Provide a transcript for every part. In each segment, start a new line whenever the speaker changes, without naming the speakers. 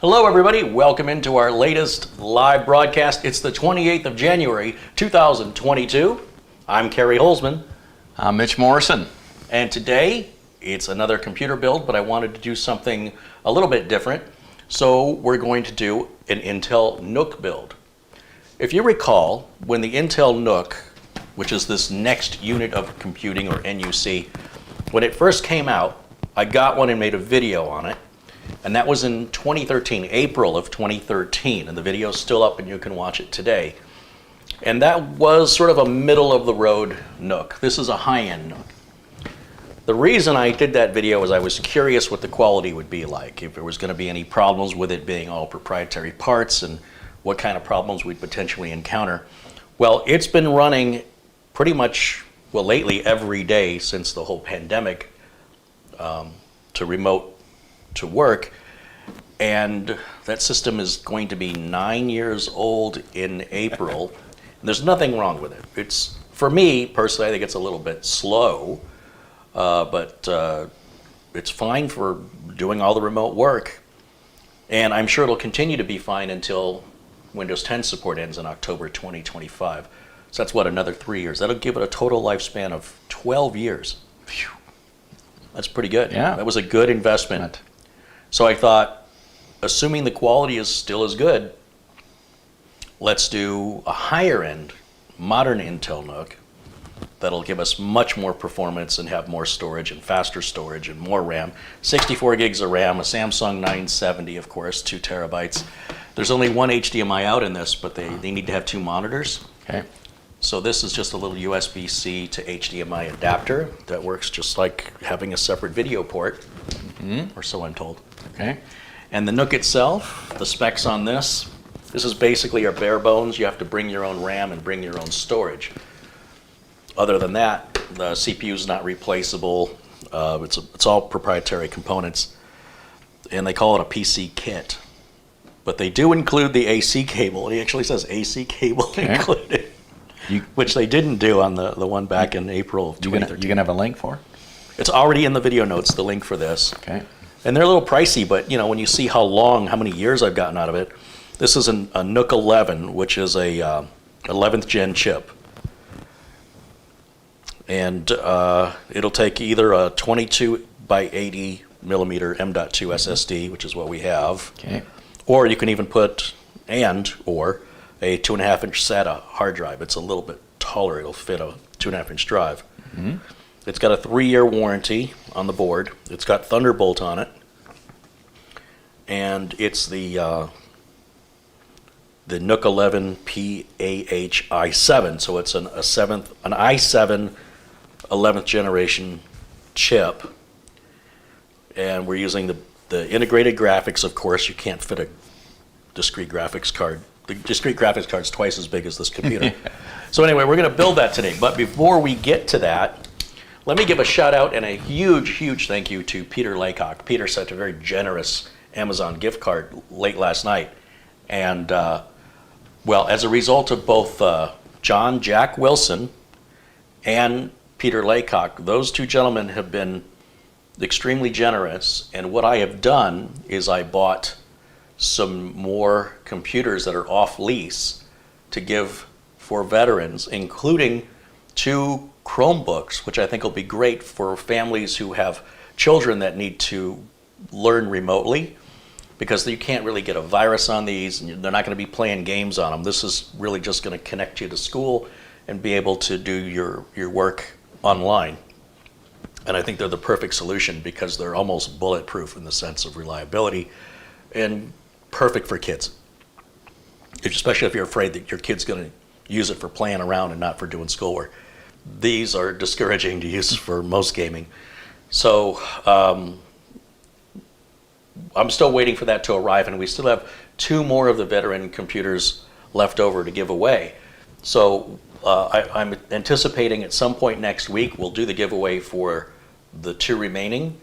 Hello everybody, welcome into our latest live broadcast. It's the 28th of January, 2022. I'm Kerry Holzman.
I'm Mitch Morrison.
And today, it's another computer build, but I wanted to do something a little bit different. So we're going to do an Intel NUC build. If you recall, when the Intel NUC, which is this next unit of computing, or NUC, when it first came out, I got one and made a video on it. And that was in 2013, April of 2013, and the video's still up and you can watch it today. And that was sort of a middle-of-the-road NUC. This is a high-end NUC. The reason I did that video is I was curious what the quality would be like, if there was going to be any problems with it being all proprietary parts, and what kind of problems we'd potentially encounter. Well, it's been running pretty much, well, lately every day since the whole pandemic to remote to work, and that system is going to be 9 years old in April. And there's nothing wrong with it. It's, for me personally, I think it's a little bit slow, but it's fine for doing all the remote work, and I'm sure it'll continue to be fine until Windows 10 support ends in October 2025. So that's what, another 3 years. That'll give it a total lifespan of 12 years. Phew. That's pretty good.
Yeah.
That was a good investment. So I thought, assuming the quality is still as good, let's do a higher end, modern Intel NUC that'll give us much more performance and have more storage and faster storage and more RAM. 64 gigs of RAM, a Samsung 970, of course, 2 terabytes. There's only one HDMI out in this, but they need to have 2 monitors.
Okay.
So this is just a little USB-C to HDMI adapter that works just like having a separate video port, or so I'm told.
Okay.
And the NUC itself, the specs on this is basically our bare bones. You have to bring your own RAM and bring your own storage. Other than that, the CPU is not replaceable. It's all proprietary components, and they call it a PC kit. But they do include the AC cable. It actually says AC cable included, which they didn't do on the one back in April of 2013.
You gonna have a link for?
It's already in the video notes, the link for this.
Okay.
And they're a little pricey, but you know, when you see how many years I've gotten out of it, this is a NUC 11, which is a 11th gen chip. And it'll take either a 22 by 80 millimeter M.2 SSD, which is what we have,
Okay.
or you can even put or a 2.5-inch SATA hard drive. It's a little bit taller. It'll fit a 2.5-inch drive.
Mm-hmm.
It's got a 3-year warranty on the board. It's got Thunderbolt on it, and it's the NUC 11 PAH i7. So it's an i7 11th generation chip, and we're using the integrated graphics. Of course, you can't fit a discrete graphics card. The discrete graphics card is twice as big as this computer. So anyway, we're going to build that today. But before we get to that, let me give a shout out and a huge thank you to Peter Laycock. Peter sent a very generous Amazon gift card late last night. And well, as a result of both John Jack Wilson and Peter Laycock, those two gentlemen have been extremely generous. And what I have done is I bought some more computers that are off lease to give for veterans, including 2 Chromebooks, which I think will be great for families who have children that need to learn remotely, because you can't really get a virus on these, and they're not going to be playing games on them. This is really just going to connect you to school and be able to do your work online. And I think they're the perfect solution because they're almost bulletproof in the sense of reliability, and perfect for kids, especially if you're afraid that your kid's going to use it for playing around and not for doing schoolwork. These are discouraging to use for most gaming. So I'm still waiting for that to arrive, and we still have 2 more of the veteran computers left over to give away. So I'm anticipating at some point next week we'll do the giveaway for the 2 remaining,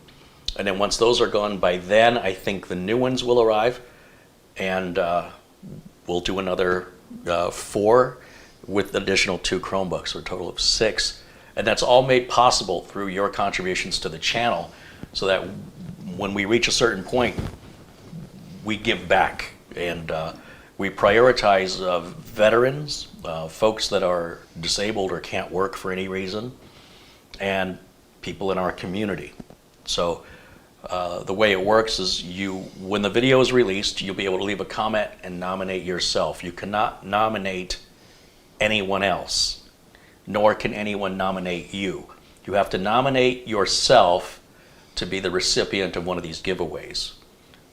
and then once those are gone, by then I think the new ones will arrive, and we'll do another 4 with additional 2 Chromebooks, so a total of 6. And that's all made possible through your contributions to the channel, so that when we reach a certain point, we give back, and we prioritize veterans, folks that are disabled or can't work for any reason, and people in our community. So the way it works is when the video is released, you'll be able to leave a comment and nominate yourself. You cannot nominate anyone else, nor can anyone nominate you. You have to nominate yourself to be the recipient of one of these giveaways.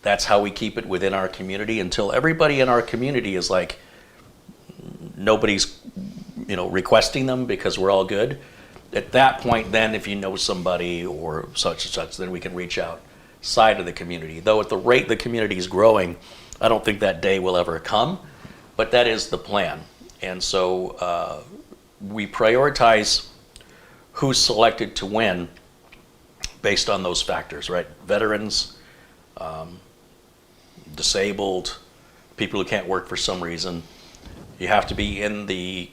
That's how we keep it within our community until everybody in our community is like, nobody's requesting them because we're all good. At that point, then, if you know somebody or such and such, then we can reach outside of the community. Though at the rate the community is growing, I don't think that day will ever come, but that is the plan. And so we prioritize who's selected to win based on those factors, right? Veterans, disabled, people who can't work for some reason. You have to be in the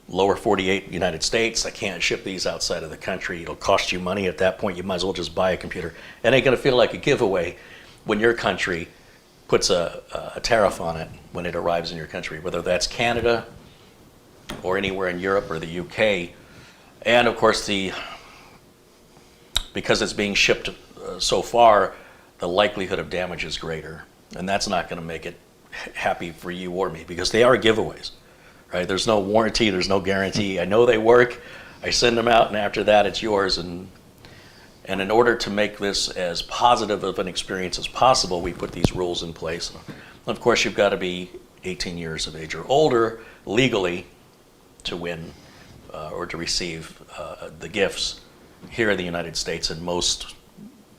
lower 48 United States. I can't ship these outside of the country. It'll cost you money. At that point, you might as well just buy a computer. It ain't gonna feel like a giveaway when your country puts a tariff on it when it arrives in your country, whether that's Canada or anywhere in Europe or the UK. And of course, because it's being shipped so far, the likelihood of damage is greater. And that's not gonna make it happy for you or me, because they are giveaways, right? There's no warranty, there's no guarantee. I know they work, I send them out, and after that it's yours. And in order to make this as positive of an experience as possible, we put these rules in place. And of course, you've got to be 18 years of age or older legally to win or to receive the gifts here in the United States. In most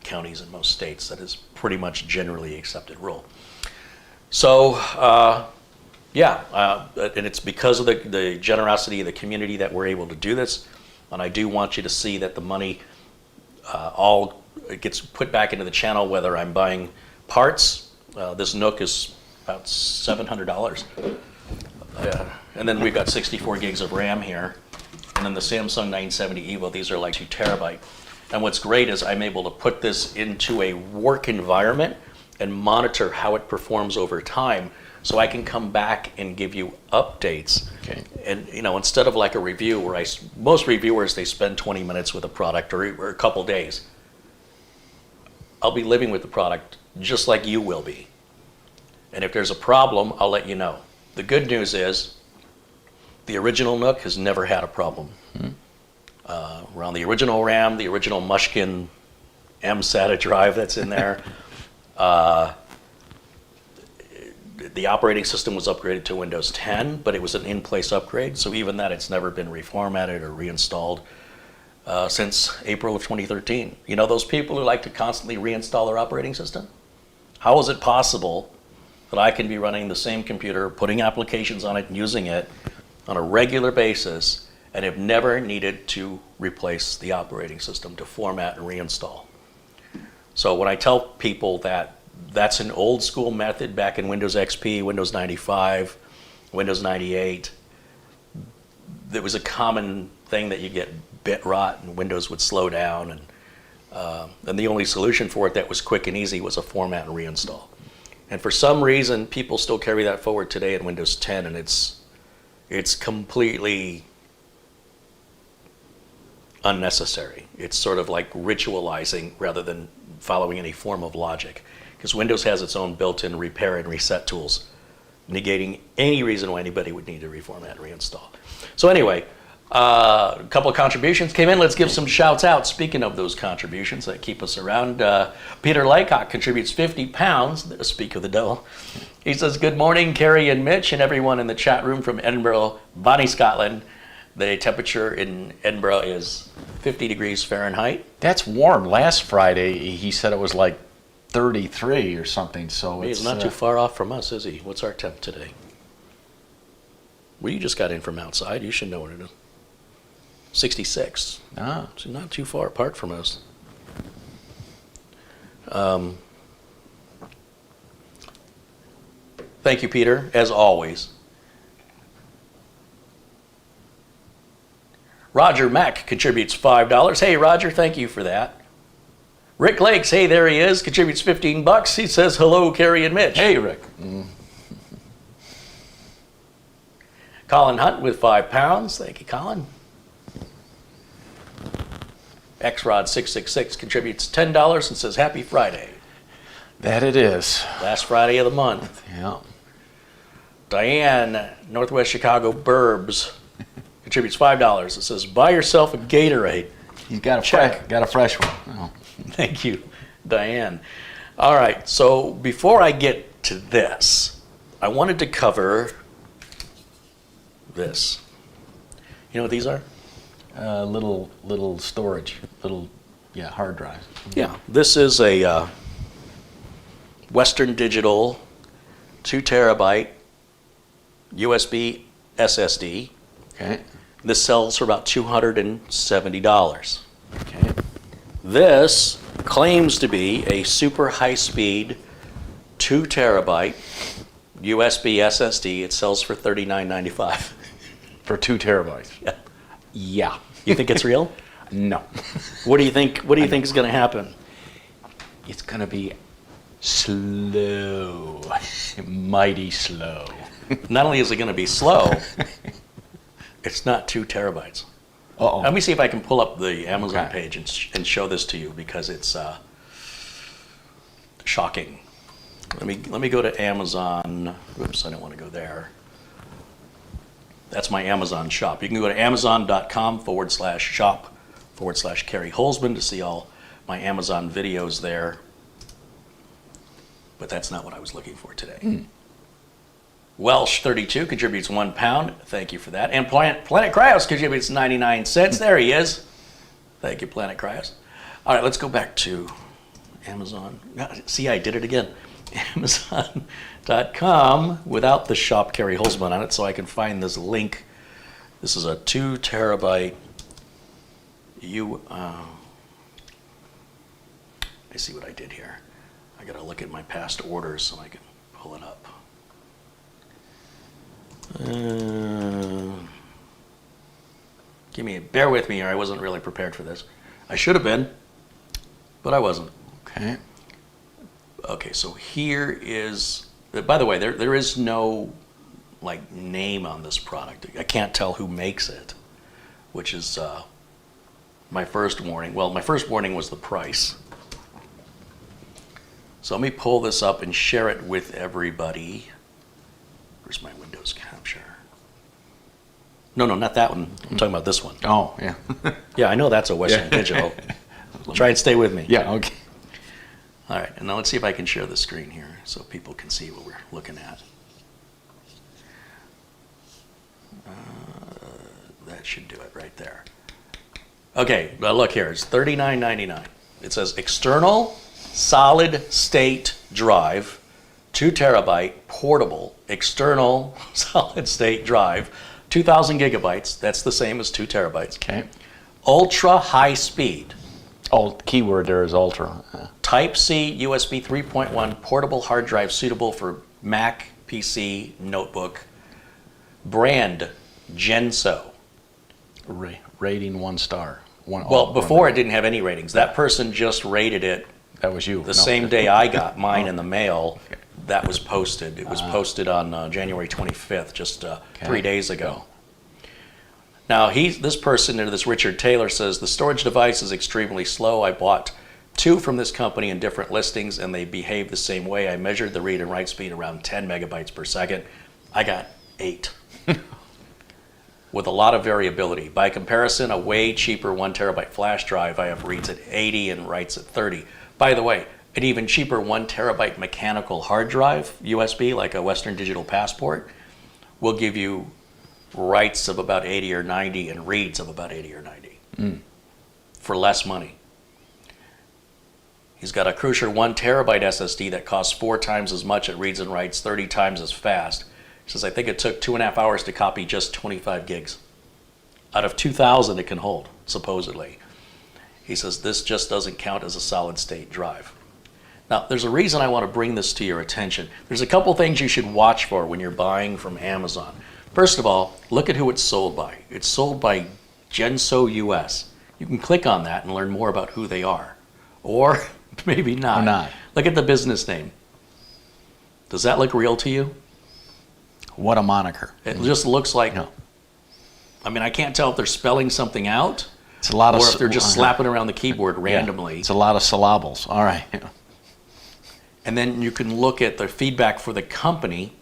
counties in most states, that is pretty much generally accepted rule. So and it's because of the generosity of the community that we're able to do this. And I do want you to see that the money all gets put back into the channel, whether I'm buying parts. This NUC is about $700. And then we've got 64 gigs of RAM here. And then the Samsung 970 EVO, these are like 2 terabyte. And what's great is I'm able to put this into a work environment and monitor how it performs over time, so I can come back and give you updates.
Okay.
And instead of like a review where most reviewers, they spend 20 minutes with a product or a couple days. I'll be living with the product just like you will be. And if there's a problem, I'll let you know. The good news is the original NUC has never had a problem. We're on the original RAM, the original Mushkin M SATA drive that's in there. The operating system was upgraded to Windows 10, but it was an in-place upgrade. So even that, it's never been reformatted or reinstalled since April of 2013. You know those people who like to constantly reinstall their operating system? How is it possible that I can be running the same computer, putting applications on it and using it on a regular basis, and have never needed to replace the operating system, to format and reinstall? So when I tell people that that's an old school method back in Windows XP, Windows 95, Windows 98, there was a common thing that you get bit rot and Windows would slow down, and the only solution for it that was quick and easy was a format and reinstall. And for some reason, people still carry that forward today in Windows 10, and it's completely unnecessary. It's sort of like ritualizing rather than following any form of logic, because Windows has its own built-in repair and reset tools, negating any reason why anybody would need to reformat and reinstall. So anyway, a couple of contributions came in. Let's give some shouts out. Speaking of those contributions that keep us around, Peter Laycock contributes 50 pounds. Speak of the devil. He says, good morning, Carrie and Mitch and everyone in the chat room from Edinburgh, Bonnie, Scotland. The temperature in Edinburgh is 50 degrees Fahrenheit.
That's warm. Last Friday, he said it was like 33 or something. So
He's not too far off from us, is he? What's our temp today? Well, you just got in from outside. You should know what it is. 66.
Ah.
So not too far apart from us. Thank you, Peter, as always. Roger Mack contributes $5. Hey, Roger, thank you for that. Rick Lakes, hey, there he is, contributes $15. He says, hello, Carrie and Mitch.
Hey, Rick.
Colin Hunt with £5. Thank you, Colin. XRod666 contributes $10 and says, happy Friday.
That it is.
Last Friday of the month.
Yeah.
Diane, Northwest Chicago Burbs, contributes $5. It says, buy yourself a Gatorade.
He's got a
Check.
got a fresh one. Oh.
Thank you, Diane. All right, so before I get to this, I wanted to cover this. You know what these are?
Little storage, hard drives.
Yeah, this is a Western Digital 2 terabyte USB SSD.
Okay.
This sells for about $270.
Okay.
This claims to be a super high-speed 2 terabyte USB SSD. It sells for $39.95.
For 2 terabytes.
Yeah.
Yeah.
You think it's real?
No.
What do you think? What do you think is going to happen?
It's gonna be slow, mighty slow.
Not only is it going to be slow, it's not 2 terabytes.
Uh-oh.
Let me see if I can pull up the Amazon
Okay.
page and show this to you because it's shocking. Let me go to Amazon. Oops, I don't want to go there. That's my Amazon shop. You can go to amazon.com/shop/Carrie Holzman to see all my Amazon videos there. But that's not what I was looking for today. Welsh32 contributes £1. Thank you for that. And Planet Cryos contributes 99 cents. There he is. Thank you, Planet Cryos. All right, let's go back to Amazon. See, I did it again. Amazon.com without the shop Carrie Holzman on it, so I can find this link. This is a 2 terabyte. I see what I did here. I got to look at my past orders so I can pull it up. Bear with me here. I wasn't really prepared for this. I should have been, but I wasn't.
Okay.
Okay, so here is, by the way, there is no like name on this product. I can't tell who makes it, which is my first warning. Well, my first warning was the price. So let me pull this up and share it with everybody. Where's my Windows capture? No, not that one. I'm talking about this one.
Oh, yeah.
Yeah, I know that's a Western Digital. Try and stay with me.
Yeah, okay.
All right, and now let's see if I can share the screen here so people can see what we're looking at. That should do it right there. Okay, well, look here. It's $39.99. It says external solid state drive, 2 terabyte portable external solid state drive, 2,000 gigabytes. That's the same as 2 terabytes.
Okay.
Ultra high speed.
Keyword there is ultra.
Type-C USB 3.1 portable hard drive suitable for Mac, PC, notebook. Brand, Genso.
Rating 1 star.
Well, before it didn't have any ratings. That person just rated it
That was you.
the same day I got mine in the mail. That was posted. It was posted on January 25th, just 3 days ago. Now, this person, this Richard Taylor, says, the storage device is extremely slow. I bought 2 from this company in different listings, and they behave the same way. I measured the read and write speed around 10 megabytes per second. I got 8. With a lot of variability. By comparison, a way cheaper 1 terabyte flash drive I have reads at 80 and writes at 30. By the way, an even cheaper 1 terabyte mechanical hard drive, USB, like a Western Digital Passport, will give you writes of about 80 or 90 and reads of about 80 or 90 for less money. He's got a Crucial 1 terabyte SSD that costs 4 times as much. It reads and writes 30 times as fast. He says, I think it took 2.5 hours to copy just 25 gigs. Out of 2,000 it can hold, supposedly. He says, this just doesn't count as a solid state drive. Now, there's a reason I want to bring this to your attention. There's a couple things you should watch for when you're buying from Amazon. First of all, look at who it's sold by. It's sold by Genso US. You can click on that and learn more about who they are. Or maybe not.
Or not.
Look at the business name. Does that look real to you?
What a moniker.
It just looks like,
No.
I mean, I can't tell if they're spelling something out
It's a lot of
or if they're just slapping around the keyboard
Yeah,
randomly.
it's a lot of syllables. All right.
And then you can look at the feedback for the company.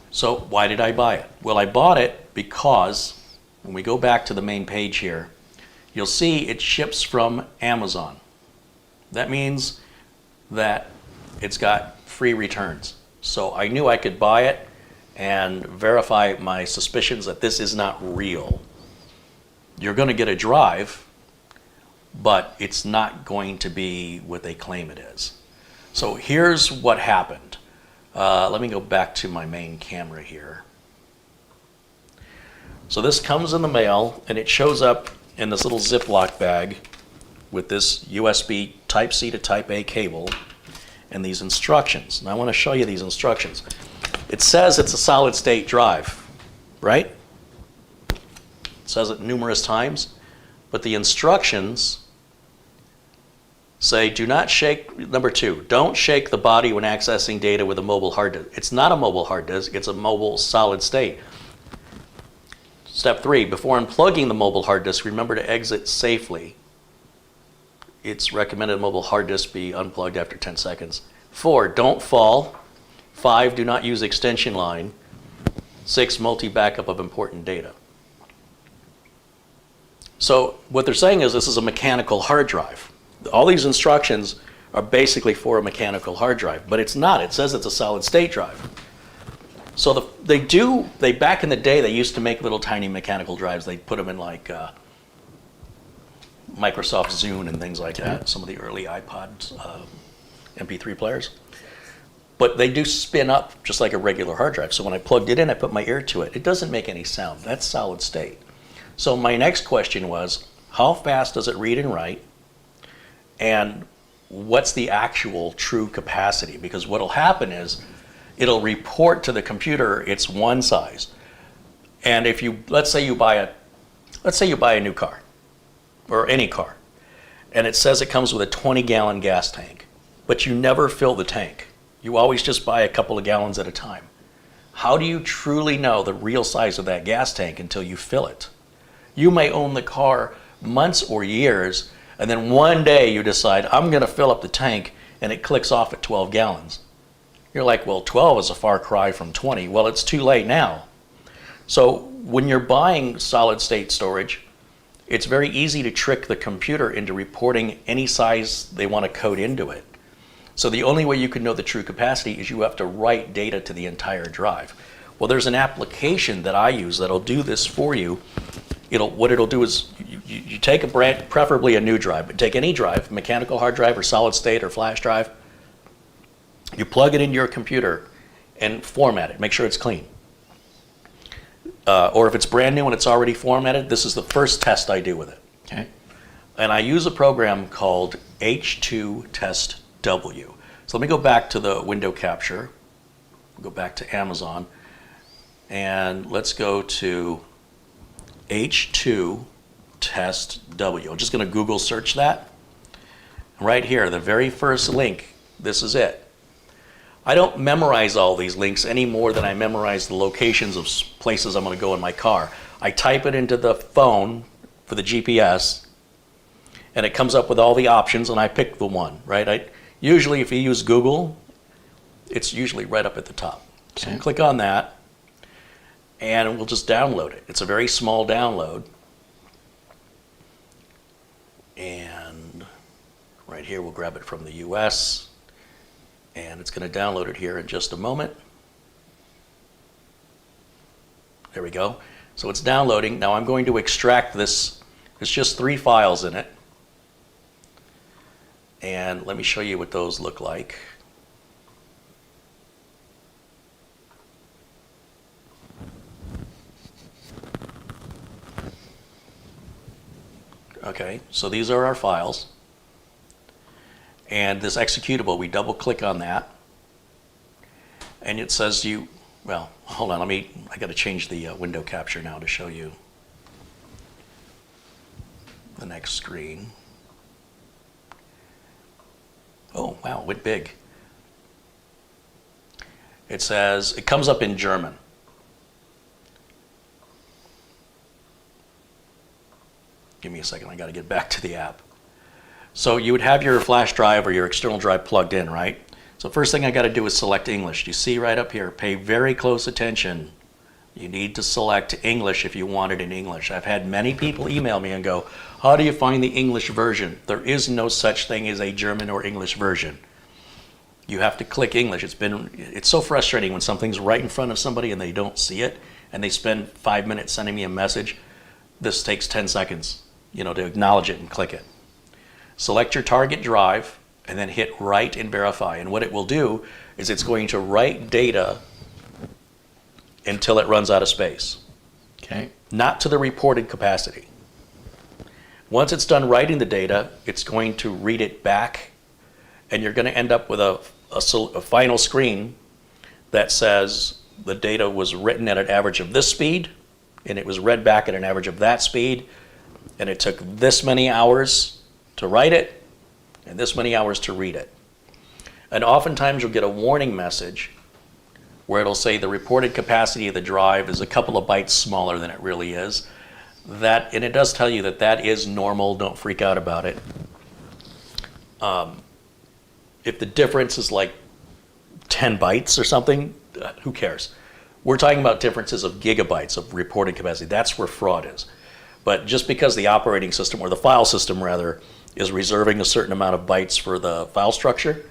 So why did I buy it? Well, I bought it because when we go back to the main page here, you'll see it ships from Amazon. That means that it's got free returns. So I knew I could buy it and verify my suspicions that this is not real. You're going to get a drive, but it's not going to be what they claim it is. So here's what happened. Let me go back to my main camera here. So this comes in the mail, and it shows up in this little Ziploc bag with this USB Type-C to Type-A cable and these instructions. And I want to show you these instructions. It says it's a solid-state drive, right? It says it numerous times, but the instructions say do not shake, number 2, don't shake the body when accessing data with a mobile hard disk. It's not a mobile hard disk, it's a mobile solid state. Step 3, before unplugging the mobile hard disk, remember to exit safely. It's recommended mobile hard disk be unplugged after 10 seconds. 4, don't fall. 5, do not use extension line. 6, multi-backup of important data. So what they're saying is this is a mechanical hard drive. All these instructions are basically for a mechanical hard drive, but it's not. It says it's a solid state drive. So they back in the day, they used to make little tiny mechanical drives. They put them in like Microsoft Zune and things like that, some of the early iPods, MP3 players. But they do spin up just like a regular hard drive. So when I plugged it in, I put my ear to it. It doesn't make any sound. That's solid state. So my next question was, how fast does it read and write? And what's the actual true capacity? Because what'll happen is it'll report to the computer it's one size. And if you, let's say you buy a new car or any car, and it says it comes with a 20-gallon gas tank, but you never fill the tank. You always just buy a couple of gallons at a time. How do you truly know the real size of that gas tank until you fill it? You may own the car months or years, and then one day you decide, I'm going to fill up the tank, and it clicks off at 12 gallons. You're like, well, 12 is a far cry from 20. Well, it's too late now. So when you're buying solid state storage, it's very easy to trick the computer into reporting any size they want to code into it. So the only way you can know the true capacity is you have to write data to the entire drive. Well, there's an application that I use that'll do this for you. What it'll do is you take preferably a new drive, but take any drive, mechanical hard drive or solid state or flash drive, you plug it into your computer and format it, make sure it's clean. Or if it's brand new and it's already formatted, this is the first test I do with it.
Okay.
And I use a program called H2 Test W. So let me go back to the window capture, go back to Amazon, and let's go to H2 Test W. I'm just going to Google search that. Right here, the very first link, this is it. I don't memorize all these links any more than I memorize the locations of places I'm going to go in my car. I type it into the phone for the GPS, and it comes up with all the options, and I pick the one, right? Usually, if you use Google, it's usually right up at the top. So
Okay.
click on that, and we'll just download it. It's a very small download. And right here, we'll grab it from the US, and it's going to download it here in just a moment. There we go. So it's downloading. Now I'm going to extract this. There's just 3 files in it. And let me show you what those look like. Okay, so these are our files. And this executable, we double click on that. And it says well, hold on, I got to change the window capture now to show you. the next screen. Oh, wow, it went big. It says, it comes up in German. Give me a second, I gotta get back to the app. So you would have your flash drive or your external drive plugged in, right? So first thing I gotta do is select English. You see right up here, pay very close attention. You need to select English if you want it in English. I've had many people email me and go, how do you find the English version? There is no such thing as a German or English version. You have to click English. It's so frustrating when something's right in front of somebody and they don't see it, and they spend 5 minutes sending me a message. This takes 10 seconds, to acknowledge it and click it. Select your target drive and then hit write and verify. And what it will do is it's going to write data until it runs out of space.
Okay.
Not to the reported capacity. Once it's done writing the data, it's going to read it back, and you're going to end up with a final screen that says the data was written at an average of this speed, and it was read back at an average of that speed, and it took this many hours to write it, and this many hours to read it. And oftentimes you'll get a warning message where it'll say the reported capacity of the drive is a couple of bytes smaller than it really is. And it does tell you that that is normal, don't freak out about it. If the difference is like 10 bytes or something, who cares? We're talking about differences of gigabytes of reported capacity. That's where fraud is. But just because the operating system, or the file system rather, is reserving a certain amount of bytes for the file structure,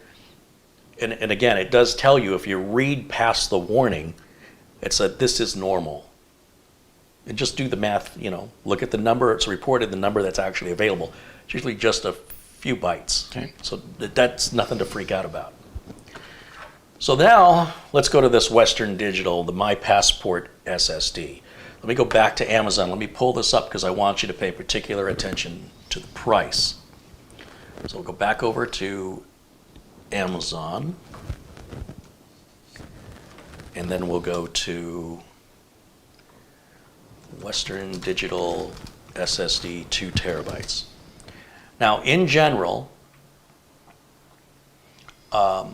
and again, it does tell you if you read past the warning, it's that this is normal. And just do the math, look at the number it's reported, the number that's actually available. It's usually just a few bytes.
Okay.
So that's nothing to freak out about. So now let's go to this Western Digital, the My Passport SSD. Let me go back to Amazon. Let me pull this up because I want you to pay particular attention to the price. So we'll go back over to Amazon, and then we'll go to Western Digital SSD 2 terabytes. Now, in general, a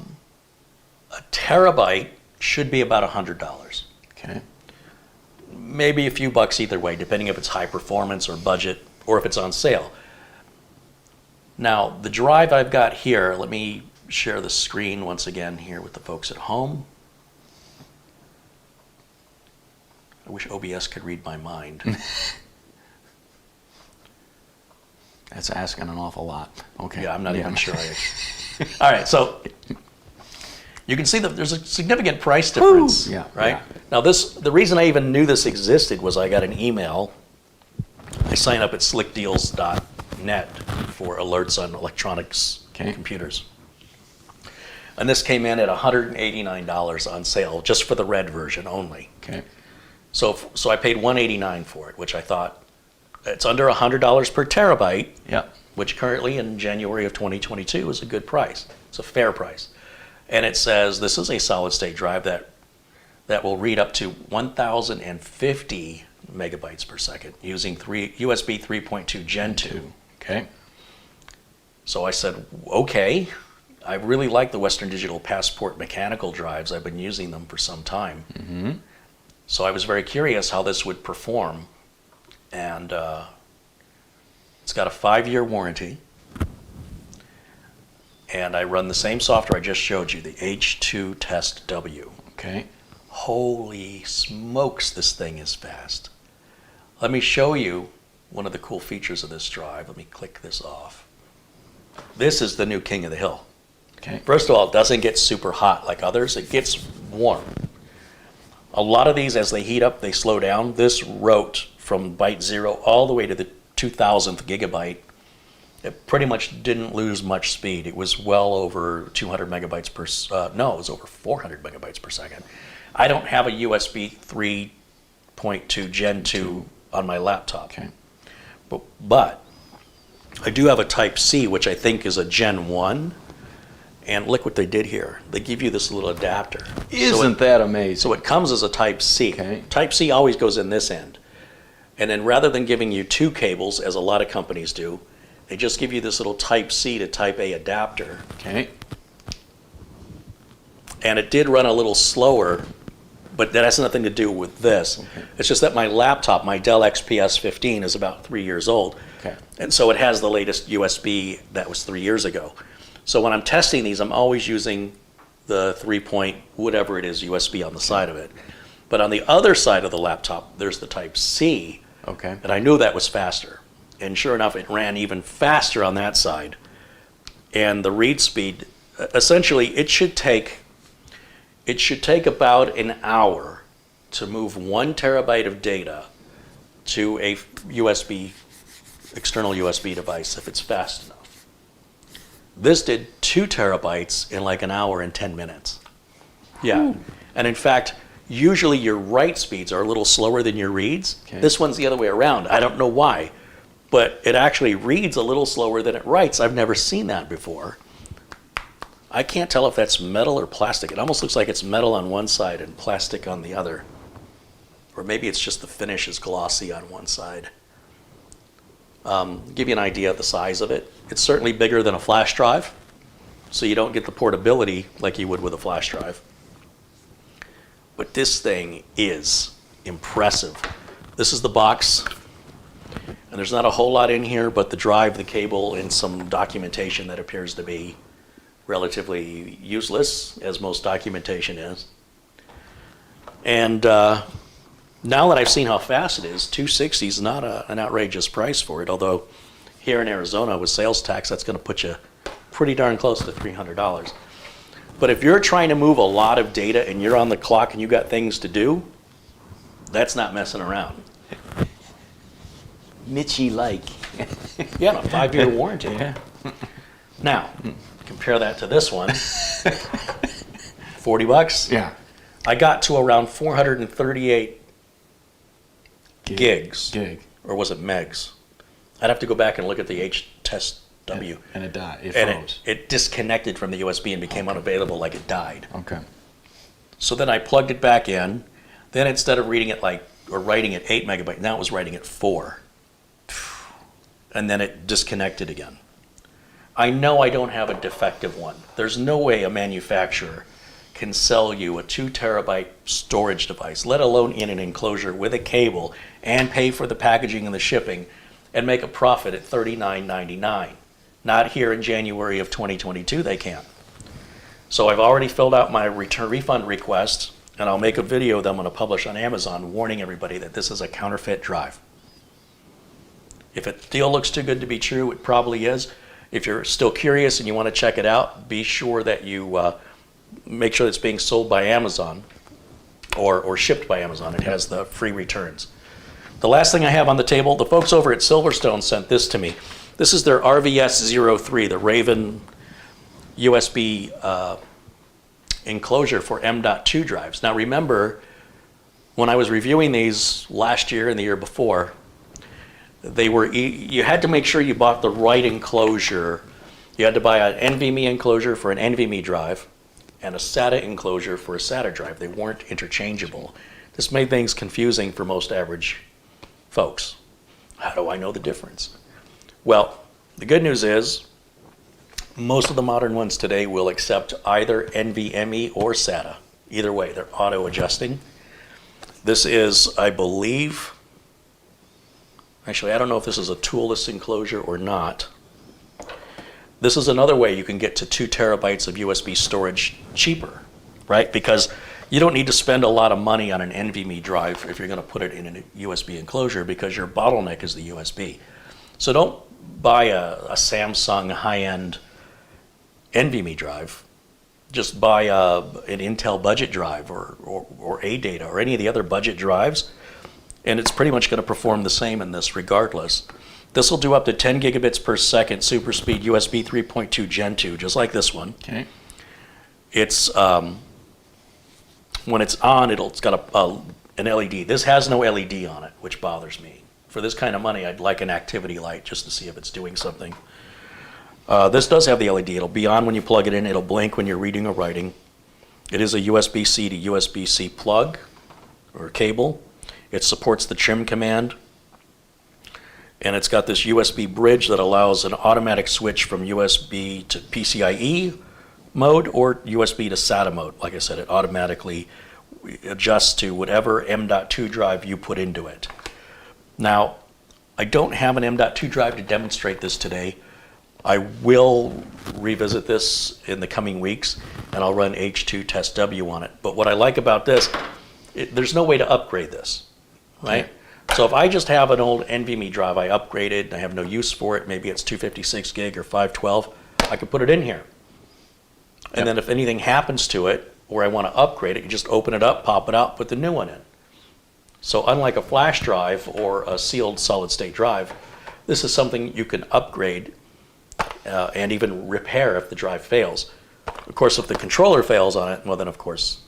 terabyte should be about $100.
Okay.
Maybe a few bucks either way, depending if it's high performance or budget, or if it's on sale. Now, the drive I've got here, let me share the screen once again here with the folks at home. I wish OBS could read my mind.
That's asking an awful lot. Okay.
Yeah, I'm not even sure. All right, so you can see that there's a significant price difference,
Yeah,
right?
yeah.
Now, the reason I even knew this existed was I got an email. I sign up at slickdeals.net for alerts on electronics
Okay.
computers. And this came in at $189 on sale, just for the red version only.
Okay.
So I paid $189 for it, which I thought, it's under $100 per terabyte,
Yep.
which currently in January of 2022 is a good price. It's a fair price. And it says this is a solid state drive that will read up to 1,050 megabytes per second using USB 3.2 Gen 2.
Okay.
So I said, okay, I really like the Western Digital Passport mechanical drives. I've been using them for some time.
Mm-hmm.
So I was very curious how this would perform. And it's got a 5-year warranty. And I run the same software I just showed you, the H2 Test W.
Okay.
Holy smokes, this thing is fast. Let me show you one of the cool features of this drive. Let me click this off. This is the new king of the hill.
Okay.
First of all, it doesn't get super hot like others. It gets warm. A lot of these, as they heat up, they slow down. This wrote from byte 0 all the way to the 2,000th gigabyte. It pretty much didn't lose much speed. It was well over 200 megabytes per, no, it was over 400 megabytes per second. I don't have a USB 3.2 Gen 2 on my laptop.
Okay.
But I do have a Type C, which I think is a Gen 1. And look what they did here. They give you this little adapter.
Isn't that amazing?
So it comes as a Type C.
Okay.
Type C always goes in this end. And then rather than giving you two cables, as a lot of companies do, they just give you this little Type-C to Type-A adapter.
Okay.
And it did run a little slower, but that has nothing to do with this.
Okay.
It's just that my laptop, my Dell XPS 15, is about 3 years old.
Okay.
And so it has the latest USB that was 3 years ago. So when I'm testing these, I'm always using the 3-point whatever it is USB on the side of it. But on the other side of the laptop, there's the Type-C.
Okay.
And I knew that was faster. And sure enough, it ran even faster on that side. And the read speed, essentially, it should take about an hour to move 1 terabyte of data to a external USB device if it's fast enough. This did 2 terabytes in like an hour and 10 minutes. Yeah. Ooh. And in fact, usually your write speeds are a little slower than your reads.
Okay.
This one's the other way around. I don't know why, but it actually reads a little slower than it writes. I've never seen that before. I can't tell if that's metal or plastic. It almost looks like it's metal on one side and plastic on the other. Or maybe it's just the finish is glossy on one side. Give you an idea of the size of it. It's certainly bigger than a flash drive, so you don't get the portability like you would with a flash drive. But this thing is impressive. This is the box, and there's not a whole lot in here but the drive, the cable, and some documentation that appears to be relatively useless, as most documentation is. And now that I've seen how fast it is, $260 is not an outrageous price for it, although here in Arizona with sales tax, that's going to put you pretty darn close to $300. But if you're trying to move a lot of data and you're on the clock and you got things to do, that's not messing around.
Mitchie-like.
Yeah, a 5-year warranty.
Yeah.
Now, compare that to this one. $40.
Yeah.
I got to around 438 gigs. Or was it megs? I'd have to go back and look at the H-test W.
And it died. It
And
froze.
it disconnected from the USB and became unavailable, like it died.
Okay.
So then I plugged it back in. Then instead of reading it or writing at 8 megabytes, now it was writing at 4. And then it disconnected again. I know I don't have a defective one. There's no way a manufacturer can sell you a 2 terabyte storage device, let alone in an enclosure with a cable, and pay for the packaging and the shipping, and make a profit at $39.99. Not here in January of 2022, they can't. So I've already filled out my refund request, and I'll make a video that I'm going to publish on Amazon warning everybody that this is a counterfeit drive. If it still looks too good to be true, it probably is. If you're still curious and you want to check it out, be sure that you make sure it's being sold by Amazon or shipped by Amazon. It has the free returns. The last thing I have on the table, the folks over at Silverstone sent this to me. This is their RVS03, the Raven USB enclosure for M.2 drives. Now remember, when I was reviewing these last year and the year before, you had to make sure you bought the right enclosure. You had to buy an NVMe enclosure for an NVMe drive and a SATA enclosure for a SATA drive. They weren't interchangeable. This made things confusing for most average folks. How do I know the difference? Well, the good news is most of the modern ones today will accept either NVMe or SATA. Either way, they're auto-adjusting. This is, I believe, actually, I don't know if this is a toolless enclosure or not. This is another way you can get to 2 terabytes of USB storage cheaper, right? Because you don't need to spend a lot of money on an NVMe drive if you're going to put it in a USB enclosure, because your bottleneck is the USB. So don't buy a Samsung high-end NVMe drive. Just buy an Intel budget drive or ADATA or any of the other budget drives, and it's pretty much going to perform the same in this regardless. This will do up to 10 gigabits per second super speed USB 3.2 Gen 2, just like this one.
Okay.
It's when it's on, it's got an LED. This has no LED on it, which bothers me. For this kind of money, I'd like an activity light just to see if it's doing something. This does have the LED. It'll be on when you plug it in. It'll blink when you're reading or writing. It is a USB-C to USB-C plug or cable. It supports the trim command. and it's got this USB bridge that allows an automatic switch from USB to PCIe mode or USB to SATA mode. Like I said, it automatically adjusts to whatever M.2 drive you put into it. Now, I don't have an M.2 drive to demonstrate this today. I will revisit this in the coming weeks, and I'll run H2 test W on it. But what I like about this, there's no way to upgrade this, right? So if I just have an old NVMe drive I upgraded, I have no use for it, maybe it's 256 gig or 512, I could put it in here. And then if anything happens to it, or I want to upgrade it, you just open it up, pop it out, put the new one in. So unlike a flash drive or a sealed solid state drive, this is something you can upgrade and even repair if the drive fails. Of course, if the controller fails on it, well then of course,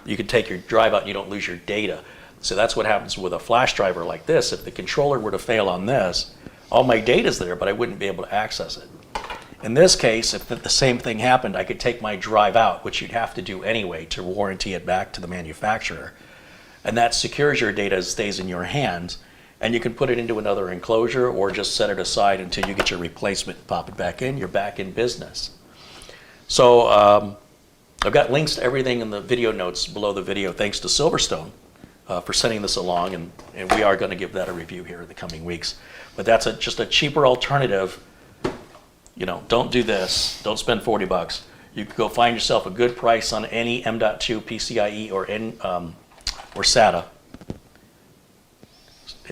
you can take your drive out and you don't lose your data. So that's what happens with a flash driver like this. If the controller were to fail on this, all my data's there, but I wouldn't be able to access it. In this case, if the same thing happened, I could take my drive out, which you'd have to do anyway to warranty it back to the manufacturer. And that secures your data, stays in your hands, and you can put it into another enclosure or just set it aside until you get your replacement, pop it back in, you're back in business. So I've got links to everything in the video notes below the video, thanks to Silverstone for sending this along, and we are going to give that a review here in the coming weeks. But that's just a cheaper alternative. You know, don't do this. Don't spend $40. You could go find yourself a good price on any M.2 PCIe or SATA.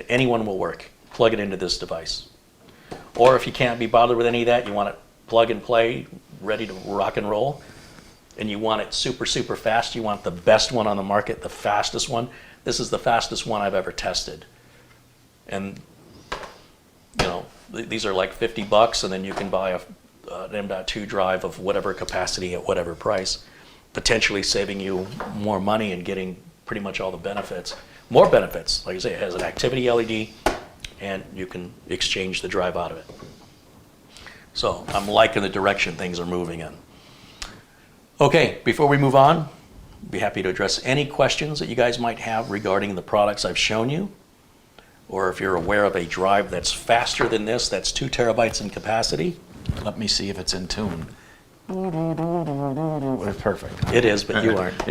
Anyone will work. Plug it into this device. Or if you can't be bothered with any of that, you want it plug and play, ready to rock and roll, and you want it super, super fast, you want the best one on the market, the fastest one. This is the fastest one I've ever tested. And, you know, these are like $50, and then you can buy an M.2 drive of whatever capacity at whatever price, potentially saving you more money and getting pretty much all the benefits. More benefits, like I say, it has an activity LED, and you can exchange the drive out of it. So I'm liking the direction things are moving in. Okay, before we move on, I'd be happy to address any questions that you guys might have regarding the products I've shown you, or if you're aware of a drive that's faster than this, that's 2 terabytes in capacity.
Let me see if it's in tune. Perfect.
It is, but you aren't.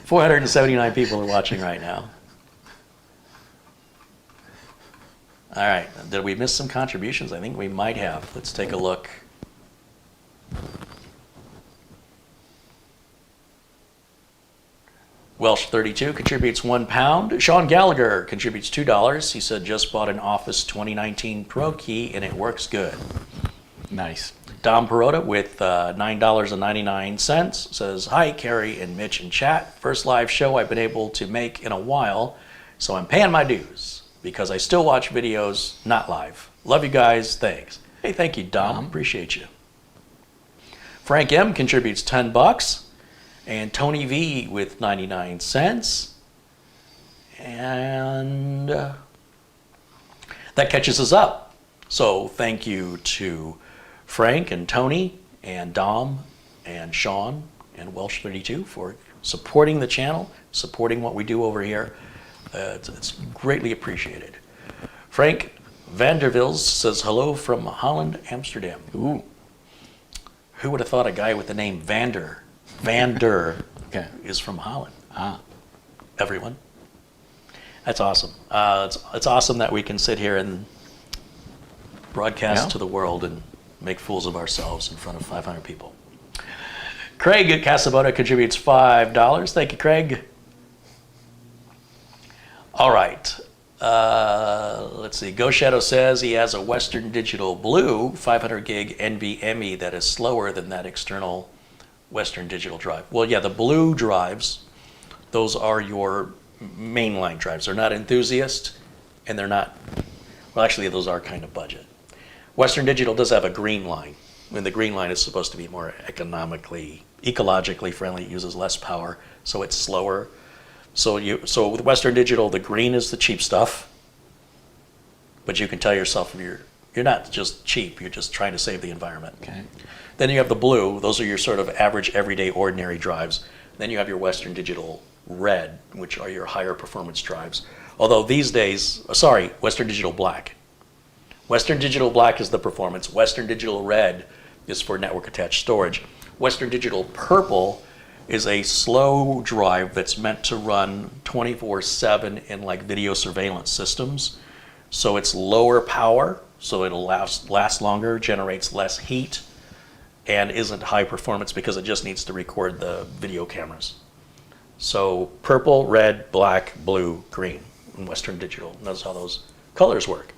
479 people are watching right now. All right, did we miss some contributions? I think we might have. Let's take a look. Welsh 32 contributes £1. Sean Gallagher contributes $2. He said just bought an Office 2019 Pro key and it works good.
Nice.
Dom Perota with $9.99 says, hi, Carrie and Mitch in chat. First live show I've been able to make in a while, so I'm paying my dues because I still watch videos, not live. Love you guys, thanks. Hey, thank you, Dom, appreciate you. Frank M contributes $10. And Tony V with 99 cents. And that catches us up. So thank you to Frank and Tony and Dom and Sean and Welsh 32 for supporting the channel, supporting what we do over here. It's greatly appreciated. Frank Vandervils says hello from Holland, Amsterdam. Ooh. Who would have thought a guy with the name Vander is from Holland? Everyone. That's awesome. It's awesome that we can sit here and broadcast to the world and make fools of ourselves in front of 500 people. Craig at Casabona contributes $5. Thank you, Craig. All right. Let's see. Ghost Shadow says he has a Western Digital Blue 500 gig NVMe that is slower than that external Western Digital drive. Well, yeah, the blue drives, those are your mainline drives. They're not enthusiast, and they're not, well, actually, those are kind of budget. Western Digital does have a green line, and the green line is supposed to be more ecologically friendly. It uses less power, so it's slower. So with Western Digital, the green is the cheap stuff, but you can tell yourself you're not just cheap, you're just trying to save the environment.
Okay.
Then you have the blue, those are your sort of average, everyday, ordinary drives. Then you have your Western Digital red, which are your higher performance drives. Although these days, sorry, Western Digital Black. Western Digital Black is the performance. Western Digital Red is for network attached storage. Western Digital Purple is a slow drive that's meant to run 24/7 in like video surveillance systems. So it's lower power, so it'll last longer, generates less heat, and isn't high performance because it just needs to record the video cameras. So purple, red, black, blue, green in Western Digital. Notice how those colors work.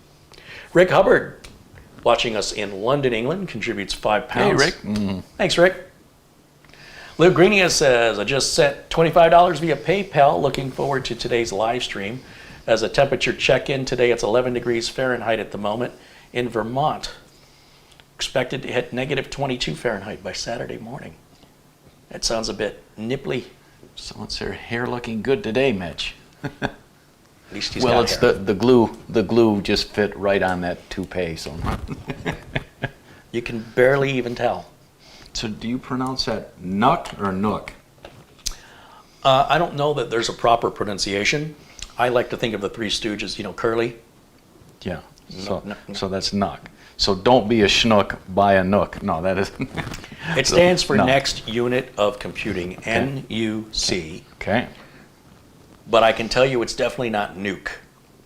Rick Hubbard, watching us in London, England, contributes £5.
Hey, Rick.
Thanks, Rick. Lou Greenia says, I just sent $25 via PayPal. Looking forward to today's live stream. As a temperature check-in today, it's 11 degrees Fahrenheit at the moment in Vermont. Expected to hit negative 22 Fahrenheit by Saturday morning. That sounds a bit nipply.
So what's their hair looking good today, Mitch?
At least he's
Well,
got
it's
hair.
the glue. The glue just fit right on that toupee. So,
You can barely even tell.
so do you pronounce that NUC or NUC?
I don't know that there's a proper pronunciation. I like to think of the Three Stooges, you know, Curly.
Yeah. So,
Nuck.
so that's NUC. So don't be a schnook, buy a nook. No, that isn't.
It stands for
No.
Next Unit of Computing, NUC.
Okay.
But I can tell you it's definitely not nuke.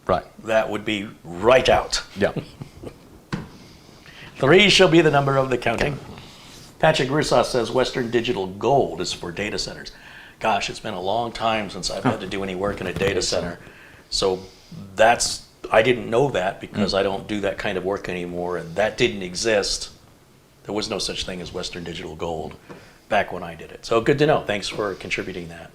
Right.
That would be right out.
Yeah.
3 shall be the number of the counting. Patrick Russos says Western Digital Gold is for data centers. Gosh, it's been a long time since I've had to do any work in a data center. So I didn't know that because I don't do that kind of work anymore, and that didn't exist. There was no such thing as Western Digital Gold back when I did it. So good to know. Thanks for contributing that.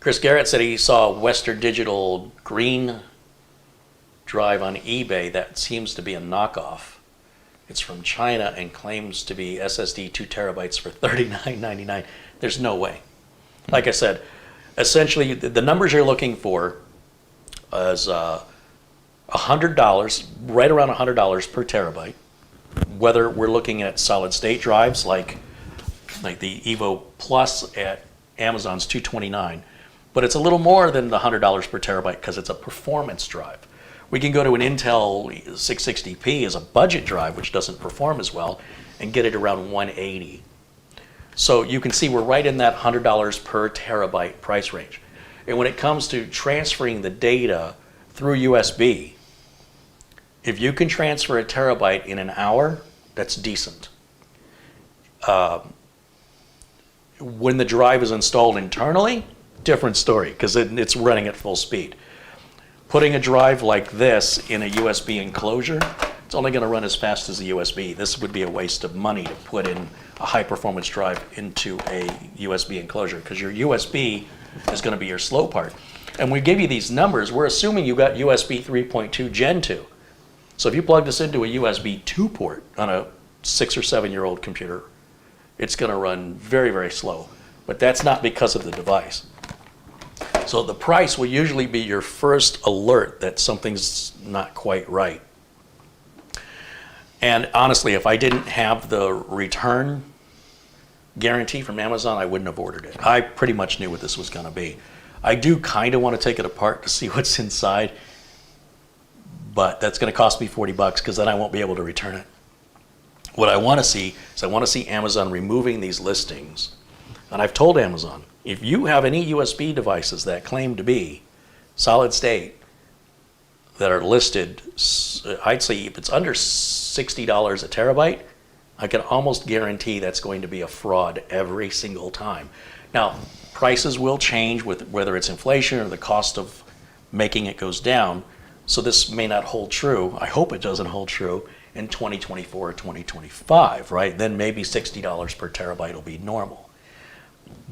Chris Garrett said he saw Western Digital green drive on eBay that seems to be a knockoff. It's from China and claims to be SSD 2 terabytes for $39.99. There's no way. Like I said, essentially the numbers you're looking for is $100, right around $100 per terabyte. Whether we're looking at solid state drives like the Evo Plus at Amazon's $229, but it's a little more than the $100 per terabyte because it's a performance drive. We can go to an Intel 660p as a budget drive, which doesn't perform as well, and get it around $180. So you can see we're right in that $100 per terabyte price range. And when it comes to transferring the data through USB, if you can transfer a terabyte in an hour, that's decent. When the drive is installed internally, different story, because it's running at full speed. Putting a drive like this in a USB enclosure, it's only going to run as fast as the USB. This would be a waste of money to put in a high-performance drive into a USB enclosure because your USB is going to be your slow part. And we give you these numbers, we're assuming you got USB 3.2 Gen 2. So if you plug this into a USB 2 port on a 6 or 7-year-old computer, it's going to run very, very slow. But that's not because of the device. So the price will usually be your first alert that something's not quite right. And honestly, if I didn't have the return guarantee from Amazon, I wouldn't have ordered it. I pretty much knew what this was going to be. I do kind of want to take it apart to see what's inside, but that's going to cost me $40 because then I won't be able to return it. What I want to see is I want to see Amazon removing these listings. And I've told Amazon, if you have any USB devices that claim to be solid state that are listed, I'd say if it's under $60 a terabyte, I can almost guarantee that's going to be a fraud every single time. Now, prices will change with whether it's inflation or the cost of making it goes down, so this may not hold true. I hope it doesn't hold true in 2024 or 2025, right? Then maybe $60 per terabyte will be normal.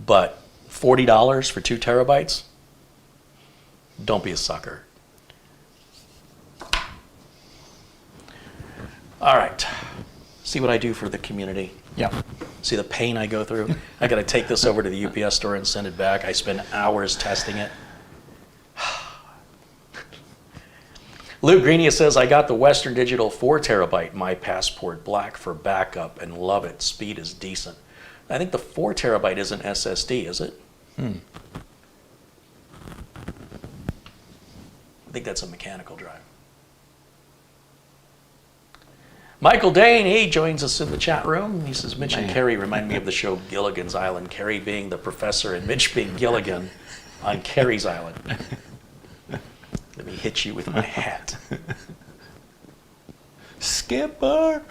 But $40 for 2 terabytes? Don't be a sucker. All right. See what I do for the community.
Yeah.
See the pain I go through? I got to take this over to the UPS store and send it back. I spend hours testing it. Lou Greenia says, I got the Western Digital 4 terabyte My Passport Black for backup and love it. Speed is decent. I think the 4 terabyte isn't SSD, is it? I think that's a mechanical drive. Michael Dane, he joins us in the chat room. He says, Mitch and Kerry remind me of the show Gilligan's Island. Kerry being the professor and Mitch being Gilligan on Kerry's Island. Let me hit you with my hat.
Skipper.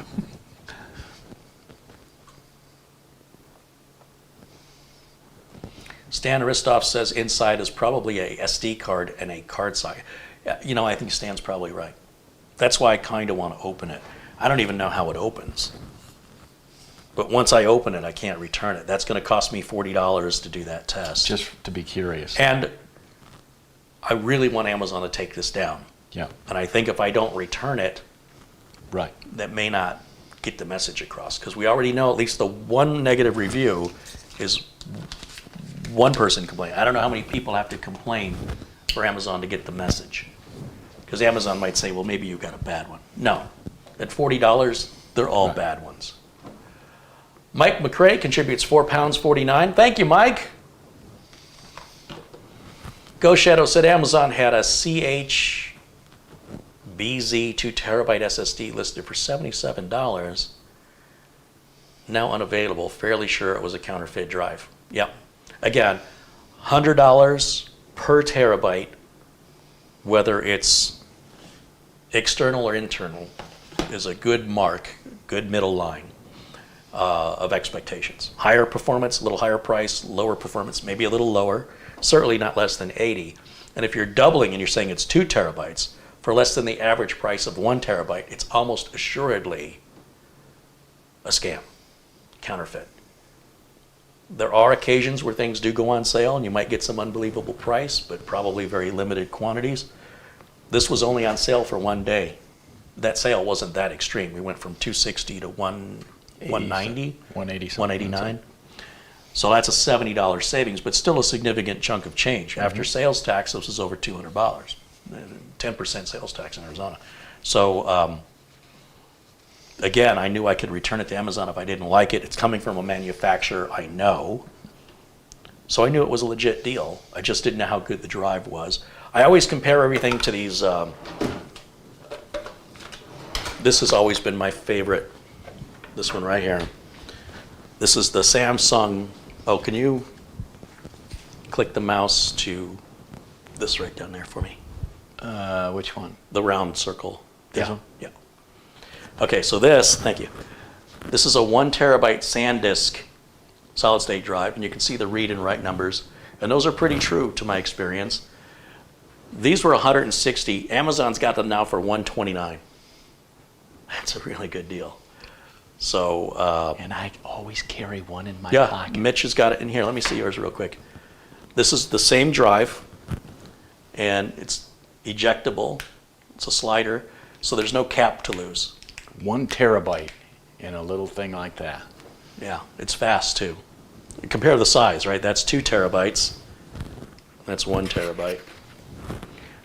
Stan Aristoff says inside is probably a SD card and a card socket. You know, I think Stan's probably right. That's why I kind of want to open it. I don't even know how it opens. But once I open it, I can't return it. That's going to cost me $40 to do that test.
Just to be curious.
And I really want Amazon to take this down.
Yeah.
And I think if I don't return it,
Right.
that may not get the message across. Because we already know at least the one negative review is one person complaining. I don't know how many people have to complain for Amazon to get the message. Because Amazon might say, well, maybe you got a bad one. No. At $40, they're all bad ones. Mike McCrae contributes £4.49. Thank you, Mike. Ghost Shadow said Amazon had a CHBZ 2 terabyte SSD listed for $77. Now unavailable. Fairly sure it was a counterfeit drive. Yep. Again, $100 per terabyte, whether it's external or internal, is a good mark, good middle line of expectations. Higher performance, a little higher price, lower performance, maybe a little lower, certainly not less than 80. And if you're doubling and you're saying it's 2 terabytes, for less than the average price of 1 terabyte, it's almost assuredly a scam, counterfeit. There are occasions where things do go on sale and you might get some unbelievable price, but probably very limited quantities. This was only on sale for 1 day. That sale wasn't that extreme. We went from 260 to 190, 189. So that's a $70 savings, but still a significant chunk of change. After sales tax, this was over $200. 10% sales tax in Arizona. So again, I knew I could return it to Amazon if I didn't like it. It's coming from a manufacturer I know. So I knew it was a legit deal. I just didn't know how good the drive was. I always compare everything to these. This has always been my favorite. This one right here. This is the Samsung. Oh, can you click the mouse to this right down there for me?
Which one?
The round circle.
This
Yeah.
one?
Yeah. Okay, so this, thank you. This is a 1 terabyte SanDisk solid state drive, and you can see the read and write numbers, and those are pretty true to my experience. These were 160. Amazon's got them now for 129. That's a really good deal. So
And I always carry one in my
yeah,
pocket.
Mitch has got it in here. Let me see yours real quick. This is the same drive, and it's ejectable. It's a slider, so there's no cap to lose.
1 terabyte in a little thing like that.
Yeah, it's fast too. Compare the size, right? That's 2 terabytes. That's 1 terabyte.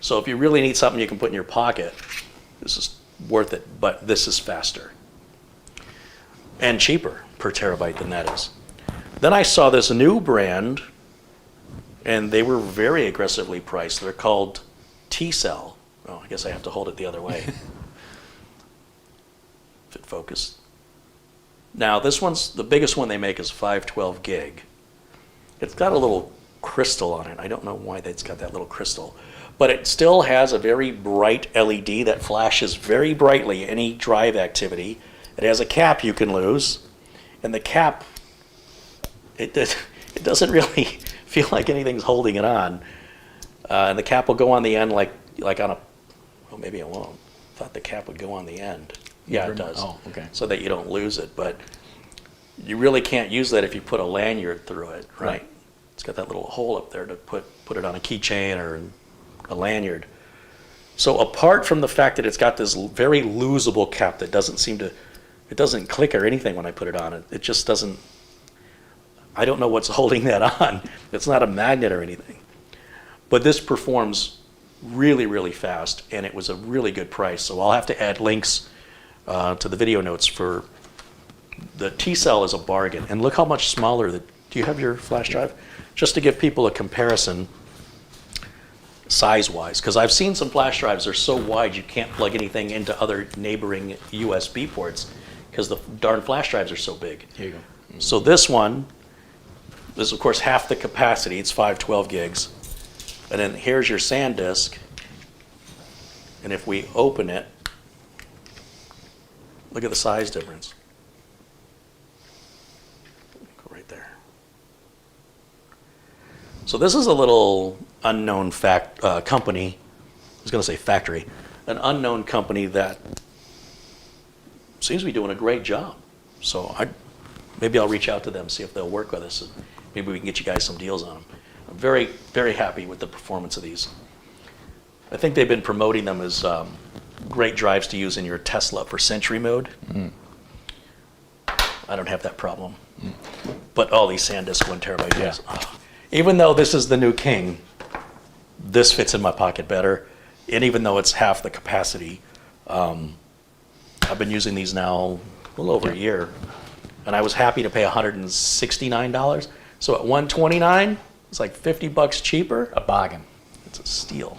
So if you really need something you can put in your pocket, this is worth it, but this is faster. And cheaper per terabyte than that is. Then I saw this new brand, and they were very aggressively priced. They're called T-Cell. Oh, I guess I have to hold it the other way. If it focused. Now this one's, the biggest one they make is 512 gig. It's got a little crystal on it. I don't know why it's got that little crystal. But it still has a very bright LED that flashes very brightly any drive activity. It has a cap you can lose. And the cap, it doesn't really feel like anything's holding it on. And the cap will go on the end like on a, well, maybe it won't. I thought the cap would go on the end. Yeah, it does.
Oh, okay.
So that you don't lose it. But you really can't use that if you put a lanyard through it, right? It's got that little hole up there to put it on a keychain or a lanyard. So apart from the fact that it's got this very losable cap that doesn't seem to, it doesn't click or anything when I put it on, it just doesn't, I don't know what's holding that on. It's not a magnet or anything. But this performs really, really fast, and it was a really good price. So I'll have to add links to the video notes for the T-Cell is a bargain. And look how much smaller Do you have your flash drive? Just to give people a comparison size-wise, because I've seen some flash drives, they're so wide you can't plug anything into other neighboring USB ports because the darn flash drives are so big.
Here you go.
So this one is, of course, half the capacity. It's 512 gigs. And then here's your SanDisk. And if we open it, look at the size difference. Go right there. So this is a little unknown company. I was going to say factory. An unknown company that seems to be doing a great job. So maybe I'll reach out to them, see if they'll work with us, and maybe we can get you guys some deals on them. I'm very, very happy with the performance of these. I think they've been promoting them as great drives to use in your Tesla for Sentry mode. I don't have that problem. But all these SanDisk 1 terabyte drives. Oh. Even though this is the new king, this fits in my pocket better. And even though it's half the capacity, I've been using these now a little over a year. And I was happy to pay $169. So at $129, it's like $50 cheaper.
A bargain.
It's a steal.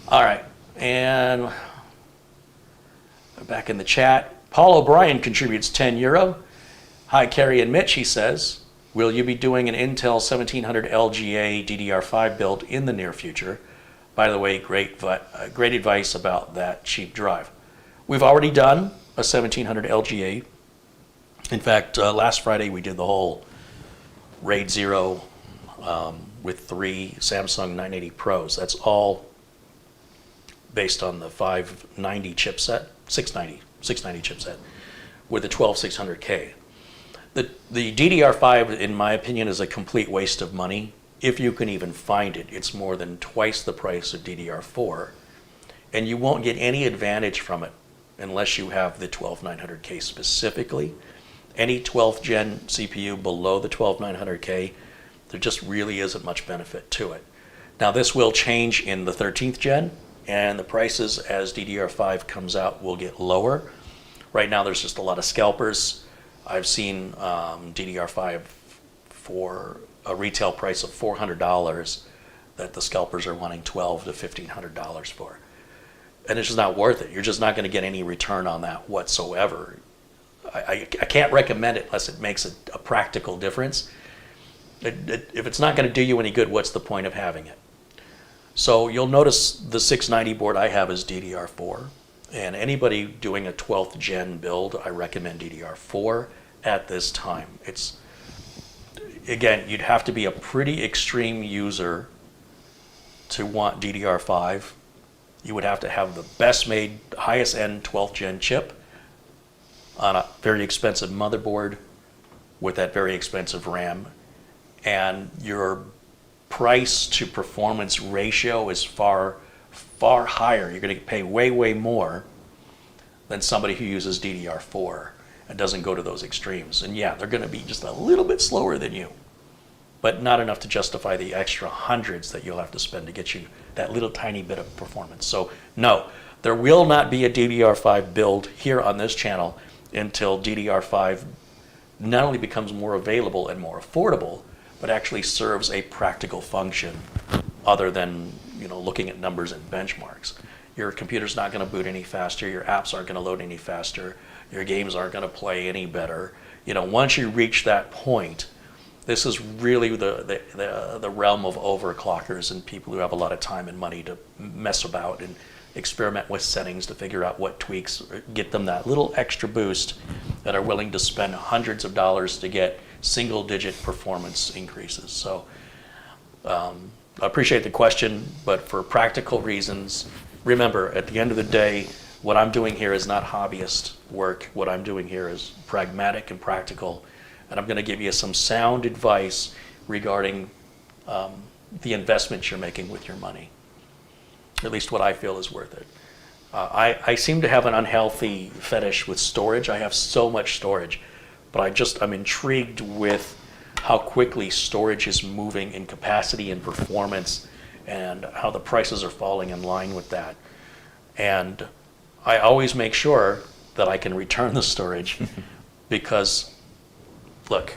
All right, and back in the chat, Paul O'Brien contributes €10. Hi, Kerry and Mitch, he says, will you be doing an Intel 1700 LGA DDR5 build in the near future? By the way, great advice about that cheap drive. We've already done a 1700 LGA. In fact, last Friday we did the whole RAID 0 with 3 Samsung 980 Pros. That's all based on the 590 chipset, 690 chipset with the 12600K. The DDR5, in my opinion, is a complete waste of money. If you can even find it, it's more than twice the price of DDR4, and you won't get any advantage from it unless you have the 12900K specifically. Any 12th gen CPU below the 12900K, there just really isn't much benefit to it. Now this will change in the 13th gen, and the prices as DDR5 comes out will get lower. Right now there's just a lot of scalpers. I've seen DDR5 for a retail price of $400 that the scalpers are wanting $1,200 to $1,500 for. And it's just not worth it. You're just not going to get any return on that whatsoever. I can't recommend it unless it makes a practical difference. If it's not going to do you any good, what's the point of having it? So you'll notice the 690 board I have is DDR4. And anybody doing a 12th gen build, I recommend DDR4 at this time. It's, again, you'd have to be a pretty extreme user to want DDR5. You would have to have the best made, highest end 12th gen chip on a very expensive motherboard with that very expensive RAM. And your price to performance ratio is far, far higher. You're going to pay way, way more than somebody who uses DDR4 and doesn't go to those extremes. And yeah, they're going to be just a little bit slower than you, but not enough to justify the extra hundreds that you'll have to spend to get you that little tiny bit of performance. So no, there will not be a DDR5 build here on this channel until DDR5 not only becomes more available and more affordable, but actually serves a practical function other than, you know, looking at numbers and benchmarks. Your computer's not going to boot any faster, your apps aren't going to load any faster, your games aren't going to play any better. You know, once you reach that point, this is really the realm of overclockers and people who have a lot of time and money to mess about and experiment with settings to figure out what tweaks get them that little extra boost, that are willing to spend hundreds of dollars to get single-digit performance increases. So I appreciate the question, but for practical reasons, remember, at the end of the day, what I'm doing here is not hobbyist work. What I'm doing here is pragmatic and practical, and I'm going to give you some sound advice regarding the investments you're making with your money, at least what I feel is worth it. I seem to have an unhealthy fetish with storage. I have so much storage, but I'm intrigued with how quickly storage is moving in capacity and performance and how the prices are falling in line with that. And I always make sure that I can return the storage because, look,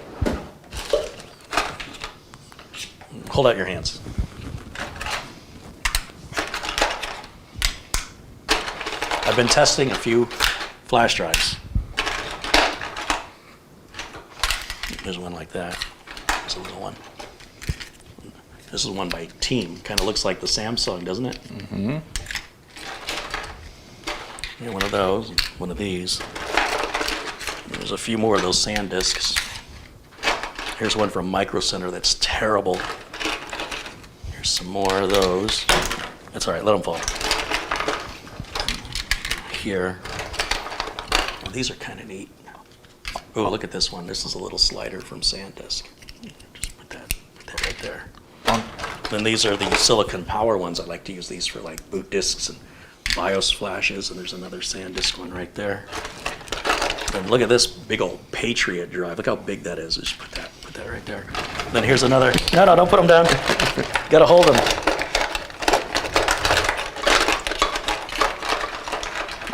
Hold out your hands. I've been testing a few flash drives. There's one like that. There's a little one. This is one by Team. Kind of looks like the Samsung, doesn't it? Mm-hmm. Yeah, one of those, one of these. There's a few more of those SanDisks. Here's one from Micro Center that's terrible. Here's some more of those. That's all right, let them fall. Here. Oh, these are kind of neat. Oh, look at this one. This is a little slider from SanDisk. Just put that right there. Then these are the silicon power ones. I like to use these for like boot disks and BIOS flashes. And there's another SanDisk one right there. And look at this big old Patriot drive. Look how big that is. Just put that right there. Then here's another. No, don't put them down. Got to hold them.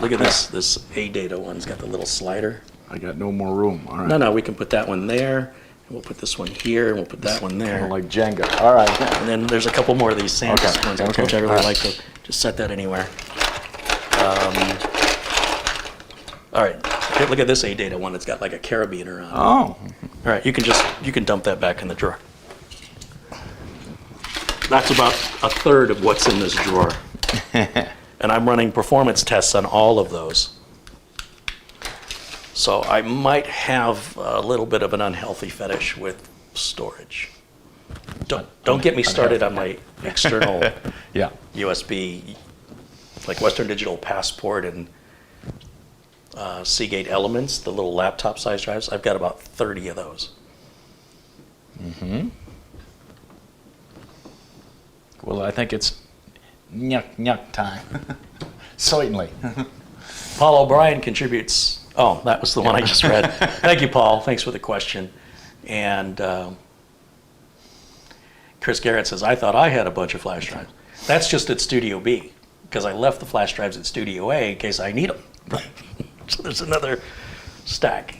Look at this. This ADATA one's got the little slider.
I got no more room. All right.
No, we can put that one there. And we'll put this one here, and we'll put that one there.
Kind of like Jenga. All right.
And then there's a couple more of these SanDisk ones, which I really like to just set that anywhere. All right. Here, look at this ADATA one. It's got like a carabiner on it.
Oh.
All right. You can dump that back in the drawer. That's about a third of what's in this drawer. And I'm running performance tests on all of those. So I might have a little bit of an unhealthy fetish with storage. Don't get me started on my external
Yeah.
USB, like Western Digital Passport and Seagate Elements, the little laptop size drives. I've got about 30 of those.
Mm-hmm. Well, I think it's nyuk time. Certainly.
Paul O'Brien contributes. Oh, that was the one I just read. Thank you, Paul. Thanks for the question. And Chris Garrett says, I thought I had a bunch of flash drives. That's just at Studio B, because I left the flash drives at Studio A in case I need them. So there's another stack.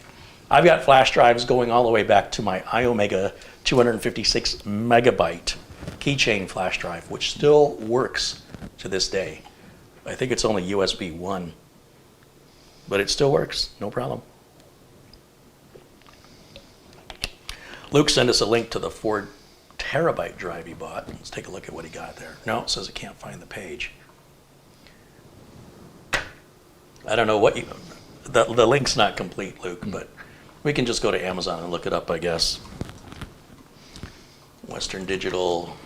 I've got flash drives going all the way back to my iOmega 256 megabyte keychain flash drive, which still works to this day. I think it's only USB 1. But it still works, no problem. Luke sent us a link to the 4 terabyte drive he bought. Let's take a look at what he got there. No, it says it can't find the page. I don't know what you, the link's not complete, Luke, but we can just go to Amazon and look it up, I guess. Western Digital.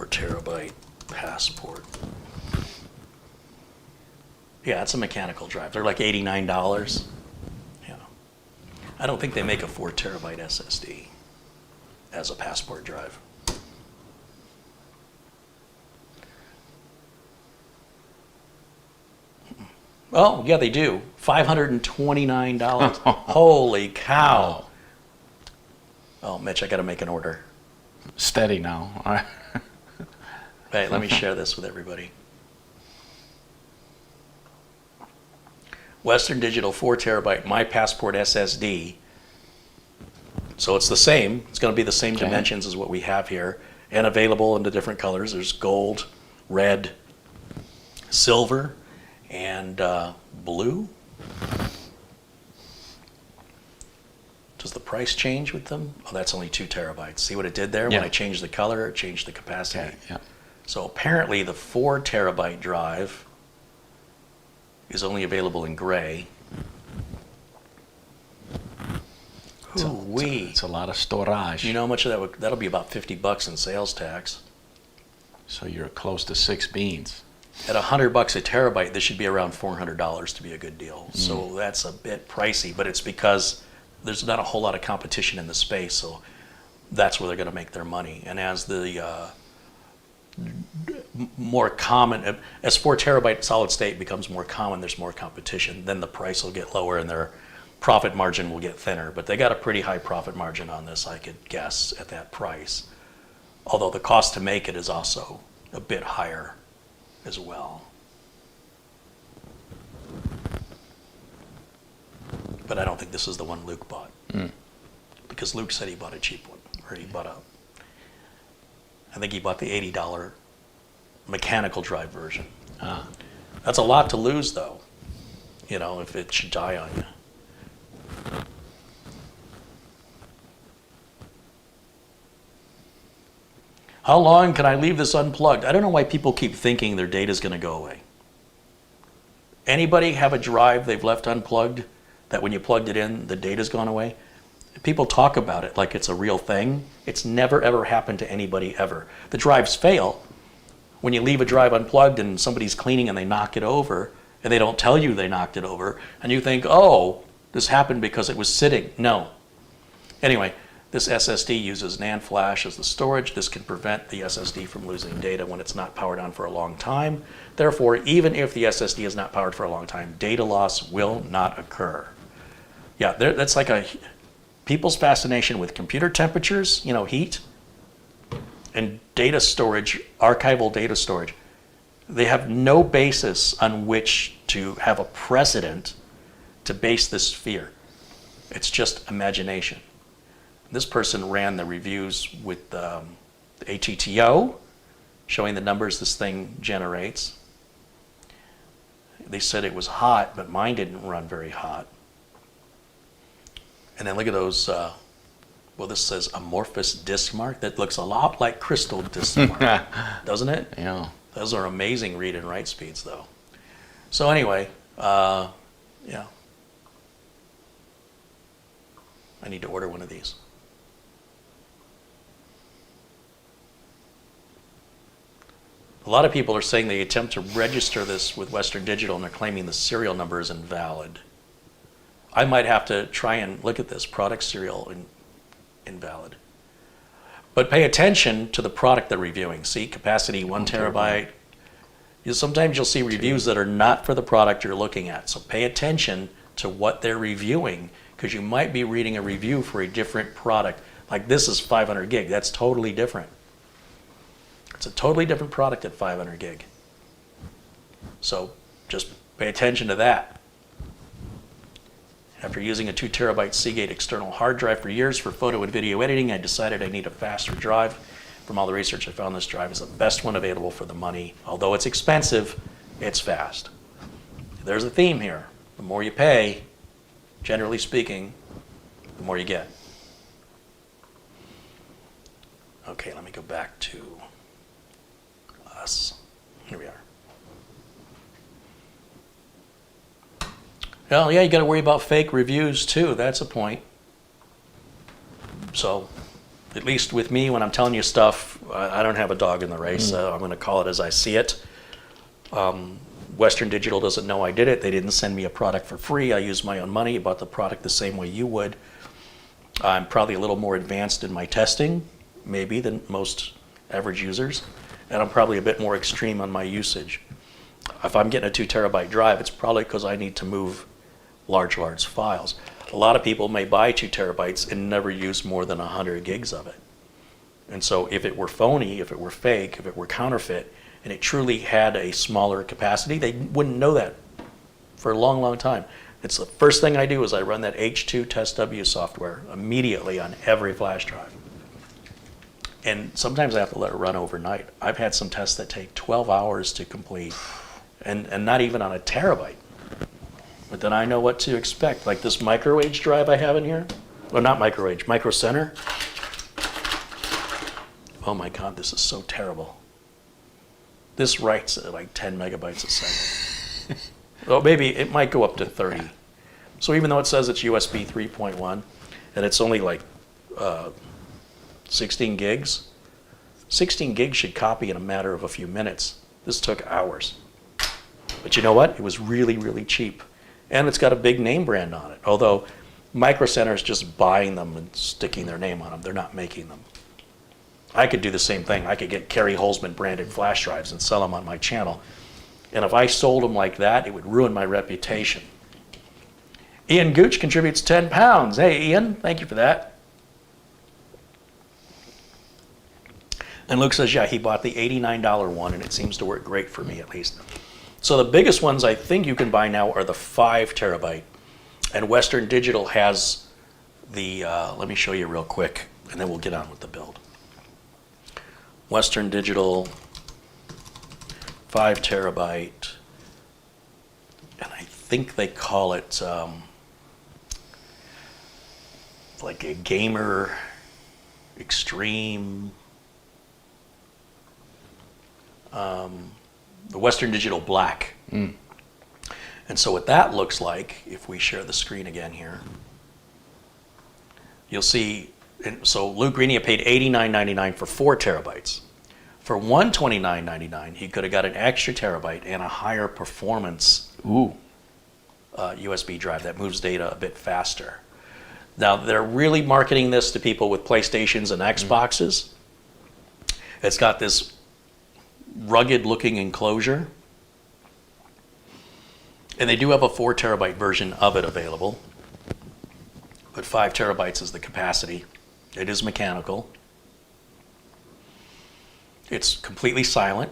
Terabyte passport. Yeah, it's a mechanical drive. They're like $89. Yeah. I don't think they make a 4 terabyte SSD as a passport drive. Oh, yeah, they do. $529. Holy cow. Oh, Mitch, I got to make an order.
Steady now. All right.
Hey, let me share this with everybody. Western Digital 4 terabyte My Passport SSD. So it's the same. It's going to be the same dimensions as what we have here, and available in the different colors. There's gold, red, silver, and blue. Does the price change with them? Oh, that's only 2 terabytes. See what it did there?
Yeah.
When I changed the color, it changed the capacity.
Okay. Yeah. So
apparently the 4 terabyte drive is only available in gray.
It's a lot of storage.
You know how much of that that'll be about $50 in sales tax.
So you're close to 6 beans.
At $100 a terabyte, this should be around $400 to be a good deal. So that's a bit pricey, but it's because there's not a whole lot of competition in the space, so that's where they're going to make their money. And as the more common, as 4 terabyte solid state becomes more common, there's more competition, then the price will get lower and their profit margin will get thinner. But they got a pretty high profit margin on this, I could guess, at that price. Although the cost to make it is also a bit higher as well. But I don't think this is the one Luke bought. Because Luke said he bought a cheap one, or he bought I think he bought the $80 mechanical drive version. That's a lot to lose, though, you know, if it should die on you. How long can I leave this unplugged? I don't know why people keep thinking their data's going to go away. Anybody have a drive they've left unplugged that when you plugged it in, the data's gone away? People talk about it like it's a real thing. It's never, ever happened to anybody ever. The drives fail. When you leave a drive unplugged and somebody's cleaning and they knock it over, and they don't tell you they knocked it over, and you think, oh, this happened because it was sitting. No. Anyway, this SSD uses NAND flash as the storage. This can prevent the SSD from losing data when it's not powered on for a long time. Therefore, even if the SSD is not powered for a long time, data loss will not occur. Yeah, that's like people's fascination with computer temperatures, you know, heat, and data storage, archival data storage. They have no basis on which to have a precedent to base this fear. It's just imagination. This person ran the reviews with the ATTO, showing the numbers this thing generates. They said it was hot, but mine didn't run very hot. And then look at those, well, this says amorphous disk mark. That looks a lot like crystal disk mark, doesn't it?
Yeah.
Those are amazing read and write speeds, though. So anyway, yeah. I need to order one of these. A lot of people are saying they attempt to register this with Western Digital and they're claiming the serial number is invalid. I might have to try and look at this product serial invalid. But pay attention to the product they're reviewing. See, capacity 1 terabyte. Sometimes you'll see reviews that are not for the product you're looking at. So pay attention to what they're reviewing, because you might be reading a review for a different product. Like this is 500 gig. That's totally different. It's a totally different product at 500 gig. So just pay attention to that. After using a 2 terabyte Seagate external hard drive for years for photo and video editing, I decided I need a faster drive. From all the research I found, this drive is the best one available for the money. Although it's expensive, it's fast. There's a theme here. The more you pay, generally speaking, the more you get. Okay, let me go back to us. Here we are. Well, yeah, you got to worry about fake reviews too. That's a point. So, at least with me, when I'm telling you stuff, I don't have a dog in the race. I'm going to call it as I see it. Western Digital doesn't know I did it. They didn't send me a product for free. I used my own money. I bought the product the same way you would. I'm probably a little more advanced in my testing, maybe, than most average users. And I'm probably a bit more extreme on my usage. If I'm getting a 2 terabyte drive, it's probably because I need to move large files. A lot of people may buy 2 terabytes and never use more than 100 gigs of it. And so if it were phony, if it were fake, if it were counterfeit, and it truly had a smaller capacity, they wouldn't know that for a long time. It's the first thing I do is I run that H2 TestW software immediately on every flash drive. And sometimes I have to let it run overnight. I've had some tests that take 12 hours to complete, and not even on a terabyte. But then I know what to expect. Like this micro H drive I have in here. Well, not micro H, micro center. Oh my God, this is so terrible. This writes at like 10 megabytes a second. Well, maybe it might go up to 30. So even though it says it's USB 3.1 and it's only like 16 gigs, 16 gigs should copy in a matter of a few minutes. This took hours. But you know what? It was really cheap. And it's got a big name brand on it. Although Micro Center is just buying them and sticking their name on them. They're not making them. I could do the same thing. I could get Kerry Holzman branded flash drives and sell them on my channel. And if I sold them like that, it would ruin my reputation. Ian Gooch contributes 10 pounds. Hey, Ian, thank you for that. And Luke says, yeah, he bought the $89 one, and it seems to work great for me, at least. So the biggest ones I think you can buy now are the 5 terabyte. And Western Digital has the, let me show you real quick, and then we'll get on with the build. Western Digital, 5 terabyte, and I think they call it like a gamer extreme, the Western Digital Black. And so what that looks like, if we share the screen again here, you'll see, so Luke Greenia paid $89.99 for 4 terabytes. For $129.99, he could have got an extra terabyte and a higher performance USB drive that moves data a bit faster. Now, they're really marketing this to people with PlayStations and Xboxes. It's got this rugged-looking enclosure. And they do have a 4 terabyte version of it available. But 5 terabytes is the capacity. It is mechanical. It's completely silent.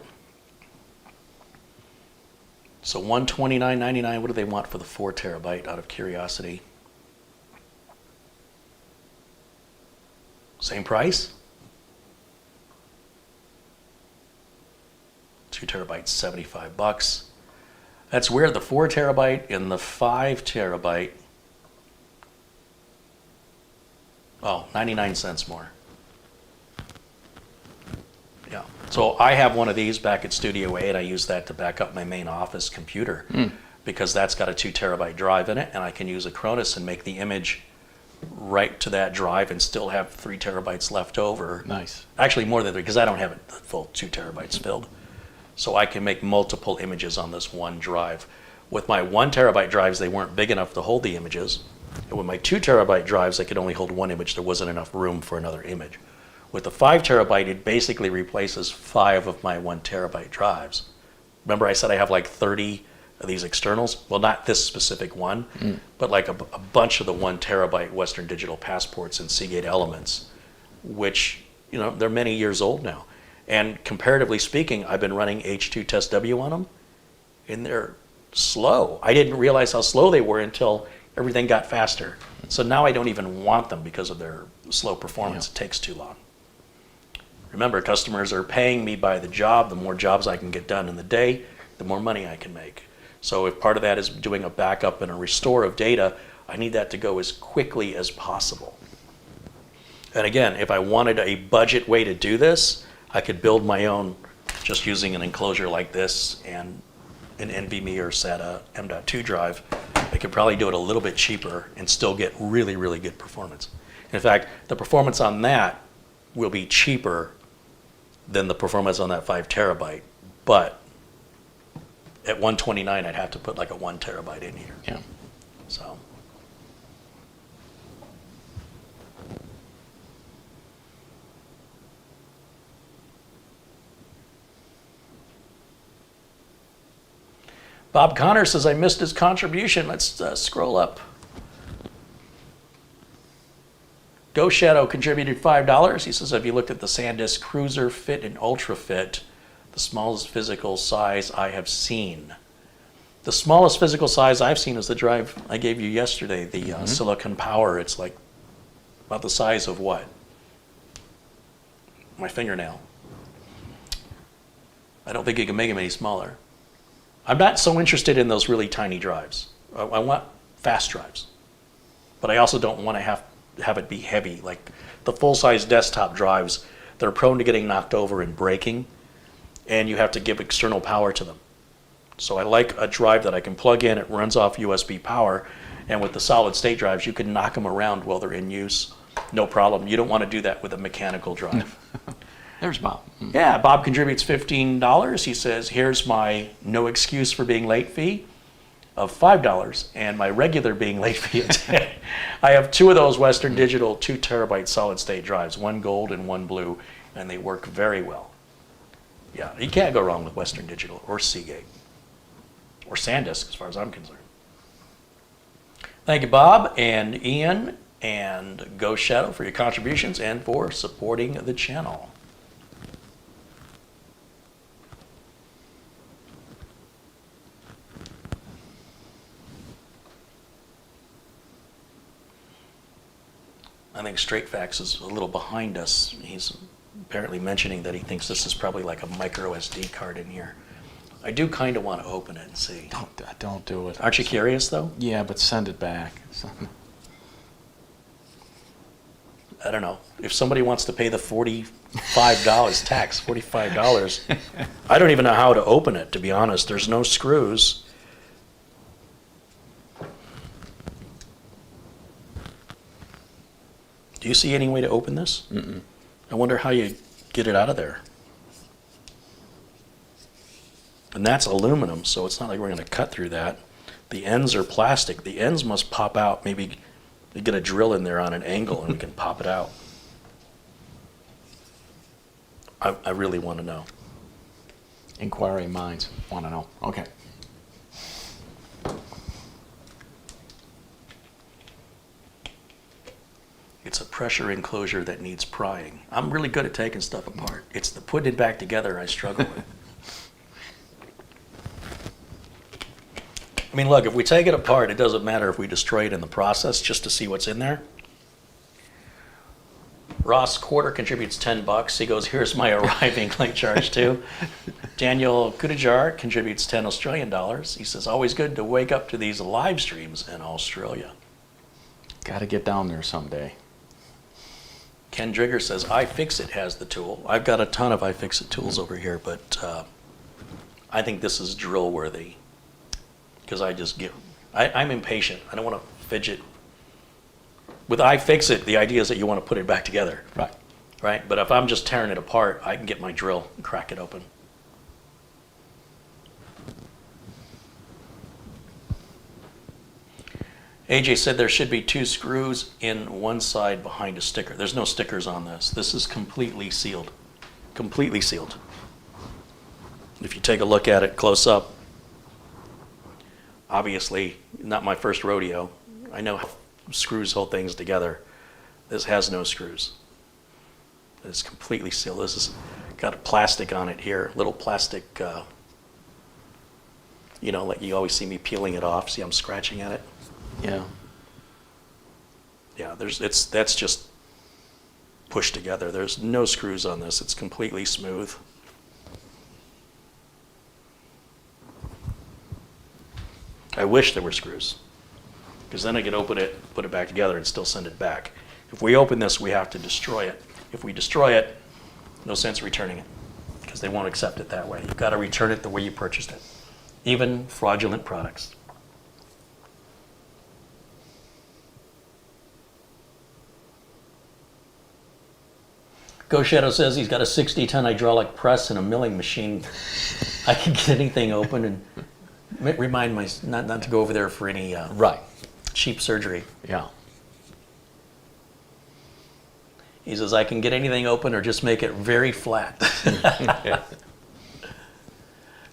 So $129.99, what do they want for the 4 terabyte out of curiosity? Same price? 2 terabytes, $75. That's weird. The 4 terabyte and the 5 terabyte, 99 cents more. Yeah. So I have one of these back at Studio A, and I use that to back up my main office computer because that's got a 2 terabyte drive in it, and I can use Acronis and make the image right to that drive and still have 3 terabytes left over.
Nice.
Actually, more than 3, because I don't have it the full 2 terabytes filled. So I can make multiple images on this one drive. With my 1 terabyte drives, they weren't big enough to hold the images. And with my 2 terabyte drives, I could only hold 1 image. There wasn't enough room for another image. With the 5 terabyte, it basically replaces 5 of my 1 terabyte drives. Remember I said I have like 30 of these externals? Well, not this specific one, but like a bunch of the 1 terabyte Western Digital passports and Seagate Elements, which, they're many years old now. And comparatively speaking, I've been running H2 Test W on them, and they're slow. I didn't realize how slow they were until everything got faster. So now I don't even want them because of their slow performance. It takes too long. Remember, customers are paying me by the job. The more jobs I can get done in the day, the more money I can make. So if part of that is doing a backup and a restore of data, I need that to go as quickly as possible. And again, if I wanted a budget way to do this, I could build my own just using an enclosure like this and an NVMe or SATA M.2 drive. I could probably do it a little bit cheaper and still get really, really good performance. In fact, the performance on that will be cheaper than the performance on that 5 terabyte, but at $129, I'd have to put like a 1 terabyte in here.
Yeah.
So. Bob Connor says, I missed his contribution. Let's scroll up. Ghost Shadow contributed $5. He says, have you looked at the SanDisk Cruiser Fit and Ultra Fit, the smallest physical size I have seen? The smallest physical size I've seen is the drive I gave you yesterday, the Silicon Power. It's like about the size of what? My fingernail. I don't think you can make them any smaller. I'm not so interested in those really tiny drives. I want fast drives. But I also don't want to have it be heavy. Like the full-size desktop drives, they're prone to getting knocked over and breaking, and you have to give external power to them. So I like a drive that I can plug in, it runs off USB power, and with the solid-state drives, you can knock them around while they're in use. No problem. You don't want to do that with a mechanical drive.
There's Bob.
Yeah, Bob contributes $15. He says, here's my no excuse for being late fee of $5 and my regular being late fee of $10. I have 2 of those Western Digital 2 terabyte solid state drives, 1 gold and 1 blue, and they work very well. Yeah, you can't go wrong with Western Digital or Seagate or SanDisk as far as I'm concerned. Thank you, Bob and Ian and Ghost Shadow for your contributions and for supporting the channel. I think Straight Fax is a little behind us. He's apparently mentioning that he thinks this is probably like a micro SD card in here. I do kind of want to open it and see.
Don't do it.
Aren't you curious, though?
Yeah, but send it back.
I don't know. If somebody wants to pay the $45 tax, $45, I don't even know how to open it, to be honest. There's no screws. Do you see any way to open this?
Mm-mm.
I wonder how you get it out of there. And that's aluminum, so it's not like we're going to cut through that. The ends are plastic. The ends must pop out. Maybe you get a drill in there on an angle and we can pop it out. I really want to know.
Inquiring minds want to know. Okay.
It's a pressure enclosure that needs prying. I'm really good at taking stuff apart. It's the putting it back together I struggle with. I mean, look, if we take it apart, it doesn't matter if we destroy it in the process just to see what's in there. Ross Quarter contributes $10. He goes, here's my arriving link charge too. Daniel Kudajar contributes 10 Australian dollars. He says, always good to wake up to these live streams in Australia.
Got to get down there someday.
Ken Drigger says, iFixit has the tool. I've got a ton of iFixit tools over here, but I think this is drill worthy. Because I'm impatient. I don't want to fidget. With iFixit, the idea is that you want to put it back together.
Right.
Right? But if I'm just tearing it apart, I can get my drill and crack it open. AJ said there should be 2 screws in one side behind a sticker. There's no stickers on this. This is completely sealed. Completely sealed. If you take a look at it close up, obviously, not my first rodeo. I know how screws hold things together. This has no screws. It's completely sealed. This has got a plastic on it here, little plastic, like you always see me peeling it off. See, I'm scratching at it.
Yeah.
Yeah, that's just pushed together. There's no screws on this. It's completely smooth. I wish there were screws, because then I could open it, put it back together, and still send it back. If we open this, we have to destroy it. If we destroy it, no sense returning it, because they won't accept it that way. You've got to return it the way you purchased it, even fraudulent products. Go Shadow says he's got a 60-ton hydraulic press and a milling machine. I can get anything open and remind my not to go over there for any
Right.
cheap surgery.
Yeah.
He says I can get anything open or just make it very flat.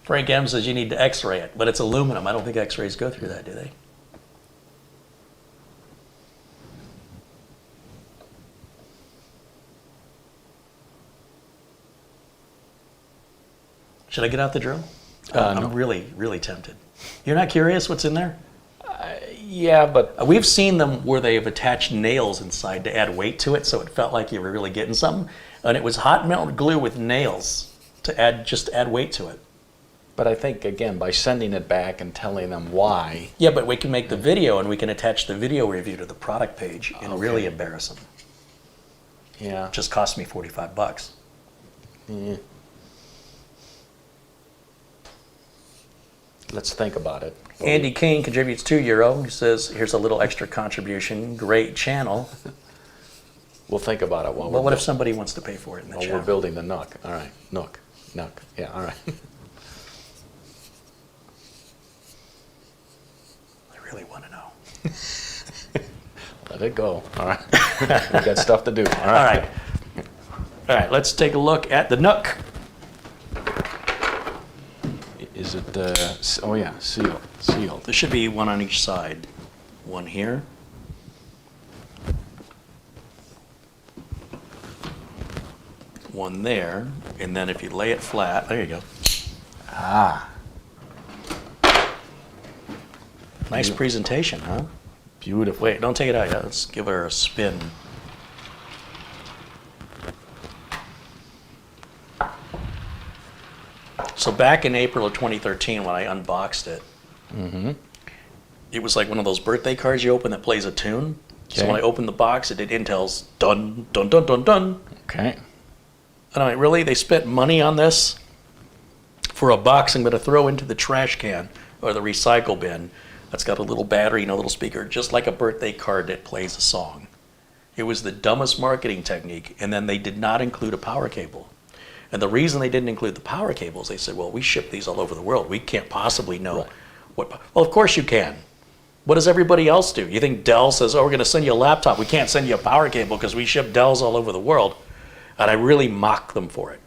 Frank M says you need to X-ray it, but it's aluminum. I don't think X-rays go through that, do they? Should I get out the drill?
No.
I'm really, really tempted. You're not curious what's in there?
Yeah, but
We've seen them where they've attached nails inside to add weight to it, so it felt like you were really getting something. And it was hot melt glue with nails to add weight to it.
But I think, again, by sending it back and telling them why.
Yeah, but we can make the video and we can attach the video review to the product page and really embarrass them.
Yeah.
It just cost me $45.
Yeah. Let's think about it.
Andy Kane contributes €2. He says, here's a little extra contribution. Great channel.
We'll think about it while
Well, what if somebody wants to pay for it in the
we're
channel?
building the NUC. All right. NUC. Yeah, all right.
I really want to know.
Let it go. All right. We got stuff to do. All
All right. All right, let's take a look at the NUC.
Is it, oh yeah, sealed.
There should be one on each side. One here. One there. And then if you lay it flat, there you go.
Ah,
Nice presentation, huh?
beautiful.
Wait, don't take it out yet. Let's give her a spin. So back in April of 2013, when I unboxed it, it was like one of those birthday cards you open that plays a tune. So
Okay.
when I opened the box, it did Intel's dun, dun, dun, dun, dun.
Okay.
And I'm like, really? They spent money on this for a box I'm going to throw into the trash can or the recycle bin that's got a little battery and a little speaker, just like a birthday card that plays a song. It was the dumbest marketing technique. And then they did not include a power cable. And the reason they didn't include the power cables, they said, well, we ship these all over the world. We can't possibly know what. Well, of course you can. What does everybody else do? You think Dell says, oh, we're going to send you a laptop. We can't send you a power cable because we ship Dells all over the world. And I really mocked them for it.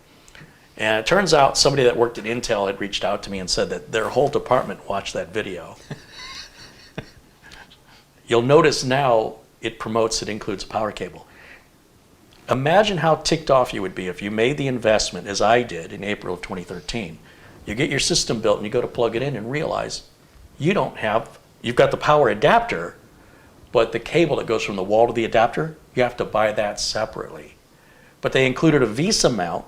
And it turns out somebody that worked at Intel had reached out to me and said that their whole department watched that video. You'll notice now it promotes, it includes a power cable. Imagine how ticked off you would be if you made the investment, as I did in April of 2013. You get your system built and you go to plug it in and realize you don't have, you've got the power adapter, but the cable that goes from the wall to the adapter, you have to buy that separately. But they included a VESA mount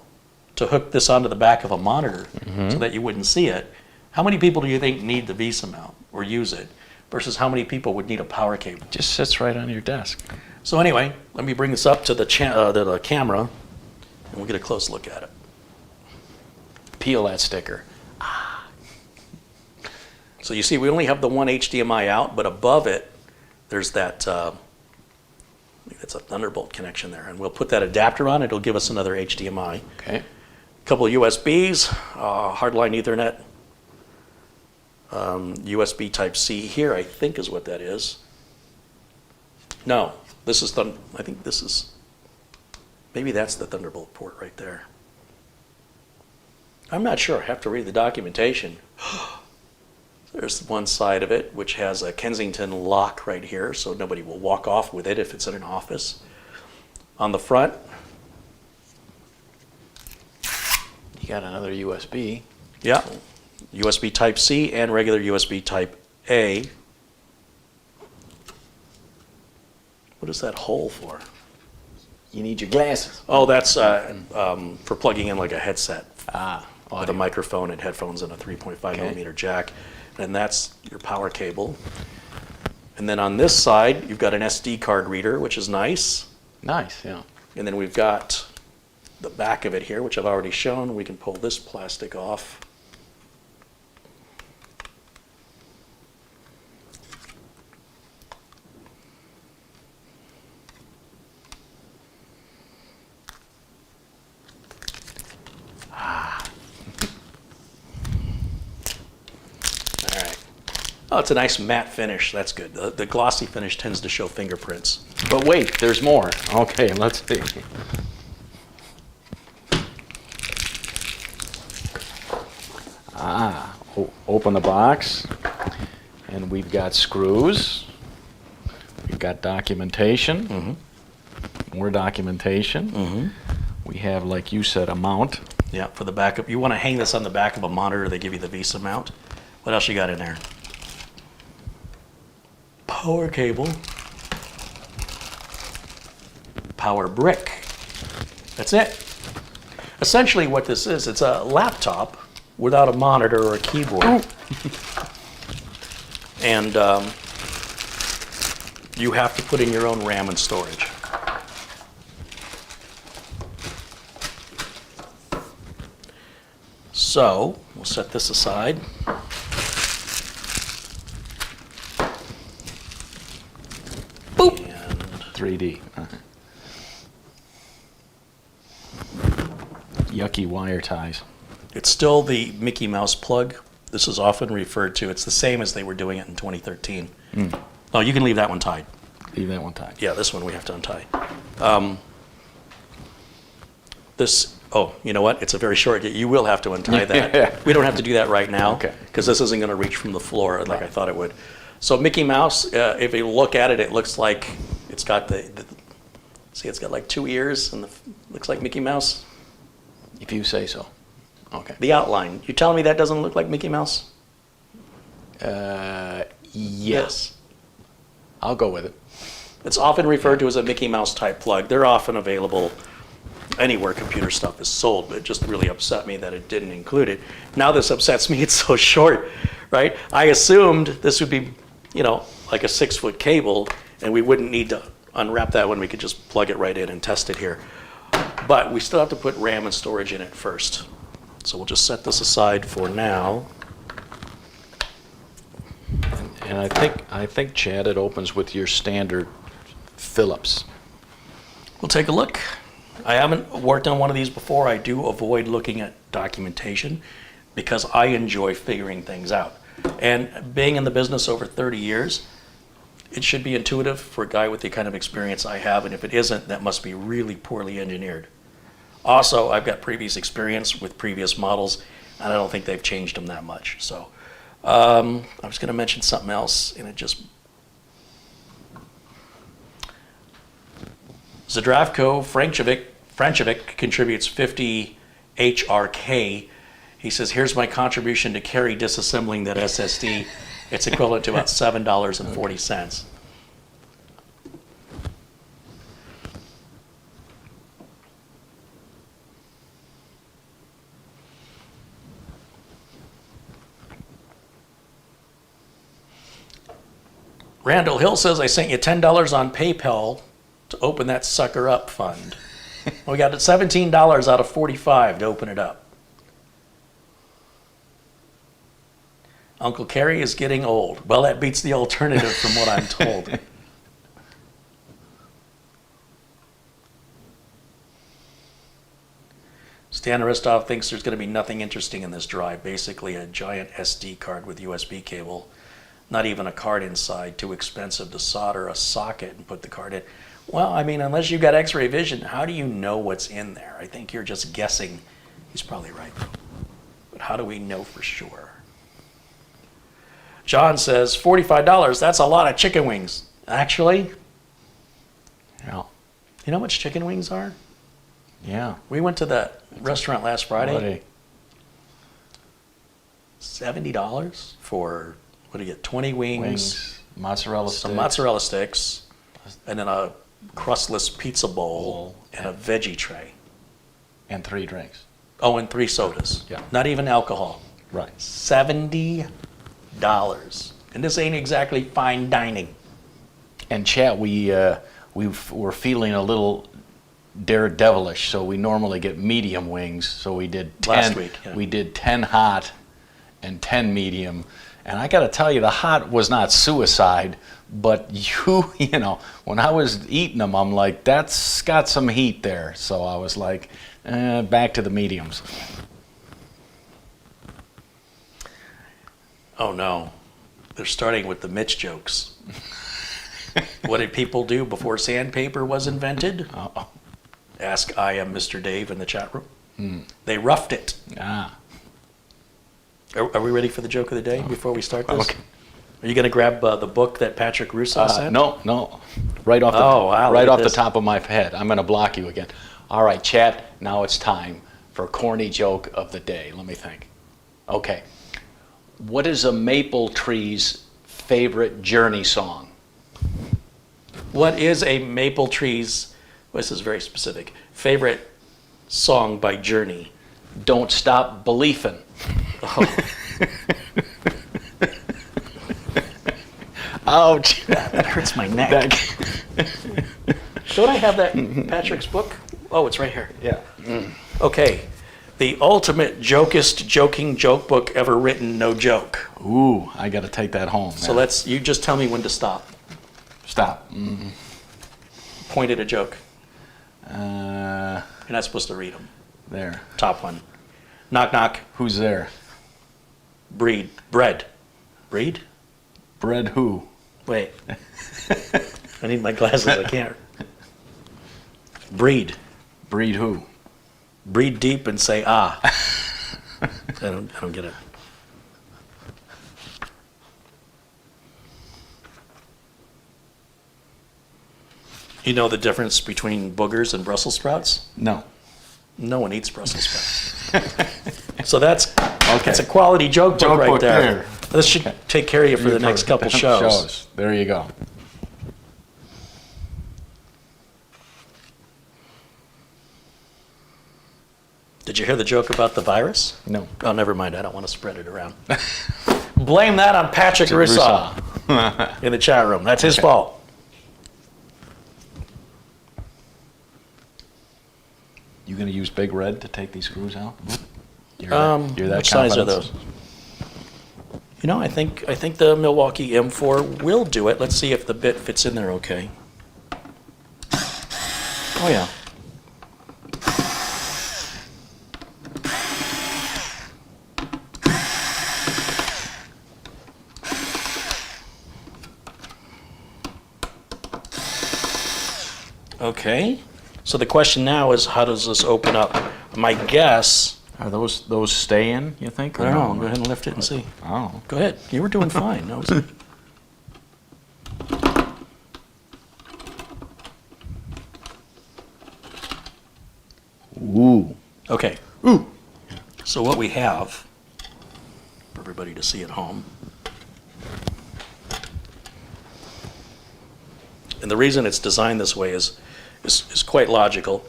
to hook this onto the back of a monitor so that you wouldn't see it. How many people do you think need the VESA mount or use it versus how many people would need a power cable?
Just sits right on your desk.
So anyway, let me bring this up to the camera and we'll get a close look at it.
Peel that sticker.
So you see we only have the one HDMI out, but above it there's that, I think that's a Thunderbolt connection there. And we'll put that adapter on, it'll give us another HDMI.
Okay.
A couple of USBs, hardline Ethernet, USB Type-C here, I think is what that is. No, this is, I think this is, maybe that's the Thunderbolt port right there. I'm not sure, I have to read the documentation. There's one side of it, which has a Kensington lock right here, so nobody will walk off with it if it's in an office. On the front,
You got another USB.
yeah, USB Type-C and regular USB Type-A. What is that hole for?
You need your glasses.
Oh, that's for plugging in like a headset with a
Audio.
microphone and headphones and a 3.5 millimeter jack. And that's your power cable. And then on this side, you've got an SD card reader, which is nice.
Nice, yeah.
And then we've got the back of it here, which I've already shown. We can pull this plastic off. All right. Oh, it's a nice matte finish. That's good. The glossy finish tends to show fingerprints.
But wait, there's more. Okay, let's see. Open the box, and we've got screws. We've got documentation. More documentation. We have, like you said, a mount.
Yeah, for the backup. You want to hang this on the back of a monitor, they give you the VESA mount. What else you got in there? Power cable. Power brick. That's it. Essentially what this is, it's a laptop without a monitor or a keyboard. And you have to put in your own RAM and storage. So, we'll set this aside. Boop! And
3D. Yucky wire ties.
it's still the Mickey Mouse plug. This is often referred to, it's the same as they were doing it in 2013. Oh, you can leave that one tied.
Leave that one tied.
Yeah, this one we have to untie. This, oh, you know what? It's a very short, you will have to untie that.
Yeah.
We don't have to do that right now.
Okay.
Because this isn't going to reach from the floor like I thought it would. So Mickey Mouse, if you look at it, it looks like it's got see, it's got like 2 ears and looks like Mickey Mouse.
If you say so. Okay.
The outline, you telling me that doesn't look like Mickey Mouse?
Yes. I'll go with it.
It's often referred to as a Mickey Mouse type plug. They're often available anywhere computer stuff is sold, but it just really upset me that it didn't include it. Now this upsets me, it's so short, right? I assumed this would be, you know, like a 6-foot cable, and we wouldn't need to unwrap that one. We could just plug it right in and test it here. But we still have to put RAM and storage in it first. So we'll just set this aside for now.
And I think, Chad, it opens with your standard Phillips.
We'll take a look. I haven't worked on one of these before. I do avoid looking at documentation because I enjoy figuring things out. And being in the business over 30 years, it should be intuitive for a guy with the kind of experience I have, and if it isn't, that must be really poorly engineered. Also, I've got previous experience with previous models, and I don't think they've changed them that much. So I was going to mention something else, and it just... Zdravko Francevic contributes 50 HRK. He says, here's my contribution to carry disassembling that SSD. It's equivalent to about $7.40. Randall Hill says, I sent you $10 on PayPal to open that sucker up fund. We got $17 out of 45 to open it up. Uncle Kerry is getting old. Well, that beats the alternative from what I'm told. Stan Aristov thinks there's going to be nothing interesting in this drive. Basically a giant SD card with USB cable. Not even a card inside. Too expensive to solder a socket and put the card in. Well, I mean, unless you've got X-ray vision, how do you know what's in there? I think you're just guessing. He's probably right. But how do we know for sure? John says, $45, that's a lot of chicken wings. Actually,
Yeah.
you know how much chicken wings are?
Yeah.
We went to that restaurant last Friday.
Buddy.
$70 for, what do you get, 20 wings,
Mozzarella
some
sticks.
mozzarella sticks, and then a crustless pizza bowl and a veggie tray.
And 3 drinks.
Oh, and 3 sodas.
Yeah.
Not even alcohol.
Right.
$70. And this ain't exactly fine dining.
And Chat, we were feeling a little daredevilish, so we normally get medium wings. So we did 10.
Last week, yeah.
We did 10 hot and 10 medium. And I got to tell you, the hot was not suicide, but you know, when I was eating them, I'm like, that's got some heat there. So I was like, back to the mediums.
Oh no, they're starting with the Mitch jokes. What did people do before sandpaper was invented?
Uh-oh.
Ask I am Mr. Dave in the chat room. They roughed it.
Ah.
Are we ready for the joke of the day before we start this?
Okay.
Are you going to grab the book that Patrick Russo sent?
No. Right off the,
wow,
right
look at
off the
this.
top of my head. I'm going to block you again. All right, Chat, now it's time for corny joke of the day. Let me think. Okay. What is a maple tree's favorite Journey song?
What is a maple tree's, this is very specific, favorite song by Journey?
Don't Stop Beliefin'.
Oh.
Ouch.
That hurts my neck. Don't I have that in Patrick's book? Oh, it's right here.
Yeah.
Okay. The ultimate joking joke book ever written, no joke.
Ooh, I got to take that home.
So you just tell me when to stop.
Stop.
Point at a joke.
You're
You're not supposed to read them.
there.
Top one. Knock, knock.
Who's there?
Bread. Breed?
Bread who?
Wait. I need my glasses. I can't. Breed.
Breed who?
Breathe deep and say ah. I don't get it. You know the difference between boogers and Brussels sprouts?
No.
No one eats Brussels sprouts. So that's a quality joke book right
book
there. This should take care of you for the next couple shows.
There you go.
Did you hear the joke about the virus?
No.
Oh, never mind. I don't want to spread it around. Blame that on Patrick Rissaw in the chat room. That's his fault.
You gonna use Big Red to take these screws out? You're that
Which size are
confident?
those? You know, I think the Milwaukee M4 will do it. Let's see if the bit fits in there okay. Oh yeah. Okay. So the question now is, how does this open up? My guess.
Are those stay in, you think?
I don't know. Go ahead and lift it and see.
Oh.
Go ahead. You were doing fine. That was
Ooh.
okay. Ooh. So what we have, for everybody to see at home, and the reason it's designed this way is quite logical.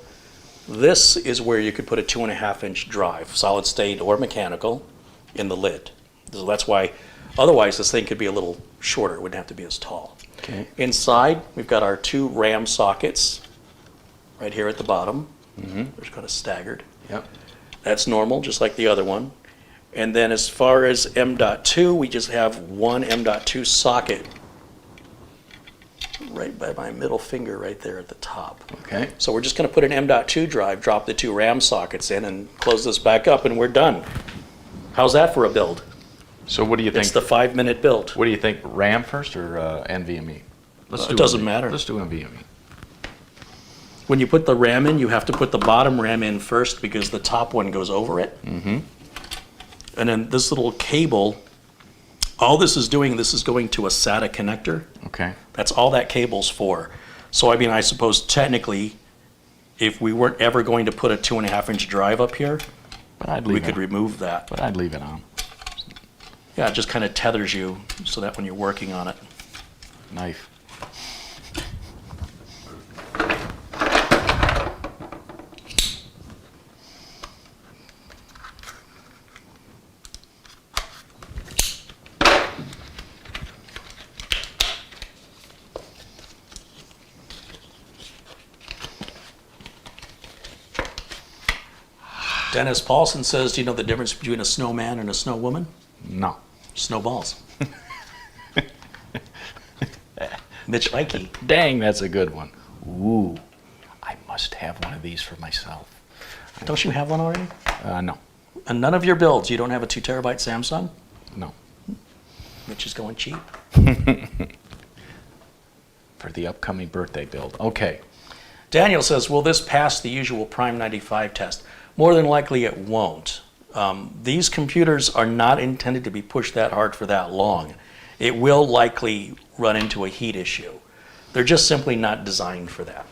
This is where you could put a 2.5-inch drive, solid state or mechanical, in the lid. So that's why, otherwise this thing could be a little shorter. It wouldn't have to be as tall.
Okay.
Inside, we've got our 2 RAM sockets right here at the bottom.
Mm-hmm.
They're kind of staggered.
Yep.
That's normal, just like the other one. And then as far as M.2, we just have one M.2 socket right by my middle finger right there at the top.
Okay.
So we're just going to put an M.2 drive, drop the 2 RAM sockets in, and close this back up, and we're done. How's that for a build?
So what do you think?
It's the 5-minute build.
What do you think? RAM first or NVMe?
It doesn't matter.
Let's do NVMe.
When you put the RAM in, you have to put the bottom RAM in first because the top one goes over it.
Mm-hmm.
And then this little cable, all this is doing, this is going to a SATA connector.
Okay.
That's all that cable's for. So I mean, I suppose technically, if we weren't ever going to put a 2.5-inch drive up here,
But I'd leave
we
it
could
on.
remove that.
But I'd leave it on.
Yeah, it just kind of tethers you so that when you're working on it.
Knife.
Dennis Paulson says, do you know the difference between a snowman and a snow woman?
No.
Snowballs. Mitch Likey.
Dang, that's a good one. Ooh. I must have one of these for myself.
Don't you have one already?
No.
And none of your builds, you don't have a 2 terabyte Samsung?
No.
Mitch is going cheap.
For the upcoming birthday build. Okay.
Daniel says, will this pass the usual Prime 95 test? More than likely it won't. These computers are not intended to be pushed that hard for that long. It will likely run into a heat issue. They're just simply not designed for that.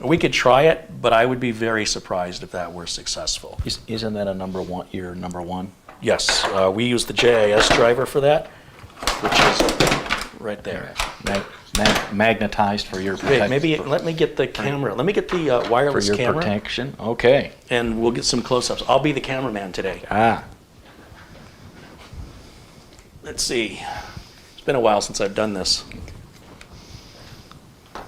We could try it, but I would be very surprised if that were successful.
Isn't that a your number one?
Yes, we use the JIS driver for that, which is right there.
Magnetized for your
Wait,
protection.
maybe let me get the camera. Let me get the
for
wireless
your
camera,
protection. Okay.
and we'll get some close-ups. I'll be the cameraman today.
Ah.
Let's see. It's been a while since I've done this. We'll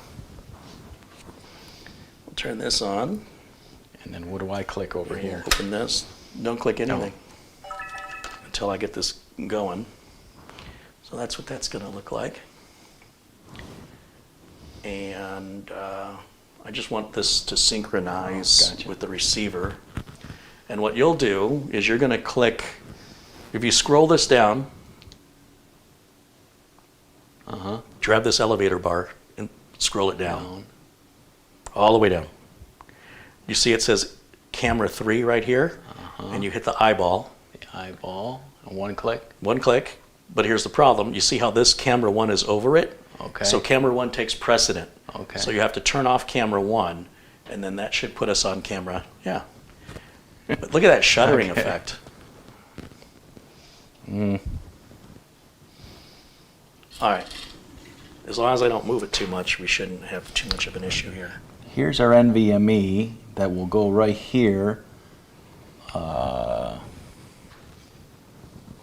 turn this on.
And then what do I click over here?
Open this. Don't click anything until I get this going. So that's what that's going to look like. And I just want this to synchronize
Gotcha.
with the receiver. And what you'll do is you're going to click, if you scroll this down, grab this elevator bar and scroll it down. All the way down. You see it says camera 3 right here, and you hit the eyeball.
The eyeball. And one click.
One click, but here's the problem. You see how this camera 1 is over it?
Okay.
So camera 1 takes precedent.
Okay.
So you have to turn off camera 1, and then that should put us on camera. Yeah. But look at that shuttering
Okay.
effect. All right. As long as I don't move it too much, we shouldn't have too much of an issue here.
Here's our NVMe that will go right here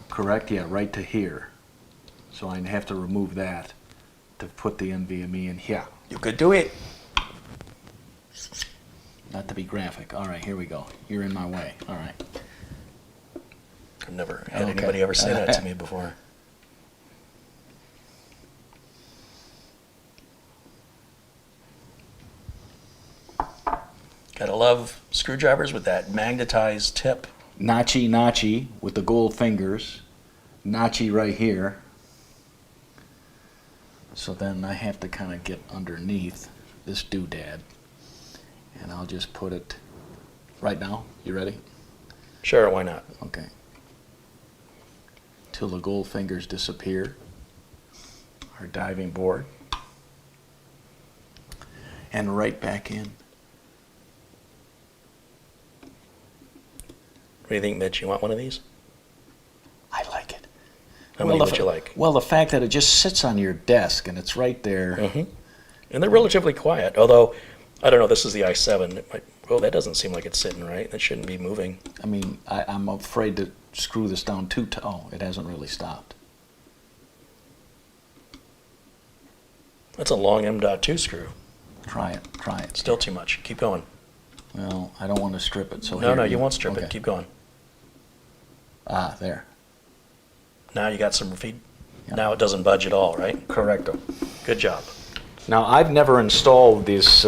Correct, yeah, right to here. So I'd have to remove that to put the NVMe in here.
You could do it.
Not to be graphic. All right, here we go. You're in my way. All right.
I've never had
Okay.
anybody ever say that to me before. Gotta love screwdrivers with that magnetized tip.
Notchy with the gold fingers. Notchy right here. So then I have to kind of get underneath this doodad. And I'll just put it right now. You ready?
Sure, why not?
Okay. Till the gold fingers disappear. Our diving board. And right back in.
What do you think, Mitch? You want one of these?
I like it.
How many would you like?
Well, the fact that it just sits on your desk and it's right there.
Mm-hmm. And they're relatively quiet, although, I don't know, this is the i7. It might, well, that doesn't seem like it's sitting right. That shouldn't be moving.
I mean, I'm afraid to screw this down too tight. Oh, it hasn't really stopped.
That's a long M.2 screw.
Try it.
Still too much. Keep going.
Well, I don't want to strip it. So
No,
here
no, you won't strip
okay.
it. Keep going.
Ah, there.
Now you got some feed.
Yeah.
Now it doesn't budge at all, right?
Correcto.
Good job.
Now, I've never installed this,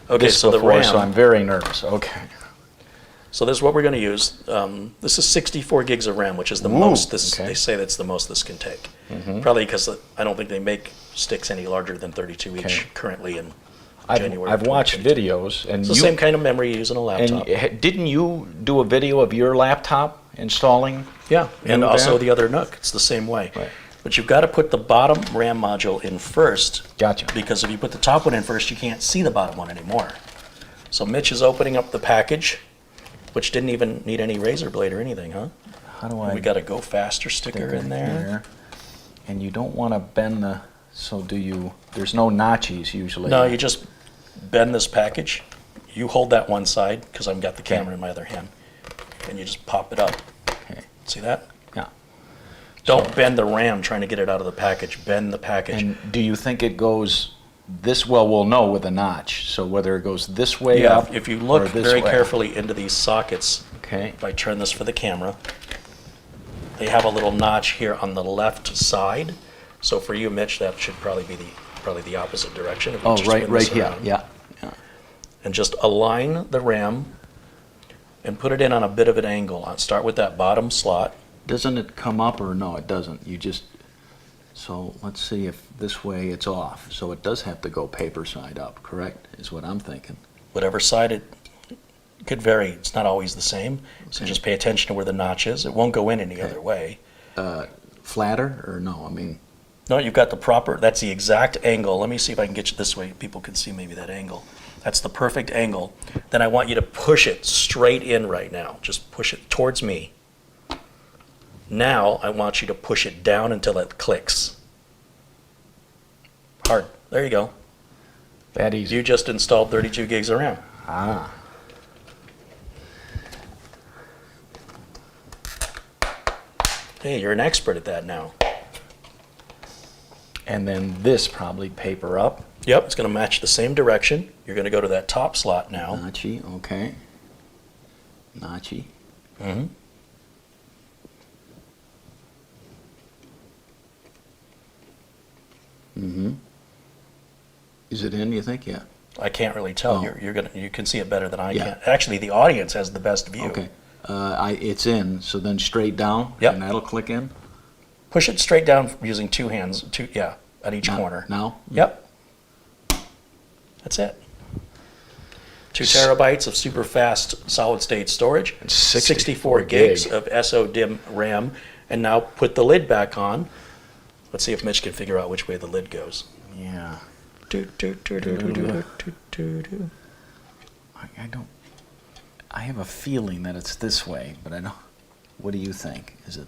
Okay,
this
so the
before,
RAM.
so I'm very nervous. Okay.
So this is what we're going to use. This is 64 gigs of RAM, which is the
Ooh,
most this.
okay.
They say that's the most this can take. Probably because I don't think they make sticks any larger than 32 each
Okay.
currently in
I've
January.
I've
of
watched
2022.
videos, and
It's the same kind of memory you use in a laptop.
And didn't you do a video of your laptop installing?
Yeah, and
Remember
also
that?
the other NUC. It's the same way.
Right.
But you've got to put the bottom RAM module in first.
Gotcha.
Because if you put the top one in first, you can't see the bottom one anymore. So Mitch is opening up the package, which didn't even need any razor blade or anything, huh?
How do I?
We got a Go Faster sticker in there.
And you don't want to bend the. So do you? There's no notches usually.
No, you just bend this package. You hold that one side, because I've got the camera in my other hand. And you just pop it up.
Okay.
See that?
Yeah.
Don't bend the RAM trying to get it out of the package. Bend the package.
And do you think it goes this? Well, we'll know with a notch. So whether it goes this way
Yeah,
up,
if you
or
look
this
very
way.
carefully into these sockets,
Okay.
if I turn this for the camera, they have a little notch here on the left side. So for you, Mitch, that should probably be the opposite direction. If you
Oh,
just
right,
spin
right
this
here.
around.
Yeah.
And just align the RAM and put it in on a bit of an angle. I'll start with that bottom slot.
Doesn't it come up or no? It doesn't. You just. So let's see if this way it's off. So it does have to go paper side up, correct? Is what I'm thinking.
Whatever side it could vary. It's not always the same. So
Okay.
just pay attention to where the notch is. It won't go in any other way.
Flatter or no? I mean.
No, you've got the proper, that's the exact angle. Let me see if I can get you this way. People can see maybe that angle. That's the perfect angle. Then I want you to push it straight in right now. Just push it towards me. Now I want you to push it down until it clicks. Hard. There you go.
That easy.
You just installed 32 gigs of RAM.
Ah.
Hey, you're an expert at that now.
And then this probably paper up.
Yep, it's going to match the same direction. You're going to go to that top slot now.
Notchy, okay. Notchy.
Mm-hmm.
Mm-hmm. Is it in, you think? Yeah.
I can't really tell.
Oh.
You can see it better than I
Yeah.
can. Actually, the audience has the best view.
Okay. It's in, so then straight down?
Yep.
And that'll click in?
Push it straight down using two hands, at each
Now-
corner.
Now?
Yep. That's it. 2 terabytes of super fast solid state storage,
And
64
64
gigs
gig.
of SO-DIMM RAM, and now put the lid back on. Let's see if Mitch can figure out which way the lid goes.
Yeah.
Do, do, do, do, do, do, do, do, do.
I don't. I have a feeling that it's this way, but I don't. What do you think? Is it?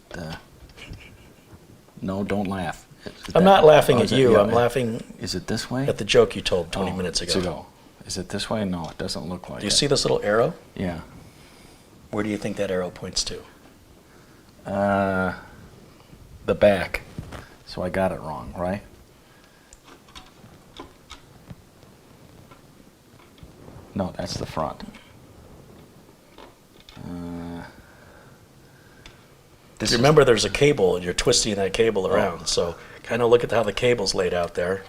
No, don't laugh. Is it
I'm
that-
not laughing
oh,
at
is it-
you.
yeah,
I'm laughing
Is it this way?
at the joke you told 20
Oh,
minutes
it's
ago.
Is it this way? No, it doesn't look like
Do you
it.
see this little arrow?
Yeah.
Where do you think that arrow points to?
The back. So I got it wrong, right? No, that's the front. This
Remember, there's a cable, and you're twisting that cable around. So kind of look at how the cable's laid out there.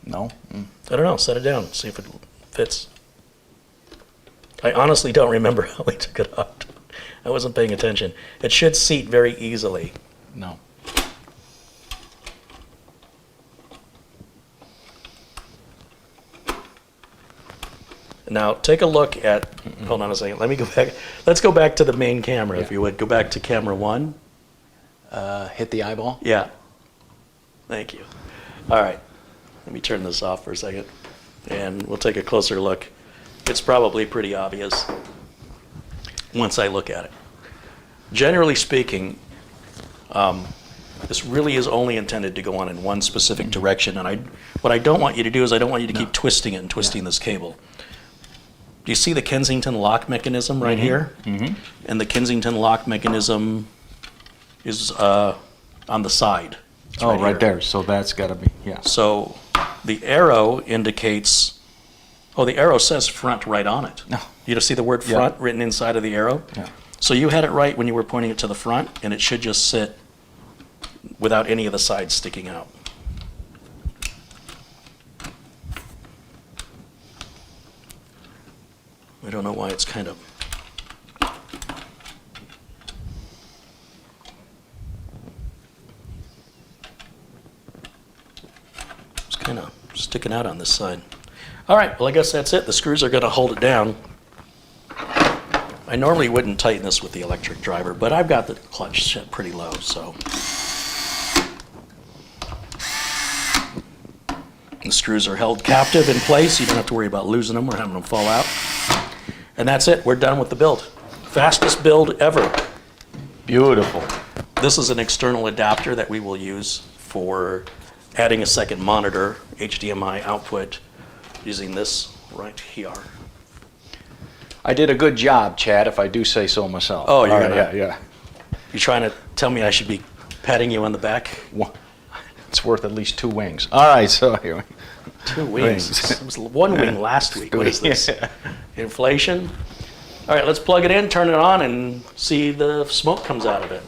No?
I don't know. Set it down. See if it fits. I honestly don't remember how we took it out. I wasn't paying attention. It should seat very easily.
No.
Now, take a look at, hold on a second, let me go back. Let's go back to the main camera, if you would. Go back to camera 1.
Hit the eyeball?
Yeah. Thank you. All right. Let me turn this off for a second, and we'll take a closer look. It's probably pretty obvious once I look at it. Generally speaking, this really is only intended to go on in one specific direction, and what I don't want you to do is I don't want you to keep twisting it and twisting this cable. Do you see the Kensington lock mechanism right here? Mm-hmm. And the Kensington lock mechanism is on the side. It's
right
here.
there. So that's got to be, yeah.
So the arrow indicates, the arrow says front right on it.
No.
You see the word front written inside of the arrow?
Yeah.
So you had it right when you were pointing it to the front, and it should just sit without any of the sides sticking out. I don't know why it's kind of... It's kind of sticking out on this side. All right, well, I guess that's it. The screws are going to hold it down. I normally wouldn't tighten this with the electric driver, but I've got the clutch set pretty low, so. The screws are held captive in place. You don't have to worry about losing them or having them fall out. And that's it. We're done with the build. Fastest build ever.
Beautiful.
This is an external adapter that we will use for adding a second monitor, HDMI output, using this right here.
I did a good job, Chad, if I do say so myself.
Oh, you're
All right,
gonna-
yeah.
You trying to tell me I should be patting you on the back?
It's worth at least 2 wings. All right, so here we
2 wings. It was 1 wing last week. What is this?
Yeah.
Inflation? All right, let's plug it in, turn it on, and see the smoke comes out of it.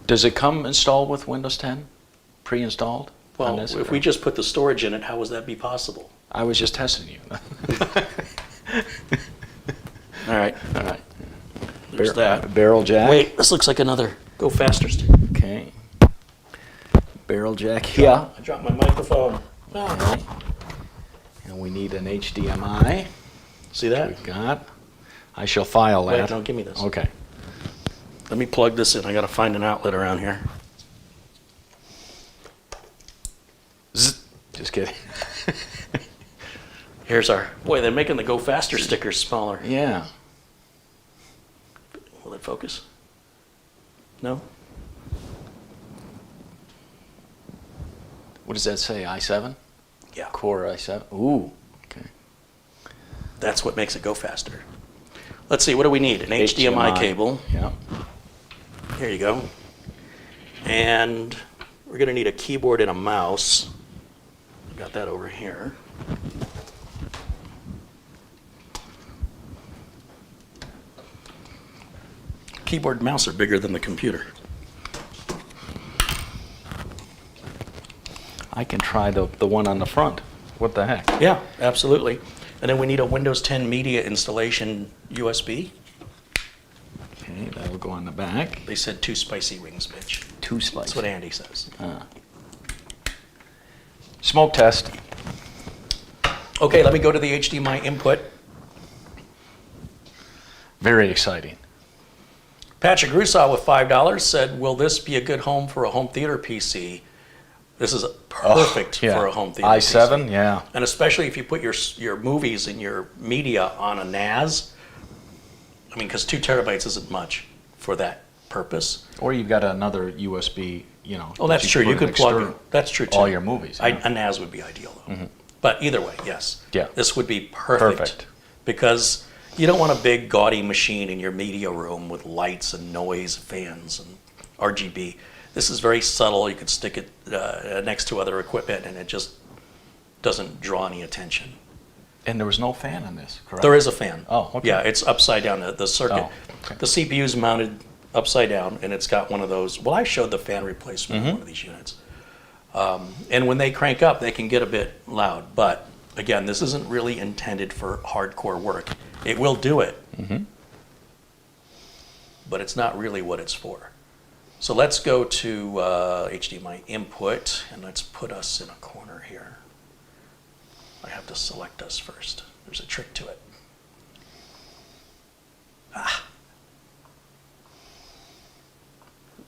Does it come installed with Windows 10? Pre-installed? on
Well,
this,
if
or-
we just put the storage in it, how would that be possible?
I was just testing you.
All right,
All right.
there's that.
Barrel jack.
Wait, this looks like another go faster stick.
Okay. Barrel jack here.
I dropped my microphone.
Okay. And we need an HDMI.
See that?
We've got. I shall file that.
Wait, no, give me this.
Okay.
Let me plug this in. I got to find an outlet around here.
Zzz. Just kidding.
Here's our, boy, they're making the go faster stickers smaller.
Yeah.
Will it focus? No?
What does that say? i7?
Yeah.
Core i7? Ooh. Okay.
That's what makes it go faster. Let's see, what do we need? An HDMI cable.
Yeah.
Here you go. And we're going to need a keyboard and a mouse. I've got that over here. Keyboard and mouse are bigger than the computer.
I can try the one on the front. What the heck?
Yeah, absolutely. And then we need a Windows 10 media installation USB.
Okay, that'll go on the back.
They said 2 spicy wings, Mitch.
2 slices.
That's what Andy says.
Smoke test.
Okay, let me go to the HDMI input.
Very exciting.
Patrick Rusaw with $5 said, will this be a good home for a home theater PC? This is perfect
Yeah.
for a home theater
i7,
PC.
yeah.
And especially if you put your movies and your media on a NAS. I mean, because 2 terabytes isn't much for that purpose.
Or you've got another USB, you know.
Oh, that's true. You
put
could plug
external-
it. That's true, too.
all your movies. Yeah.
A NAS would be ideal, though. But either way, yes.
Yeah.
This would be perfect. Because you don't want a big gaudy machine in your media room with lights and noise, fans and RGB. This is very subtle. You could stick it next to other equipment and it just doesn't draw any attention.
And there was no fan on this, correct?
There is a fan.
Oh, okay.
Yeah, it's upside down, the circuit.
Oh, okay.
The CPU's mounted upside down, and it's got one of those, well, I showed the fan replacement in one of these units. And when they crank up, they can get a bit loud. But again, this isn't really intended for hardcore work. It will do it, but it's not really what it's for. So let's go to HDMI input, and let's put us in a corner here. I have to select us first. There's a trick to it.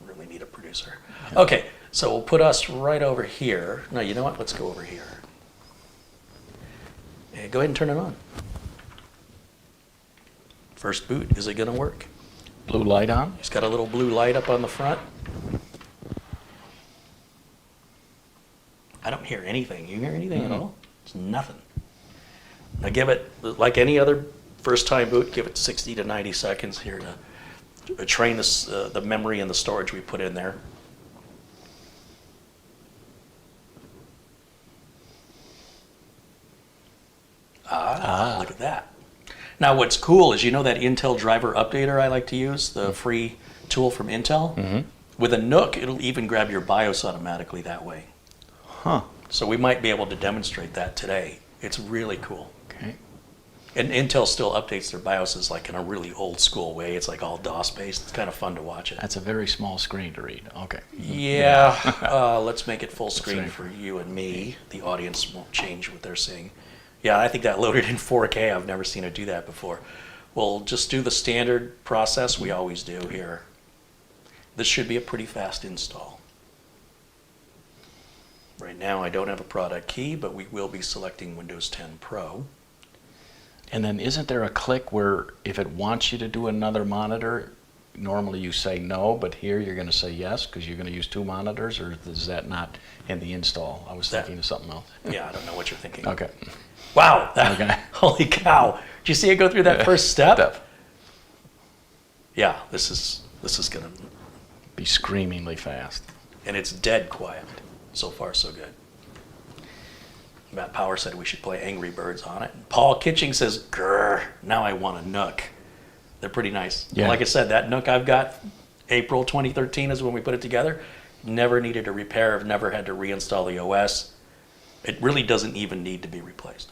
Really need a producer. Okay, so we'll put us right over here. No, you know what? Let's go over here. And go ahead and turn it on. First boot, is it going to work?
Blue light on?
It's got a little blue light up on the front. I don't hear anything. You hear anything at all? It's nothing. Now give it, like any other first-time boot, give it 60 to 90 seconds here to train this, the memory and the storage we put in there. Look at that. Now what's cool is, you know that Intel driver updater I like to use, the free tool from Intel? With a NUC, it'll even grab your BIOS automatically that way.
Huh.
So we might be able to demonstrate that today. It's really cool.
Okay.
And Intel still updates their BIOSes like in a really old school way. It's like all DOS based. It's kind of fun to watch it.
That's a very small screen to read. Okay.
Yeah. Let's make it full screen
right.
for you and me. The audience won't change what they're seeing. Yeah, I think that loaded in 4K. I've never seen it do that before. We'll just do the standard process we always do here. This should be a pretty fast install. Right now I don't have a product key, but we will be selecting Windows 10 Pro.
And then isn't there a click where if it wants you to do another monitor, normally you say no, but here you're going to say yes because you're going to use two monitors, or is that not in the install? I was thinking of something else.
Yeah, I don't know what you're thinking.
Okay.
Wow,
Okay.
holy cow. Did you see it go through that first step? Yeah, this is going to
Be screamingly fast.
and it's dead quiet. So far, so good. Matt Power said we should play Angry Birds on it. Paul Kitching says, grrr, now I want a NUC. They're pretty nice.
Yeah.
Like I said, that NUC I've got, April 2013 is when we put it together. Never needed a repair. I've never had to reinstall the OS. It really doesn't even need to be replaced.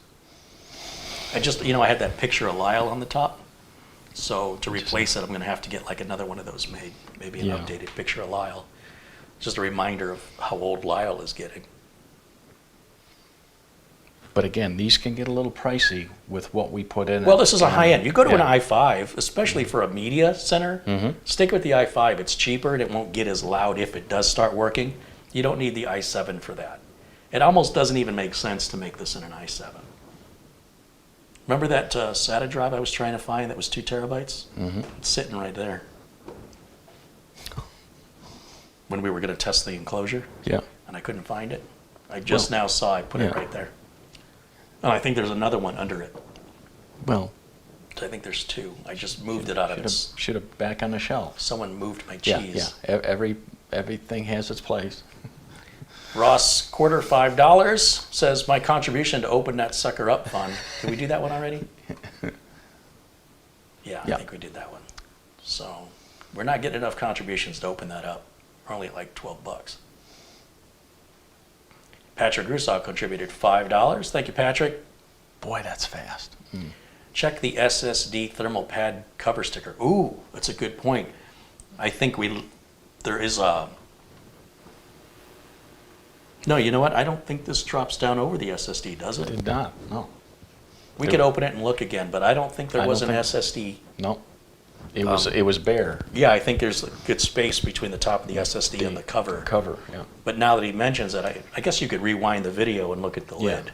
I just, I had that picture of Lyle on the top. So to replace it, I'm going to have to get like another one of those made. Maybe an updated picture of Lyle. Just a reminder of how old Lyle is getting.
But again, these can get a little pricey with what we put in.
Well, this is a high end. You go to an
Yeah.
i5, especially for a media center, stick with the i5. It's cheaper and it won't get as loud if it does start working. You don't need the i7 for that. It almost doesn't even make sense to make this in an i7. Remember that SATA drive I was trying to find that was 2 terabytes? It's sitting right there. When we were going to test the enclosure,
Yeah.
and I couldn't find it. I just now saw I put it
yeah.
right there. Oh, I think there's another one under it.
Well,
I think there's 2. I just moved it out of its.
should have back on the shelf.
Someone moved my
Yeah,
cheese.
yeah. Everything has its place.
Ross Quarter $5 says my contribution to open that sucker up fund. Did we do that one already? Yeah, I
Yeah.
think we did that one. So we're not getting enough contributions to open that up. We're only at like $12. Patrick Russo contributed $5. Thank you, Patrick.
Boy, that's fast.
Check the SSD thermal pad cover sticker. Ooh, that's a good point. I think there is a. No, you know what? I don't think this drops down over the SSD, does it?
Did not. No.
We could open it and look again, but I don't think there
I
was
don't
an
think-
SSD.
No. It was bare.
Yeah, I think there's a good space between the top of the SSD and the cover.
Cover. Yeah.
But now that he mentions it, I guess you could rewind the video and look at the
Yeah.
lid.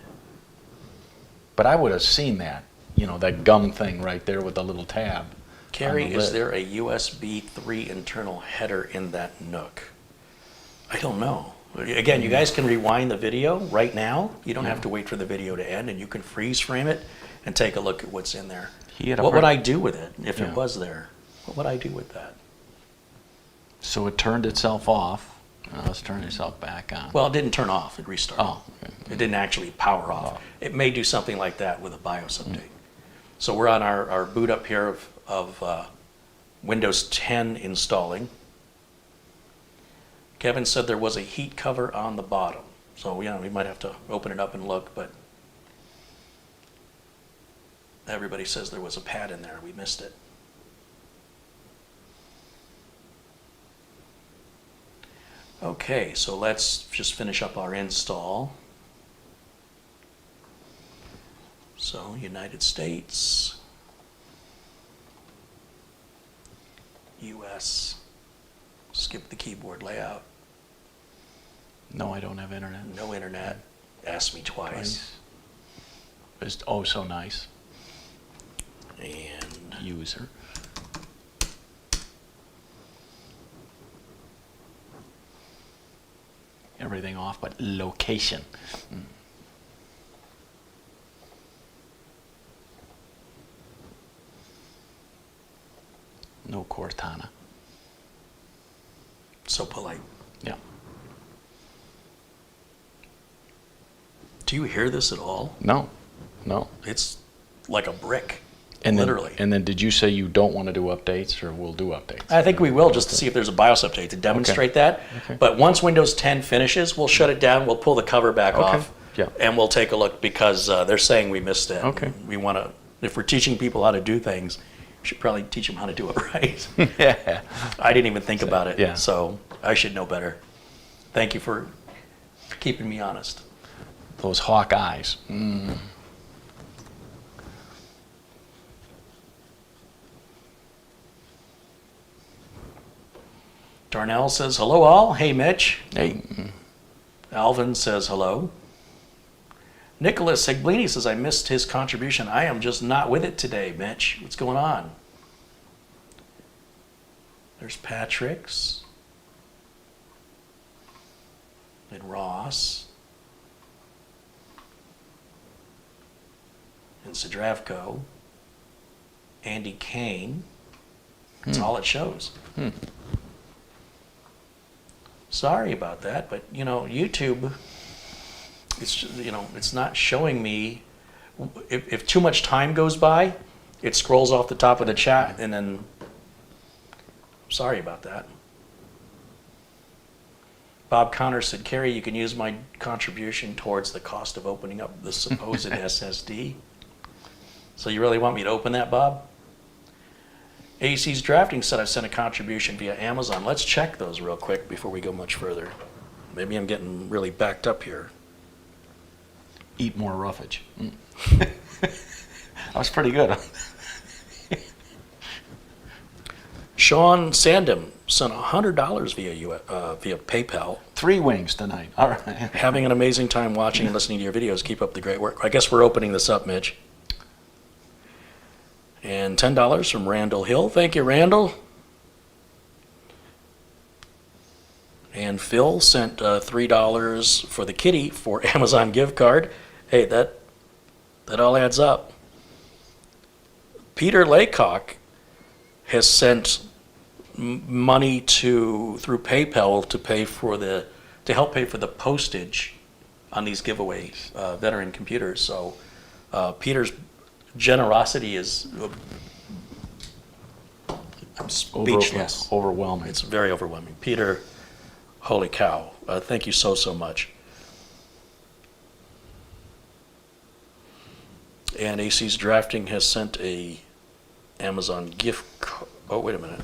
But I would have seen that. That gum thing right there with the little tab.
Carrie,
on the
is
lid.
there a USB 3 internal header in that NUC? I don't know. Again, you guys can rewind the video right now. You don't have to wait for the video to end, and you can freeze frame it and take a look at what's in there. What would I do with it if it was there? What would I do with that?
So it turned itself off. Now let's turn itself back on.
Well, it didn't turn off. It restarted.
Oh, okay.
It didn't actually power off. It may do something like that with a BIOS update. So we're on our boot up here of Windows 10 installing. Kevin said there was a heat cover on the bottom. So, yeah, we might have to open it up and look, but everybody says there was a pad in there. We missed it. Okay, so let's just finish up our install. So, United States, US, skip the keyboard layout.
No, I don't have internet.
No internet. Ask me twice.
It's oh so nice.
And
User. Everything off but location. No Cortana.
so polite.
Yeah.
Do you hear this at all?
No. No.
It's like a brick,
And
literally.
Then, and then did you say you don't want to do updates, or will do updates?
I think we will, just to see if there's a BIOS update to demonstrate that.
Okay.
But once Windows 10 finishes, we'll shut it down, we'll pull the cover back
Okay.
off,
Yeah.
and we'll take a look, because they're saying we missed it.
Okay.
We want to, if we're teaching people how to do things, we should probably teach them how to do it right.
Yeah.
I didn't even think about it,
yeah.
so I should know better. Thank you for keeping me honest.
Those hawk eyes.
Darnell says, hello all. Hey, Mitch.
Hey.
Alvin says hello. Nicholas Seglini says, I missed his contribution. I am just not with it today, Mitch. What's going on? There's Patrick's. And Ross. And Sidravko. Andy Kane. That's all it shows. Sorry about that, but you know, YouTube, it's just, you know, it's not showing me. If too much time goes by, it scrolls off the top of the chat, and then. Sorry about that. Bob Connor said, Kerry, you can use my contribution towards the cost of opening up the supposed SSD. So you really want me to open that, Bob? AC's Drafting said I've sent a contribution via Amazon. Let's check those real quick before we go much further. Maybe I'm getting really backed up here.
Eat more roughage. That was pretty good.
Sean Sandem sent $100 via PayPal.
3 wings tonight. All right.
Having an amazing time watching and listening to your videos. Keep up the great work. I guess we're opening this up, Mitch. And $10 from Randall Hill. Thank you, Randall. And Phil sent $3 for the kitty for Amazon gift card. Hey, that all adds up. Peter Laycock has sent money through PayPal to help pay for the postage on these giveaways, veteran computers. So Peter's generosity is, I'm speechless.
Overwhelming.
It's very overwhelming. Peter, holy cow. Thank you so much. And AC's Drafting has sent a Amazon gift card. Oh, wait a minute.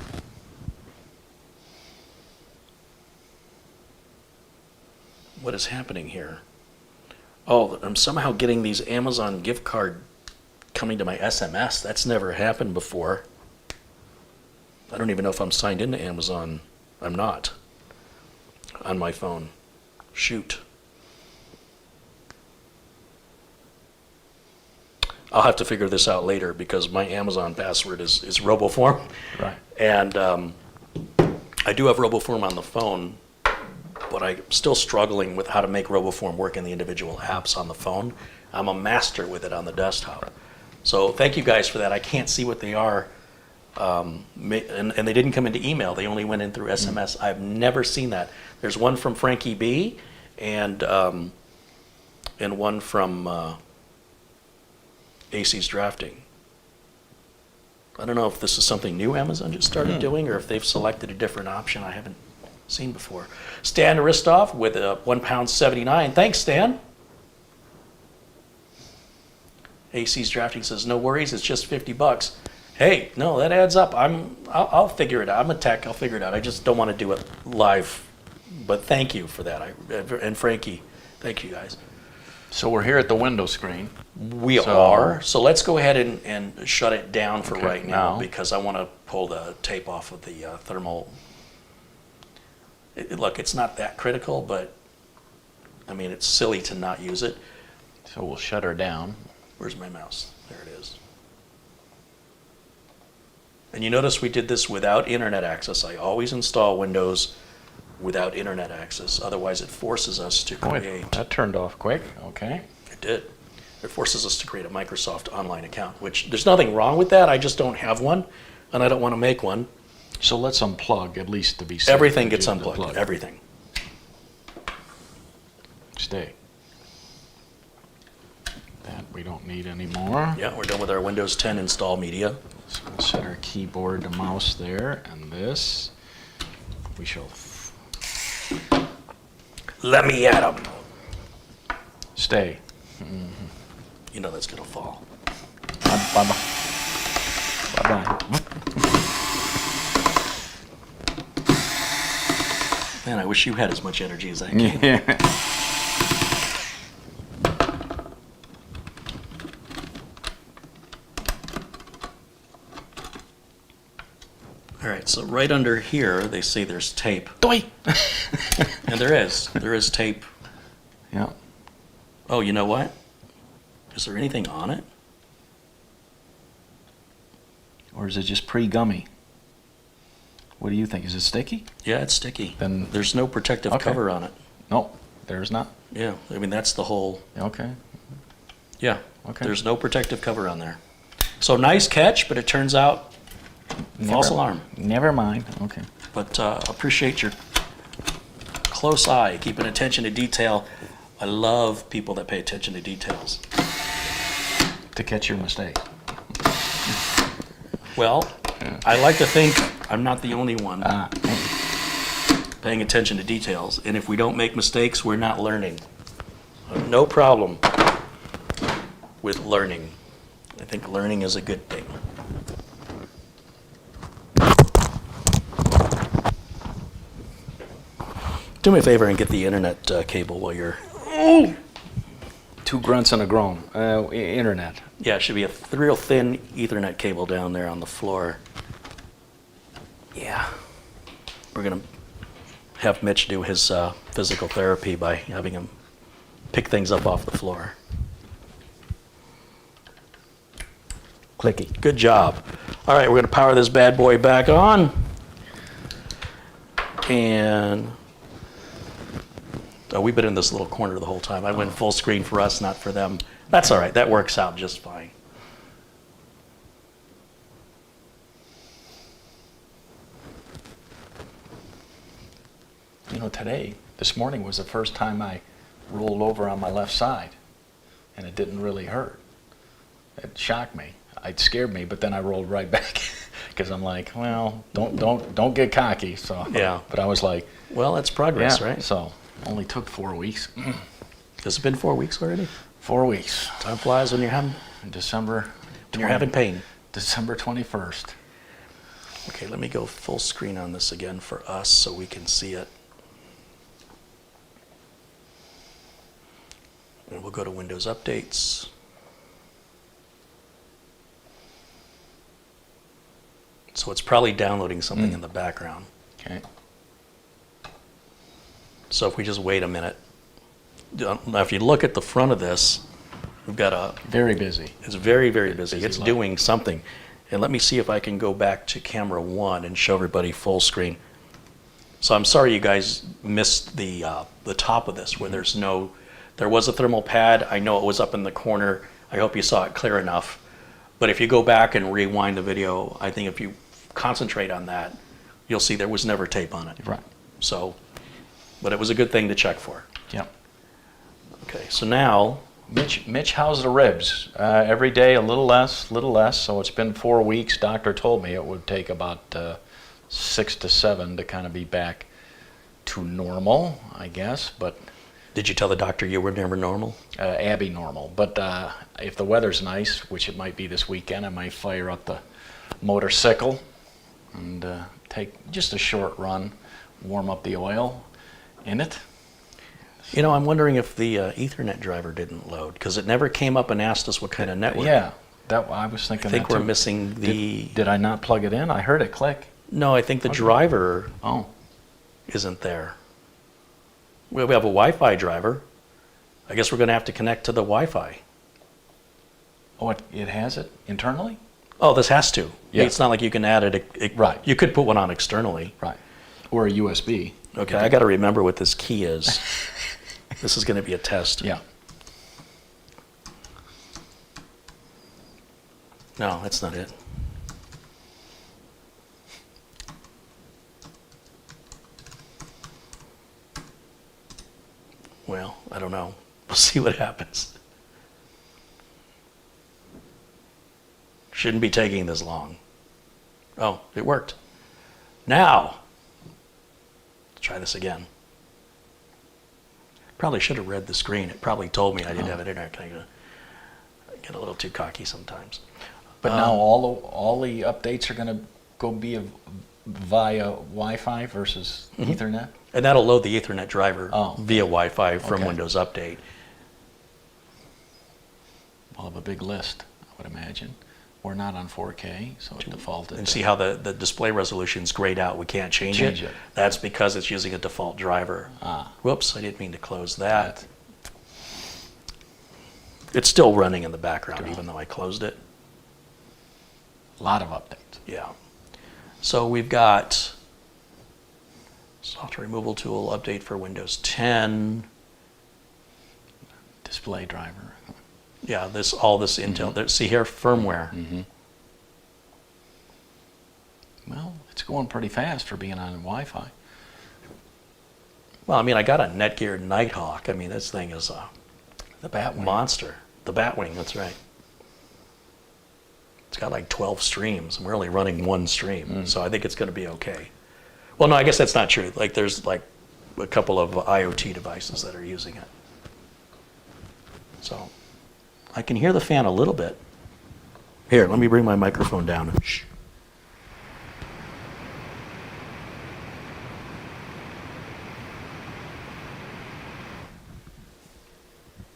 What is happening here? Oh, I'm somehow getting these Amazon gift card coming to my SMS. That's never happened before. I don't even know if I'm signed into Amazon. I'm not on my phone. Shoot. I'll have to figure this out later because my Amazon password is RoboForm.
Right.
And I do have RoboForm on the phone, but I'm still struggling with how to make RoboForm work in the individual apps on the phone. I'm a master with it on the desktop. So thank you guys for that. I can't see what they are. And they didn't come into email. They only went in through SMS. I've never seen that. There's one from Frankie B. and one from AC's Drafting. I don't know if this is something new Amazon just started doing or if they've selected a different option I haven't seen before. Stan Ristov with a £1.79. Thanks, Stan. AC's Drafting says, no worries, it's just $50. Hey, no, that adds up. I'll figure it out. I'm a tech, I'll figure it out. I just don't want to do it live. But thank you for that. And Frankie, thank you guys.
So we're here at the window screen.
We are. So let's go ahead and shut it down for right now,
now.
because I want to pull the tape off of the thermal. Look, it's not that critical, but I mean, it's silly to not use it.
So we'll shut her down.
Where's my mouse? There it is. And you notice we did this without internet access. I always install Windows without internet access. Otherwise, it forces us to create.
That turned off quick. Okay.
It did. It forces us to create a Microsoft online account, which there's nothing wrong with that. I just don't have one, and I don't want to make one.
So let's unplug, at least to be safe.
Everything gets
Just
unplugged.
unplug.
Everything.
Stay. That we don't need anymore.
Yeah, we're done with our Windows 10 install media.
So we'll set our keyboard to mouse there, and this. We shall
Let me at 'em.
stay.
You know that's gonna fall.
Bye-bye. Bye-bye.
Man, I wish you had as much energy as I can.
Yeah.
All right, so right under here, they say there's tape.
Doi.
And there is. There is tape.
Yeah.
Oh, you know what? Is there anything on it?
Or is it just pre-gummy? What do you think? Is it sticky?
Yeah, it's sticky.
Then
There's no protective
Okay.
cover on it.
no, there's not.
Yeah, I mean, that's the whole,
Okay.
yeah.
Okay.
There's no protective cover on there. So nice catch, but it turns out false alarm.
Never mind. Okay.
But appreciate your close eye, keeping attention to detail. I love people that pay attention to details.
To catch your mistake.
Well, I like to think I'm not the only one
Ah,
paying attention to details. And if we don't make mistakes, we're not learning. No problem with learning. I think learning is a good thing. Do me a favor and get the internet cable while you're...
two grunts and a groan. Internet.
Yeah, it should be a real thin Ethernet cable down there on the floor. Yeah. We're going to have Mitch do his physical therapy by having him pick things up off the floor.
Clicky.
Good job. All right, we're going to power this bad boy back on. And... Oh, we've been in this little corner the whole time. I went full screen for us, not for them. That's all right. That works out just fine.
You know, this morning was the first time I rolled over on my left side, and it didn't really hurt. It shocked me. It scared me, but then I rolled right back because I'm like, well, don't get cocky. So
Yeah.
But I was like,
Well, that's progress,
yeah.
right?
So only took 4 weeks.
Has it been 4 weeks already?
4 weeks.
Time flies when you're having
December.
when you're having pain.
December 21st.
Okay, let me go full screen on this again for us so we can see it. And we'll go to Windows Updates. So it's probably downloading something in the background.
Okay.
So if we just wait a minute. Now, if you look at the front of this, we've got a,
Very busy.
it's very, very busy.
Busy
It's
look.
doing something. And let me see if I can go back to camera 1 and show everybody full screen. So I'm sorry you guys missed the top of this where there was a thermal pad. I know it was up in the corner. I hope you saw it clear enough. But if you go back and rewind the video, I think if you concentrate on that, you'll see there was never tape on it.
Right.
So, but it was a good thing to check for.
Yep.
Okay, so now,
Mitch, how's the ribs? Every day a little less. So it's been 4 weeks. Doctor told me it would take about 6 to 7 to kind of be back to normal, I guess. But
did you tell the doctor you were never normal?
Abby normal. But if the weather's nice, which it might be this weekend, I might fire up the motorcycle and take just a short run, warm up the oil in it.
You know, I'm wondering if the Ethernet driver didn't load, because it never came up and asked us what kind of network.
Yeah, that I was thinking.
I think
that
we're
too.
missing the...
Did I not plug it in? I heard it click.
No, I think the driver isn't there. We have a Wi-Fi driver. I guess we're going to have to connect to the Wi-Fi.
Oh, it has it internally?
Oh, this has to.
Yeah.
It's not like you can add it.
Right.
You could put one on externally.
Right. Or a USB.
Okay, I got to remember what this key is. This is going to be a test.
Yeah.
No, that's not it. Well, I don't know. We'll see what happens. Shouldn't be taking this long. Oh, it worked. Now, let's try this again. Probably should have read the screen. It probably told me I didn't have an internet connection. I get a little too cocky sometimes.
But now all the updates are going to go be via Wi-Fi versus Ethernet?
And that'll load the Ethernet driver via Wi-Fi from
Okay.
Windows Update.
We'll have a big list, I would imagine. We're not on 4K, so it defaulted.
And see how the display resolution's grayed out. We can't change it. That's because it's using a default driver. Whoops, I didn't mean to close that. It's still running in the background even though I closed it.
A lot of updates.
Yeah. So we've got software removal tool update for Windows 10.
Display driver.
Yeah, all this Intel. There, see here, firmware.
Well, it's going pretty fast for being on Wi-Fi.
Well, I mean, I got a Netgear Nighthawk. I mean, this thing is a
The Batwing.
monster. The Batwing, that's right. It's got like 12 streams, and we're only running one stream, so I think it's going to be okay. Well, no, I guess that's not true. Like, there's like a couple of IoT devices that are using it. So, I can hear the fan a little bit. Here, let me bring my microphone down. Shh.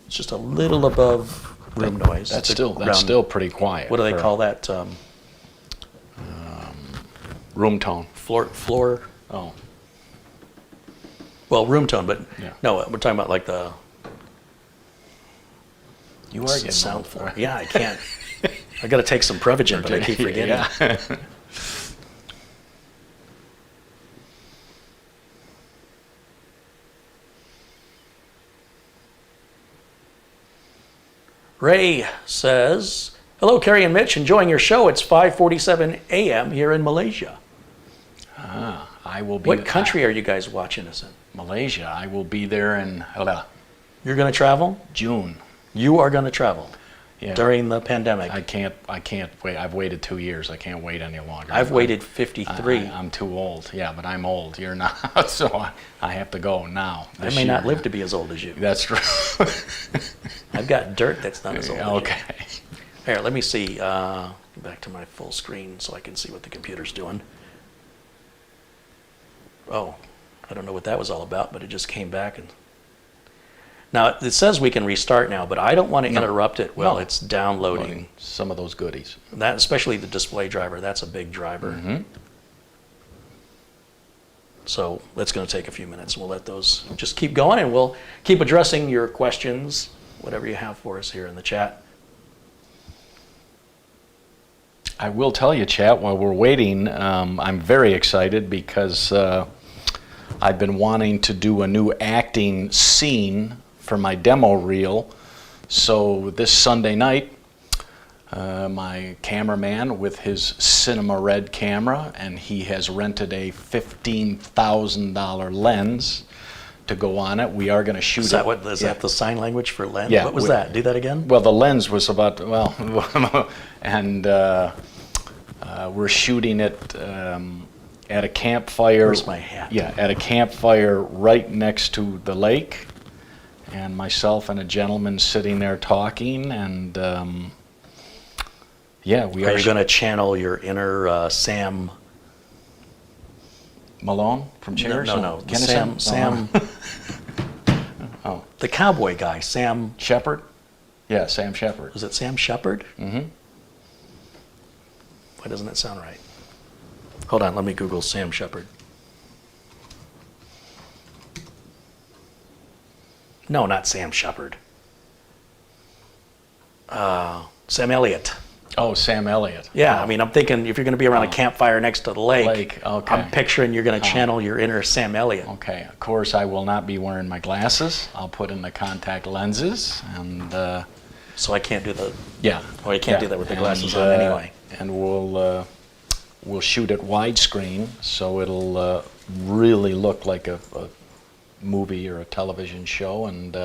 It's just a little above room noise.
That's
The
still pretty quiet.
What do they call that?
Room tone.
Floor.
Oh.
Well, room tone, but
Yeah.
no, we're talking about like the
You are getting
sound
old.
floor. Yeah, I can't. I got to take some Prevagen, but I keep forgetting.
Yeah.
Ray says, "Hello, Carrie and Mitch. Enjoying your show. It's 5:47 a.m. here in Malaysia."
I will be.
What country are you guys watching us in?
Malaysia. I will be there in
You're going to travel?
June.
You are going to travel
Yeah.
during the pandemic.
I can't wait. I've waited 2 years. I can't wait any longer.
I've waited 53.
I'm too old. Yeah, but I'm old. You're not. So I have to go now.
I may not live to be as old as you.
That's true.
I've got dirt that's not as old as you.
Okay.
Here, let me see. Back to my full screen so I can see what the computer's doing. Oh, I don't know what that was all about, but it just came back. And now it says we can restart now, but I don't want to interrupt it while it's downloading.
Some of those goodies.
That, especially the display driver, that's a big driver. So that's going to take a few minutes. We'll let those just keep going, and we'll keep addressing your questions, whatever you have for us here in the chat.
I will tell you, chat, while we're waiting, I'm very excited because I've been wanting to do a new acting scene for my demo reel. So this Sunday night, my cameraman with his Cinema Red camera, and he has rented a $15,000 lens to go on it. We are going to shoot
Is that what is that the sign language for lens?
Yeah,
What was that? Do that again?
Well, the lens was about, well, and we're shooting it at a campfire.
Where's my hat?
Yeah, at a campfire right next to the lake, and myself and a gentleman sitting there talking, and yeah, we
Are you going to channel your inner Sam?
Malone from Cheers?
No.
Kennison?
Sam.
Oh.
The cowboy guy, Sam.
Shepard? Yeah, Sam Shepard.
Was it Sam Shepard?
Mm-hmm.
Why doesn't it sound right? Hold on, let me Google Sam Shepard. No, not Sam Shepard. Sam Elliott.
Oh, Sam Elliott.
Yeah,
Oh.
I mean, I'm thinking if you're going to be around a campfire next to the lake,
okay.
I'm picturing you're going to channel your inner Sam Elliott.
Okay, of course I will not be wearing my glasses. I'll put in the contact lenses, and
So I can't do the.
yeah.
Well, you can't do that with the glasses on anyway.
And we'll shoot it widescreen, so it'll really look like a movie or a television show. And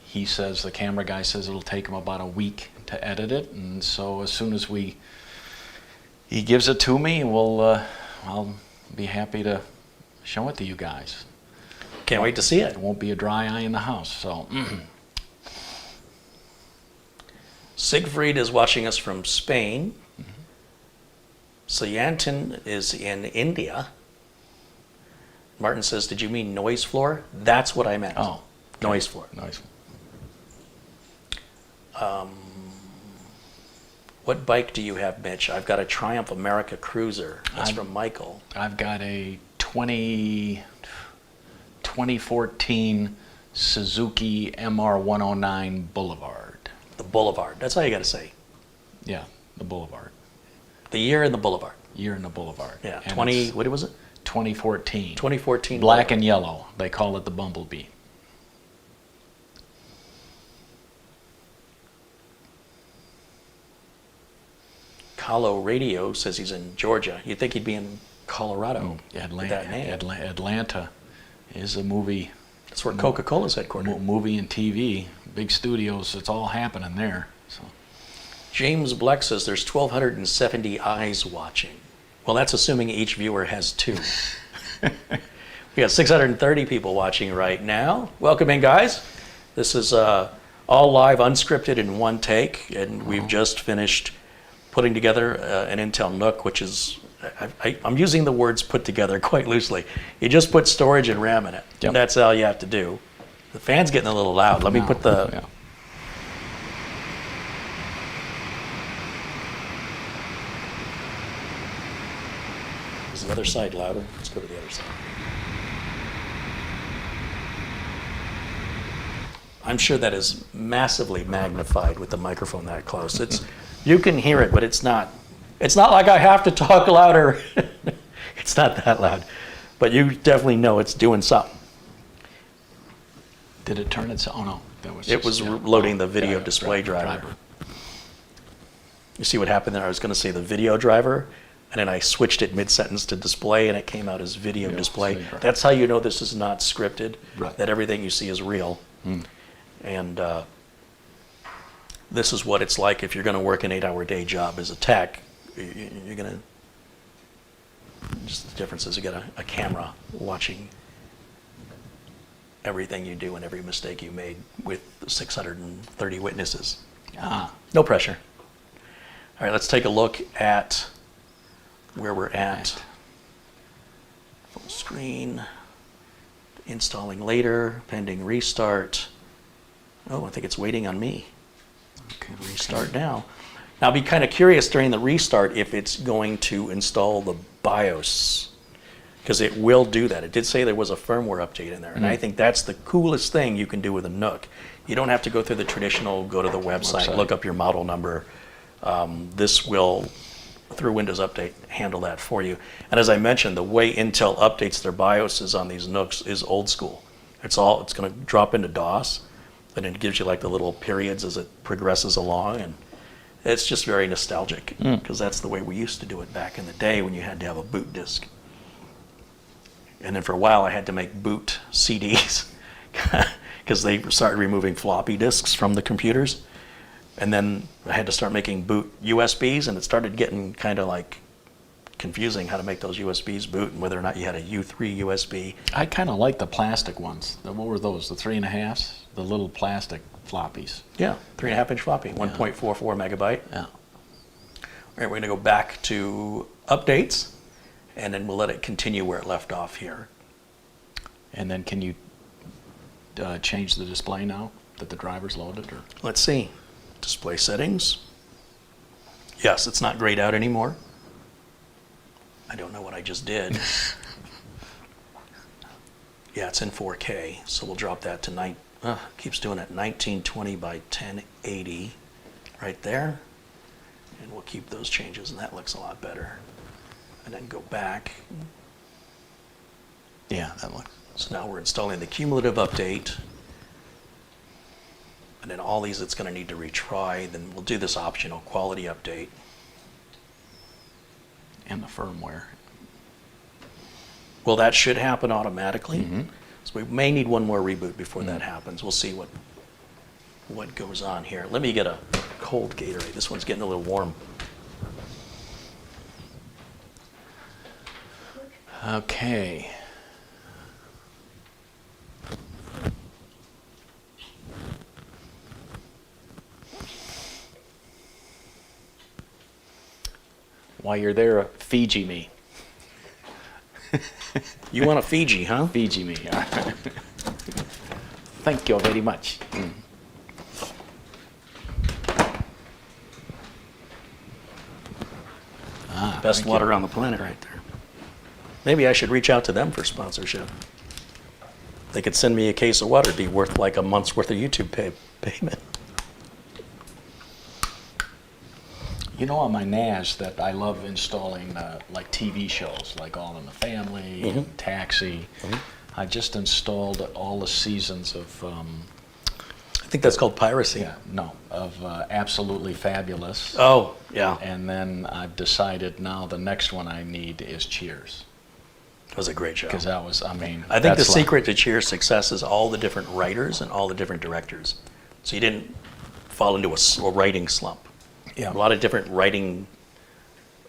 he says, the camera guy says, it'll take him about a week to edit it. And so as soon as he gives it to me, I'll be happy to show it to you guys.
Can't wait to see it.
There won't be a dry eye in the house. So.
Siegfried is watching us from Spain. Sayantin is in India. Martin says, did you mean noise floor? That's what I meant.
Oh, okay.
Noise floor.
Nice.
What bike do you have, Mitch? I've got a Triumph America Cruiser. That's from Michael.
I've got a 2014 Suzuki MR109 Boulevard.
The Boulevard. That's all you got to say.
Yeah, the Boulevard.
The year and the Boulevard.
Year in the Boulevard.
Yeah,
And
20,
it's
what was it?
2014.
2014.
Black and yellow. They call it the Bumblebee.
Colo Radio says he's in Georgia. You'd think he'd be in Colorado with that name.
Atlanta is a movie.
That's where Coca-Cola's headquartered.
Movie and TV. Big studios. It's all happening there. So.
James Bleck says there's 1,270 eyes watching. Well, that's assuming each viewer has two. We got 630 people watching right now. Welcome in, guys. This is all live, unscripted in one take, and we've just finished putting together an Intel NUC, which is, I'm using the words put together quite loosely. You just put storage and RAM in it.
Yep.
And that's all you have to do. The fan's getting a little loud. Let me put the...
Yeah.
Is the other side louder? Let's go to the other side. I'm sure that is massively magnified with the microphone that close. You can hear it, but it's not like I have to talk louder. It's not that loud. But you definitely know it's doing something.
Did it turn itself? Oh no, that was.
It was loading the video display driver. You see what happened there? I was going to say the video driver, and then I switched it mid-sentence to display, and it came out as video display. That's how you know this is not scripted,
Right.
that everything you see is real. And this is what it's like if you're going to work an 8-hour day job as a tech. You're going to, just the difference is you got a camera watching everything you do and every mistake you made with 630 witnesses. No pressure. All right, let's take a look at where we're at. Full screen, installing later, pending restart. Oh, I think it's waiting on me. Okay, restart now. Now, I'll be kind of curious during the restart if it's going to install the BIOS, because it will do that. It did say there was a firmware update in there, and I think that's the coolest thing you can do with a NUC. You don't have to go through the traditional, go to the website, look up your model number. This will through Windows Update, handle that for you. And as I mentioned, the way Intel updates their BIOSes on these NUCs is old school. It's going to drop into DOS, and it gives you like the little periods as it progresses along, and it's just very nostalgic, because that's the way we used to do it back in the day when you had to have a boot disk. And then for a while I had to make boot CDs because they started removing floppy disks from the computers. And then I had to start making boot USBs, and it started getting kind of like confusing how to make those USBs boot and whether or not you had a U3 USB.
I kind of like the plastic ones. What were those? The 3.5s? The little plastic floppies.
Yeah, 3.5-inch floppy, 1.44 megabyte.
Yeah.
All right, we're going to go back to updates, and then we'll let it continue where it left off here.
And then can you change the display now that the driver's loaded? Or?
Let's see. Display settings. Yes, it's not grayed out anymore. I don't know what I just did. Yeah, it's in 4K, so we'll drop that to keeps doing it, 1920 by 1080 right there. And we'll keep those changes, and that looks a lot better. And then go back.
Yeah, that looks.
So now we're installing the cumulative update. And then all these it's going to need to retry. Then we'll do this optional quality update.
And the firmware.
Well, that should happen automatically.
Mm-hmm.
So we may need one more reboot before that happens. We'll see what goes on here. Let me get a cold Gatorade. This one's getting a little warm.
Okay. While you're there, Fiji me.
You want a Fiji, huh?
Fiji me. Thank you very much.
Best
thank
water on the planet right there. Maybe I should reach out to them for sponsorship. They could send me a case of water. It'd be worth like a month's worth of YouTube payment.
You know, on my NAS that I love installing like TV shows, like All in the Family, and Taxi. I just installed all the seasons of
I think that's called piracy.
of Absolutely Fabulous.
Oh, yeah.
And then I've decided now the next one I need is Cheers.
It was a great show.
Because that was, I mean,
I think the
that's like-
secret to Cheers' success is all the different writers and all the different directors. So you didn't fall into a writing slump.
Yeah.
A lot of different writing.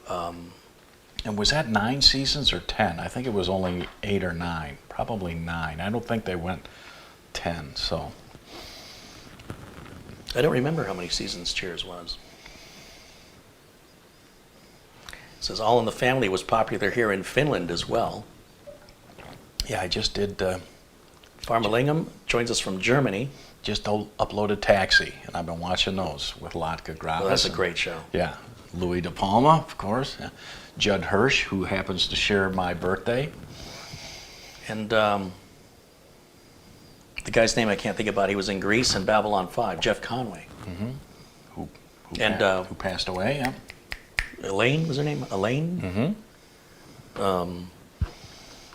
And was that 9 seasons or 10? I think it was only 8 or 9. Probably 9. I don't think they went 10. So
I don't remember how many seasons Cheers was. It says All in the Family was popular here in Finland as well.
yeah, I just did.
Farmalingam joins us from Germany.
Just uploaded Taxi, and I've been watching those with Latka Gravis.
Well, that's a great show.
Yeah, Louis De Palma, of course. Yeah. Judd Hirsch, who happens to share my birthday.
And the guy's name I can't think about. He was in Greece and Babylon 5. Jeff Conway.
Who
And
who passed away? Yeah.
Elaine was her name. Elaine.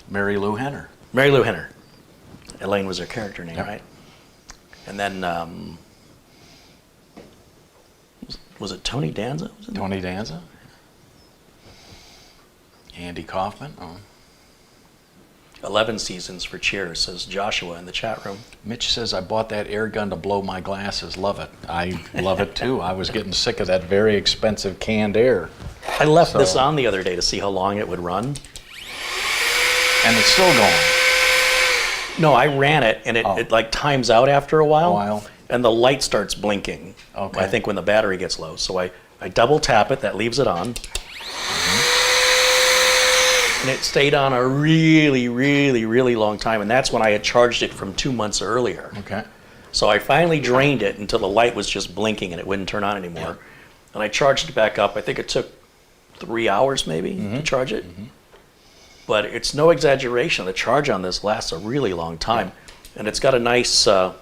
Mary Lou Henner.
Mary Lou Henner. Elaine was her character name,
Yep.
right? And then was it Tony Danza? Was it?
Tony Danza. Andy Kaufman. Oh.
11 seasons for Cheers, says Joshua in the chat room.
Mitch says, I bought that air gun to blow my glasses. Love it. I love it too. I was getting sick of that very expensive canned air.
I left this on the other day to see how long it would run.
And it's still going.
No, I ran it, and it like times out after a while. And the light starts blinking.
Okay.
I think when the battery gets low. So I double tap it, that leaves it on. And it stayed on a really, really, really long time. And that's when I had charged it from 2 months earlier.
Okay.
So I finally drained it until the light was just blinking and it wouldn't turn on anymore.
Yeah.
And I charged it back up. I think it took 3 hours maybe to charge it. But it's no exaggeration. The charge on this lasts a really long time. And it's got a nice, the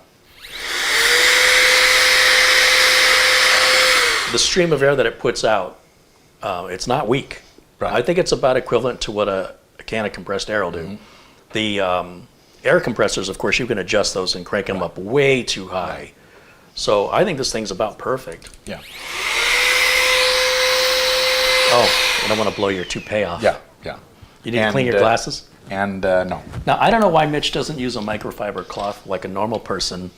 stream of air that it puts out It's not weak.
Right.
I think it's about equivalent to what a can of compressed air will do. The air compressors, of course, you can adjust those and crank them up way too high. So I think this thing's about perfect.
Yeah.
Oh, I don't want to blow your toupee off.
Yeah. Yeah.
You need to clean your glasses?
And no.
Now, I don't know why Mitch doesn't use a microfiber cloth like a normal person.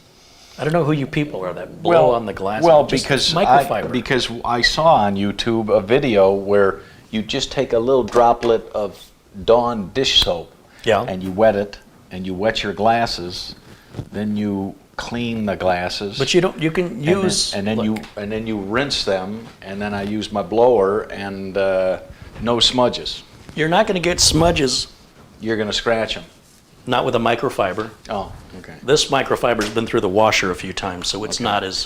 I don't know who you people are that blow on the glasses.
Well,
Just
because
microfiber.
I saw on YouTube a video where you just take a little droplet of Dawn dish soap, and you wet it, and you wet your glasses, then you clean the glasses.
But you don't. You can use.
and then you rinse them, and then I use my blower, and no smudges.
You're not going to get smudges.
You're going to scratch them.
Not with a microfiber.
Oh, okay.
This microfiber's been through the washer a few times, so it's not as.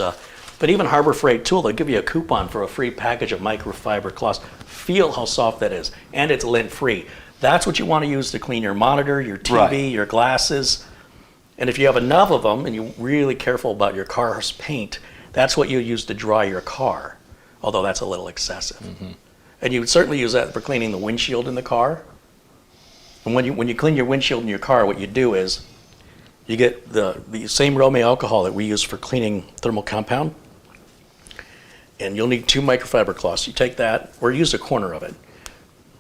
But even Harbor Freight Tool, they'll give you a coupon for a free package of microfiber cloths. Feel how soft that is, and it's lint-free. That's what you want to use to clean your monitor, your TV, your glasses. And if you have enough of them, and you're really careful about your car's paint, that's what you use to dry your car. Although that's a little excessive. And you would certainly use that for cleaning the windshield in the car. And when you clean your windshield in your car, what you do is you get the same Rome alcohol that we use for cleaning thermal compound, and you'll need 2 microfiber cloths. You take that, or use a corner of it,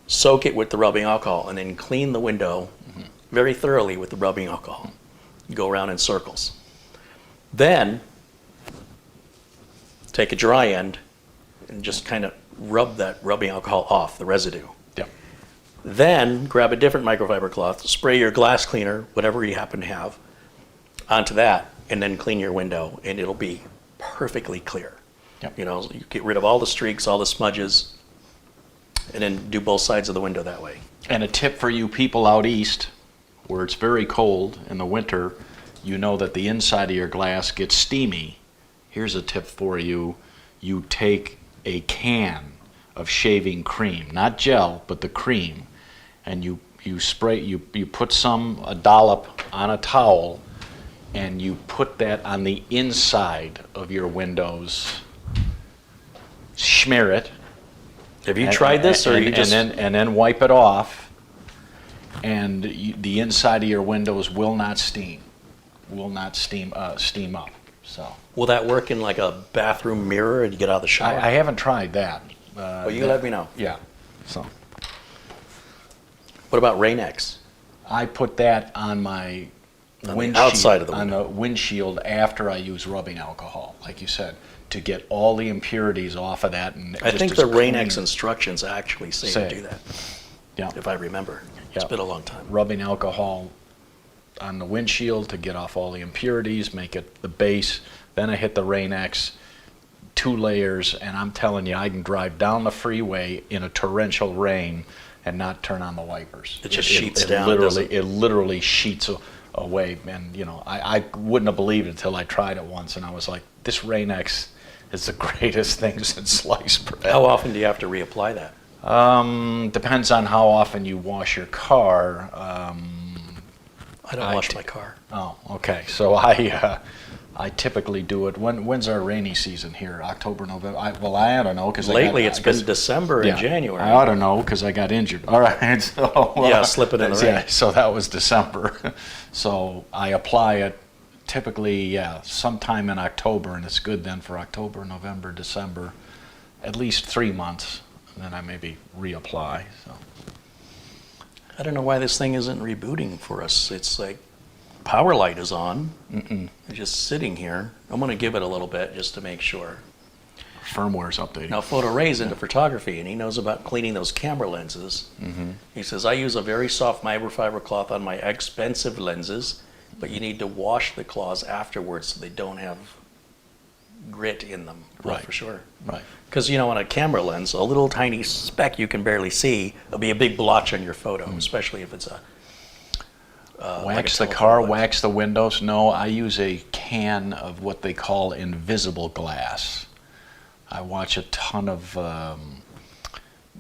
soak it with the rubbing alcohol, and then clean the window very thoroughly with the rubbing alcohol. You go around in circles. Then take a dry end and just kind of rub that rubbing alcohol off, the residue. Then grab a different microfiber cloth, spray your glass cleaner, whatever you happen to have, onto that, and then clean your window, and it'll be perfectly clear. You know, you get rid of all the streaks, all the smudges, and then do both sides of the window that way.
And a tip for you people out east, where it's very cold in the winter, you know that the inside of your glass gets steamy. Here's a tip for you. You take a can of shaving cream, not gel, but the cream, and you spray, you put a dollop on a towel, and you put that on the inside of your windows. Smear it.
Have you tried this, or you just...
And then wipe it off, and the inside of your windows will not steam. Will not steam up. So.
Will that work in like a bathroom mirror and you get out of the shower?
I haven't tried that.
Well, you let me know.
Yeah. So.
What about Rain-X?
I put that on my windshield,
outside of the
window. On the windshield after I use rubbing alcohol, like you said, to get all the impurities off of that. And
I think the Rain-X instructions actually say to do that.
Yeah.
If I remember. It's been a long time.
Rubbing alcohol on the windshield to get off all the impurities, make it the base. Then I hit the Rain-X, 2 layers, and I'm telling you, I can drive down the freeway in a torrential rain and not turn on the wipers.
It just sheets down.
It literally sheets away. And you know, I wouldn't have believed it until I tried it once, and I was like, this Rain-X is the greatest thing since sliced bread.
How often do you have to reapply that?
Depends on how often you wash your car.
I don't wash my car.
Oh, okay. So I typically do it. When's our rainy season here? October, November? I don't know.
Lately it's been December and January.
I ought to know because I got injured. All right. So,
slipping in the rain.
Yeah, so that was December. So I apply it typically, sometime in October, and it's good then for October, November, December, at least 3 months. And then I maybe reapply. So.
I don't know why this thing isn't rebooting for us. It's like power light is on. It's just sitting here. I'm going to give it a little bit just to make sure.
Firmware's updating.
Now, Photo Ray's into photography, and he knows about cleaning those camera lenses. He says, I use a very soft microfiber cloth on my expensive lenses, but you need to wash the cloths afterwards so they don't have grit in them.
Right.
For sure.
Right.
Because, you know, on a camera lens, a little tiny speck you can barely see, it'll be a big blotch on your photo, especially if it's a...
wax the car, wax the windows. No, I use a can of what they call invisible glass. I watch a ton of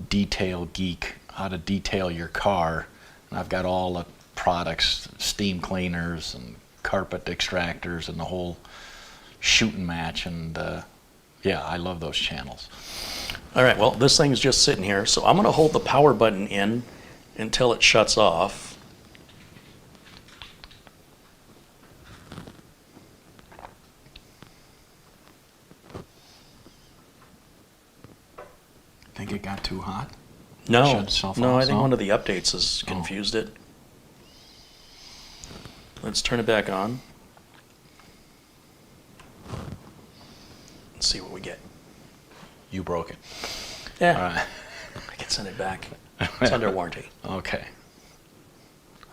Detail Geek, how to detail your car. And I've got all the products, steam cleaners and carpet extractors and the whole shooting match. And Yeah, I love those channels.
All right, well, this thing's just sitting here, so I'm going to hold the power button in until it shuts off.
Think it got too hot?
No,
Shut itself
no,
off,
I think
no?
one of the updates has confused it. Let's turn it back on. Let's see what we get.
You broke it.
Yeah,
All right.
I can send it back. It's under warranty.
Okay.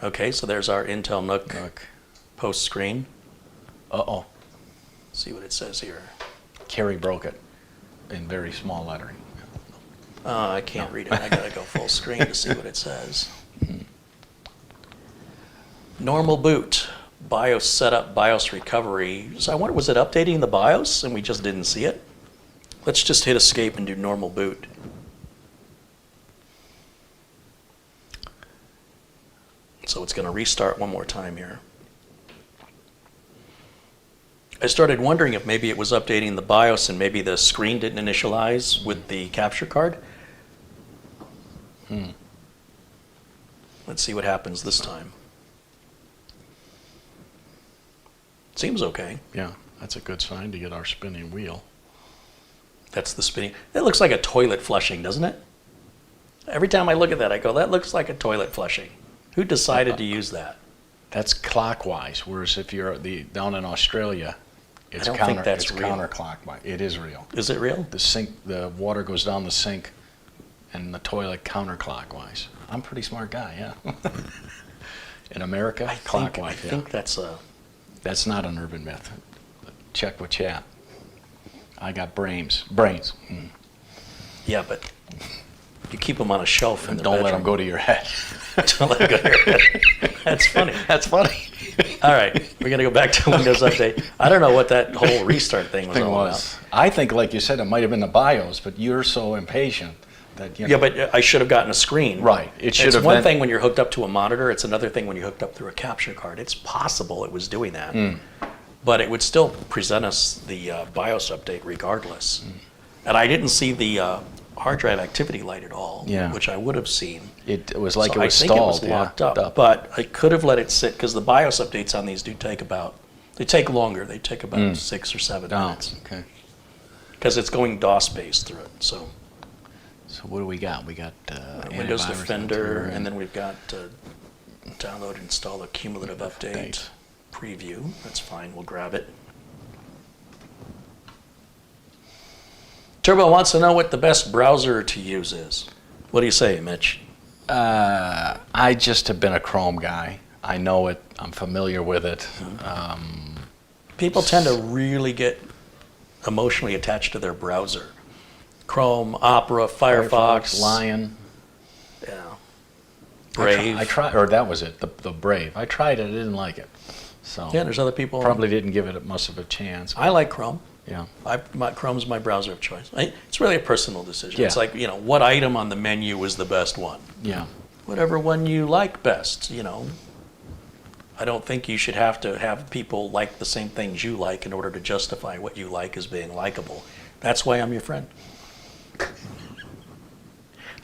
Okay, so there's our Intel NUC
Look.
post screen.
Uh-oh.
See what it says here.
Carrie broke it in very small lettering.
I can't read it. I gotta go full screen to see what it says. Normal boot, BIOS setup, BIOS recovery. So I wonder, was it updating the BIOS and we just didn't see it? Let's just hit escape and do normal boot. So it's gonna restart one more time here. I started wondering if maybe it was updating the BIOS and maybe the screen didn't initialize with the capture card. Let's see what happens this time. Seems okay.
Yeah, that's a good sign to get our spinning wheel.
That's the spinning. That looks like a toilet flushing, doesn't it? Every time I look at that, I go, that looks like a toilet flushing. Who decided to use that?
That's clockwise, whereas if you're down in Australia, it's
don't think that's
it's
real.
counterclockwise. It is real.
Is it real?
The sink, the water goes down the sink, and the toilet counterclockwise. I'm a pretty smart guy, yeah. In America,
I
clockwise.
think that's a...
That's not an urban myth. Check with chat. I got brains. Brains.
Yeah, but you keep them on a shelf in the
Don't let them
bedroom.
go to your head.
Don't let them go to your head. That's funny.
That's funny.
All right, we're going to go back to Windows Update. I don't know what that whole restart thing was all about.
I think, like you said, it might have been the BIOS, but you're so impatient that you know.
Yeah, but I should have gotten a screen.
Right. It should
It's
have
one
been.
thing when you're hooked up to a monitor. It's another thing when you're hooked up through a capture card. It's possible it was doing that. But it would still present us the BIOS update regardless. And I didn't see the hard drive activity light at all,
Yeah.
which I would have seen.
It was like
So
it was
I think
stalled.
it was locked
yeah,
up. But I could have let it sit because the BIOS updates on these do take they take longer. They take about 6 or 7
Oh,
minutes
okay.
because it's going DOS-based through it. So
So what do we got? We got
Windows
antivirus
Defender,
filter
and then we've got download and install a cumulative update preview. That's fine. We'll grab it. Turbo wants to know what the best browser to use is. What do you say, Mitch?
I just have been a Chrome guy. I know it. I'm familiar with it.
People tend to really get emotionally attached to their browser. Chrome, Opera, Firefox,
Lion.
yeah, Brave.
I tried, or that was it. The Brave. I tried it. I didn't like it. So
Yeah, there's other people.
probably didn't give it much of a chance.
I like Chrome.
Yeah.
Chrome's my browser of choice. It's really a personal decision.
Yeah.
It's like, what item on the menu was the best one?
Yeah.
Whatever one you like best, I don't think you should have to have people like the same things you like in order to justify what you like as being likable. That's why I'm your friend.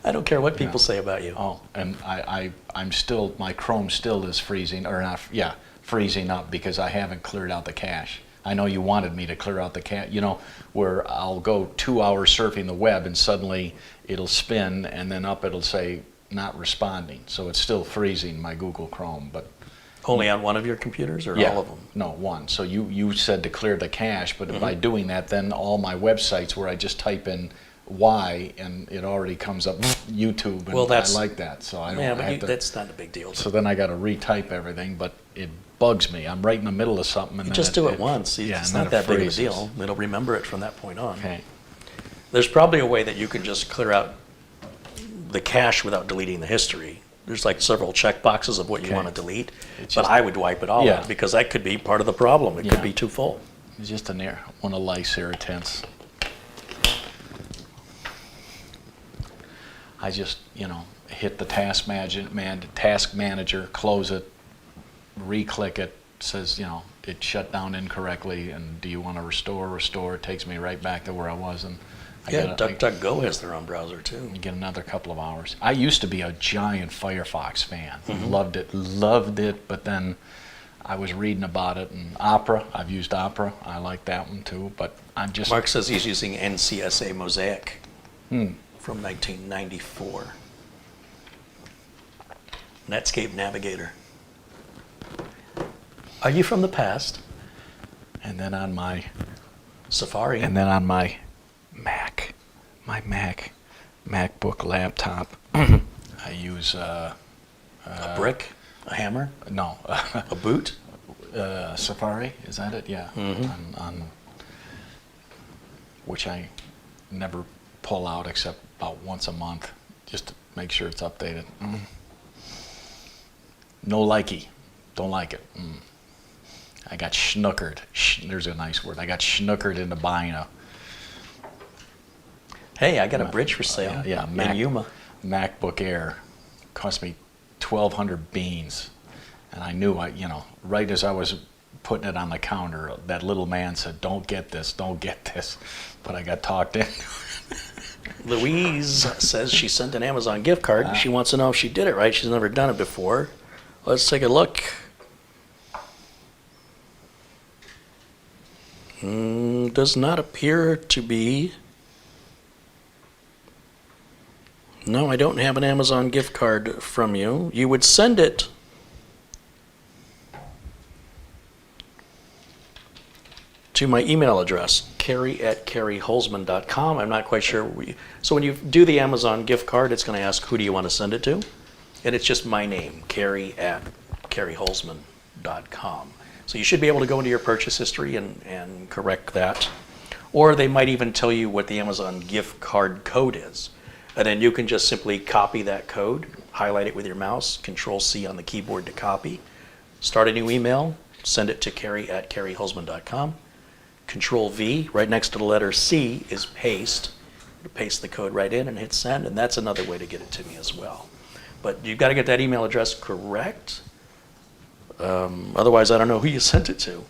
I don't care what people say about you.
Oh, and I'm still, my Chrome still is freezing, or not, yeah, freezing up because I haven't cleared out the cache. I know you wanted me to clear out the cache, where I'll go 2 hours surfing the web and suddenly it'll spin and then up it'll say not responding. So it's still freezing my Google Chrome, but
Only on one of your computers or
yeah,
all of them?
no, one. So you said to clear the cache, but by doing that, then all my websites where I just type in Y and it already comes up YouTube, and
Well,
I like that. So I don't
Yeah,
have
but
to.
that's not a big deal.
So then I got to retype everything, but it bugs me. I'm right in the middle of something, and
You
then
just do it once.
Yeah,
It's
and then
not that big of a
freezes.
deal. It'll remember it from that point on.
Okay.
There's probably a way that you can just clear out the cache without deleting the history. There's like several check boxes of what you
Okay.
want to delete,
It's
but
just-
I would wipe it all
Yeah.
out because that could be part of the problem. It
Yeah.
could be too full.
It's just one of life's irritants. I just, hit the task manager, close it, re-click it, says, it shut down incorrectly, and do you want to restore? It takes me right back to where I was, and
DuckDuckGo has their own browser too.
You get another couple of hours. I used to be a giant Firefox fan.
Mm-hmm.
Loved it, but then I was reading about it, and Opera, I've used Opera. I like that one too, but I'm just...
Mark says he's using NCSA Mosaic from 1994. Netscape Navigator. Are you from the past?
And then on my...
Safari.
And then on my MacBook laptop, I use...
a brick? A hammer?
No.
A boot?
Safari, is that it? Yeah.
Mm-hmm.
On which I never pull out except about once a month, just to make sure it's updated. No likey. Don't like it. I got schnookered. There's a nice word. I got schnookered into buying a...
Hey, I got a bridge for sale. In Yuma.
MacBook Air. Cost me 1,200 beans. And I knew, right as I was putting it on the counter, that little man said, don't get this. But I got talked in.
Louise says she sent an Amazon gift card. She wants to know if she did it right. She's never done it before. Let's take a look. Does not appear to be. No, I don't have an Amazon gift card from you. You would send it to my email address, carrie@carrieholzman.com. I'm not quite sure. So when you do the Amazon gift card, it's going to ask, who do you want to send it to? And it's just my name, carrie@carrieholzman.com. So you should be able to go into your purchase history and correct that. Or they might even tell you what the Amazon gift card code is. And then you can just simply copy that code, highlight it with your mouse, Control-C on the keyboard to copy, start a new email, send it to carrie@carrieholzman.com. Control-V, right next to the letter C, is paste. Paste the code right in and hit send, and that's another way to get it to me as well. But you've got to get that email address correct. Otherwise, I don't know who you sent it to.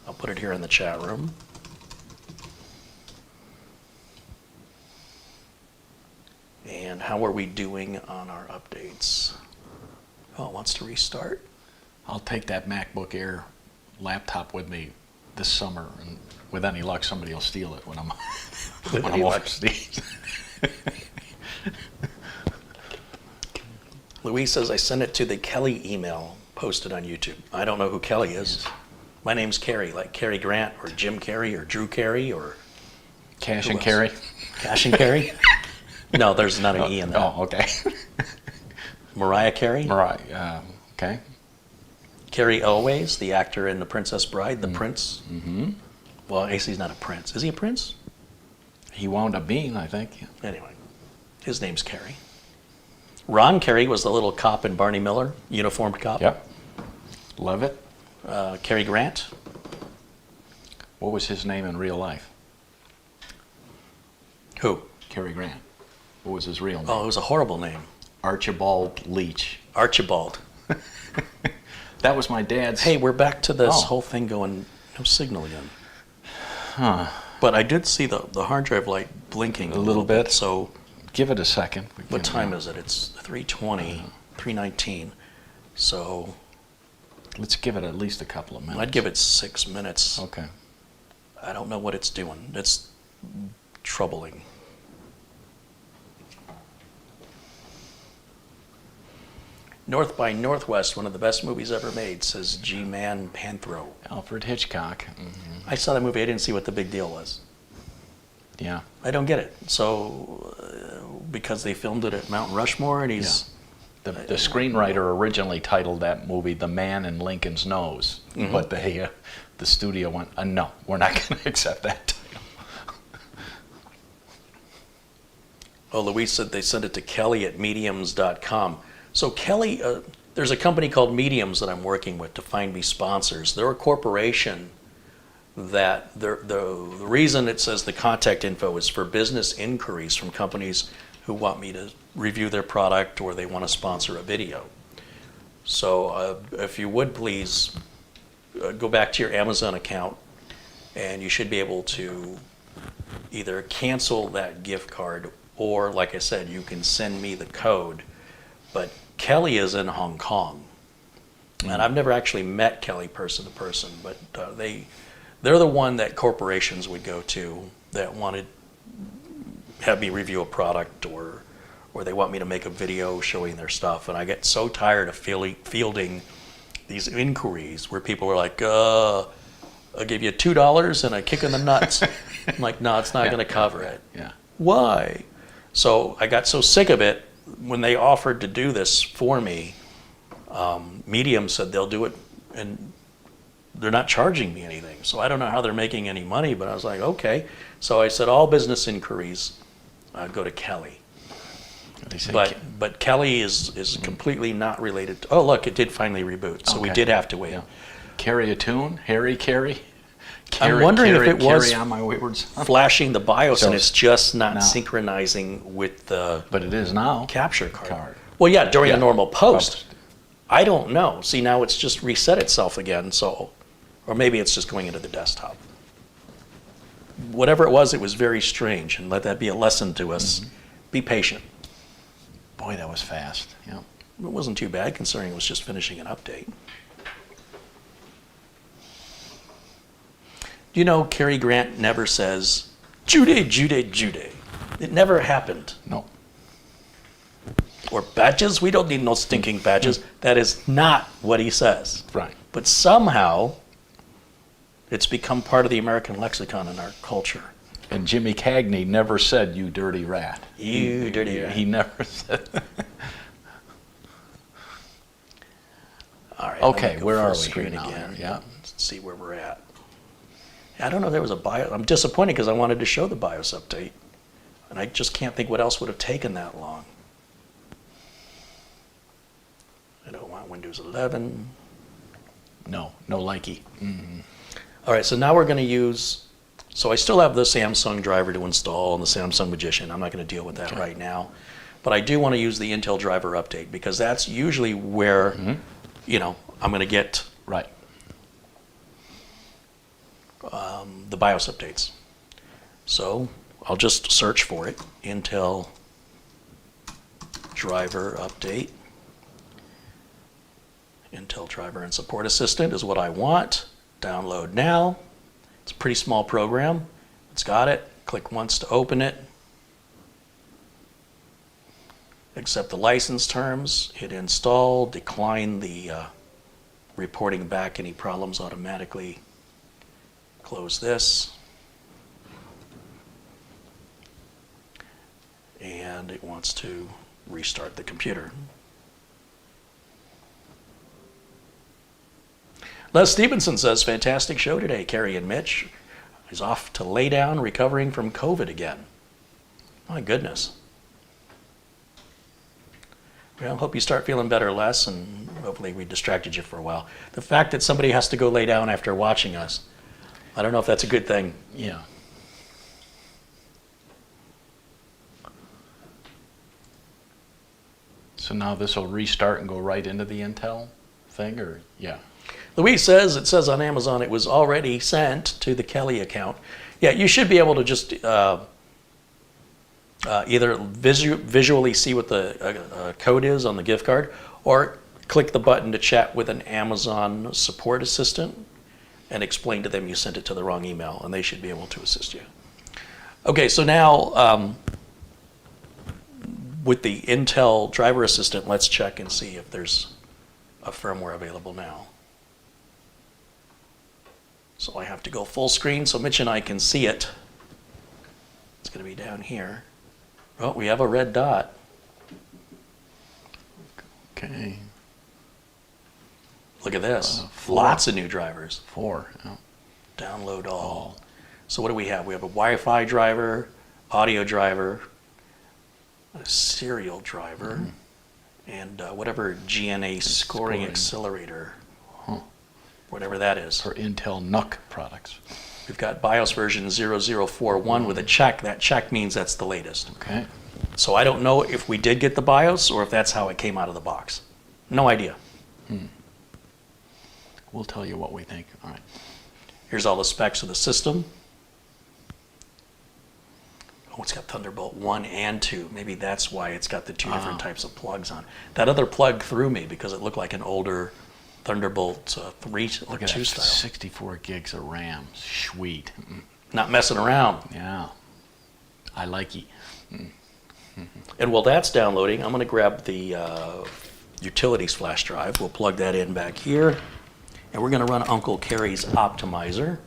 I'll put it here in the chat room. And how are we doing on our updates? Oh, it wants to restart?
I'll take that MacBook Air laptop with me this summer, and with any luck, somebody will steal it when I'm overseas.
Louise says I sent it to the Kelly email posted on YouTube. I don't know who Kelly is. My name's Carey, like Cary Grant or Jim Carrey or Drew Carey or
Cash and Carry.
Cash and Carey? No, there's not an E in that.
Oh, okay.
Mariah Carey?
Okay.
Carrie Elways, the actor in The Princess Bride, the prince. Mm-hmm. Well, I guess he's not a prince. Is he a prince?
He wound up being, I think.
Anyway, his name's Carey. Ron Carey was the little cop in Barney Miller, uniformed cop.
Yep. Love it.
Cary Grant.
What was his name in real life?
Who?
Cary Grant. What was his real name?
Oh, it was a horrible name.
Archibald Leach.
Archibald.
That was my dad's.
Hey, we're back to this whole thing going, no signal again.
Huh.
But I did see the hard drive light blinking a little bit. So
give it a second.
What time is it? It's 3:20, 3:19. So
let's give it at least a couple of minutes.
I'd give it 6 minutes.
Okay.
I don't know what it's doing. It's troubling. North by Northwest, one of the best movies ever made, says G-Man Panthro.
Alfred Hitchcock. Mm-hmm.
I saw that movie. I didn't see what the big deal was.
Yeah.
I don't get it. So, because they filmed it at Mount Rushmore, and he's...
Yeah. The screenwriter originally titled that movie "The Man in Lincoln's Nose," but the studio went, "No, we're not going to accept that title."
Oh, Louise said they sent it to Kelly@mediums.com. So Kelly, there's a company called Mediums that I'm working with to find me sponsors. They're a corporation that the reason it says the contact info is for business inquiries from companies who want me to review their product or they want to sponsor a video. So if you would please go back to your Amazon account, and you should be able to either cancel that gift card, or like I said, you can send me the code. But Kelly is in Hong Kong, and I've never actually met Kelly person to person, but they're the one that corporations would go to that wanted have me review a product, or they want me to make a video showing their stuff. And I get so tired of fielding these inquiries where people are like, I'll give you $2 and a kick in the nuts. I'm like, no, it's not going to cover it.
Yeah.
Why? So I got so sick of it when they offered to do this for me. Medium said they'll do it, and they're not charging me anything. So I don't know how they're making any money, but I was like, okay. So I said, all business inquiries go to Kelly. But Kelly is completely not related to, oh, look, it did finally reboot, so we did have to wait.
Yeah. Carry a tune? Harry carry?
I'm wondering if it was
on my wayward son.
flashing the BIOS
So
and it's just not
now.
synchronizing with the
But it is now.
capture card. Well, yeah, during a normal post. I don't know. See, now it's just reset itself again, so, or maybe it's just going into the desktop. Whatever it was very strange, and let that be a lesson to us. Be patient.
Boy, that was fast. Yeah.
It wasn't too bad considering it was just finishing an update. You know, Cary Grant never says, Jude, Jude, Jude. It never happened.
No.
Or badges, we don't need no stinking badges. That is not what he says.
Right.
But somehow, it's become part of the American lexicon in our culture.
And Jimmy Cagney never said, you dirty rat.
You dirty rat.
He never said.
All right.
Okay,
let me go
where
full
are we
screen
here now?
again?
Yeah.
Let's see where we're at. I don't know if there was a BIOS. I'm disappointed because I wanted to show the BIOS update. And I just can't think what else would have taken that long. I don't want Windows 11.
No likey.
All right, so now we're going to use, so I still have the Samsung driver to install and the Samsung Magician. I'm not going to deal with that right now. But I do want to use the Intel driver update because that's usually where, you know, I'm going to get
Right.
The BIOS updates. So I'll just search for it. Intel driver update. Intel driver and support assistant is what I want. Download now. It's a pretty small program. It's got it. Click once to open it. Accept the license terms. Hit install. Decline the reporting back any problems automatically. Close this. And it wants to restart the computer. Les Stevenson says, fantastic show today, Carrie and Mitch. He's off to lay down, recovering from COVID again. My goodness. Well, hope you start feeling better, Les, and hopefully we distracted you for a while. The fact that somebody has to go lay down after watching us, I don't know if that's a good thing.
Yeah. So now this will restart and go right into the Intel thing, or yeah.
Louise says, it says on Amazon it was already sent to the Kelly account. Yeah, you should be able to just either visually see what the code is on the gift card, or click the button to chat with an Amazon support assistant and explain to them you sent it to the wrong email, and they should be able to assist you. Okay, so now with the Intel driver assistant, let's check and see if there's a firmware available now. So I have to go full screen so Mitch and I can see it. It's going to be down here. Oh, we have a red dot.
Okay.
Look at this.
4.
Lots of new drivers.
4. Yeah.
Download all. So what do we have? We have a Wi-Fi driver, audio driver, a serial driver, and whatever GNA scoring accelerator, whatever that is.
For Intel NUC products.
We've got BIOS version 0041 with a check. That check means that's the latest.
Okay.
So I don't know if we did get the BIOS or if that's how it came out of the box. No idea.
We'll tell you what we think. All right.
Here's all the specs of the system. Oh, it's got Thunderbolt 1 and 2. Maybe that's why it's got the two different types of plugs on. That other plug threw me because it looked like an older Thunderbolt 3 or
Look at
2
that,
style.
64 gigs of RAM. Sweet.
Not messing around.
Yeah. I like it.
And while that's downloading, I'm going to grab the utilities flash drive. We'll plug that in back here. And we're going to run Uncle Carrie's optimizer,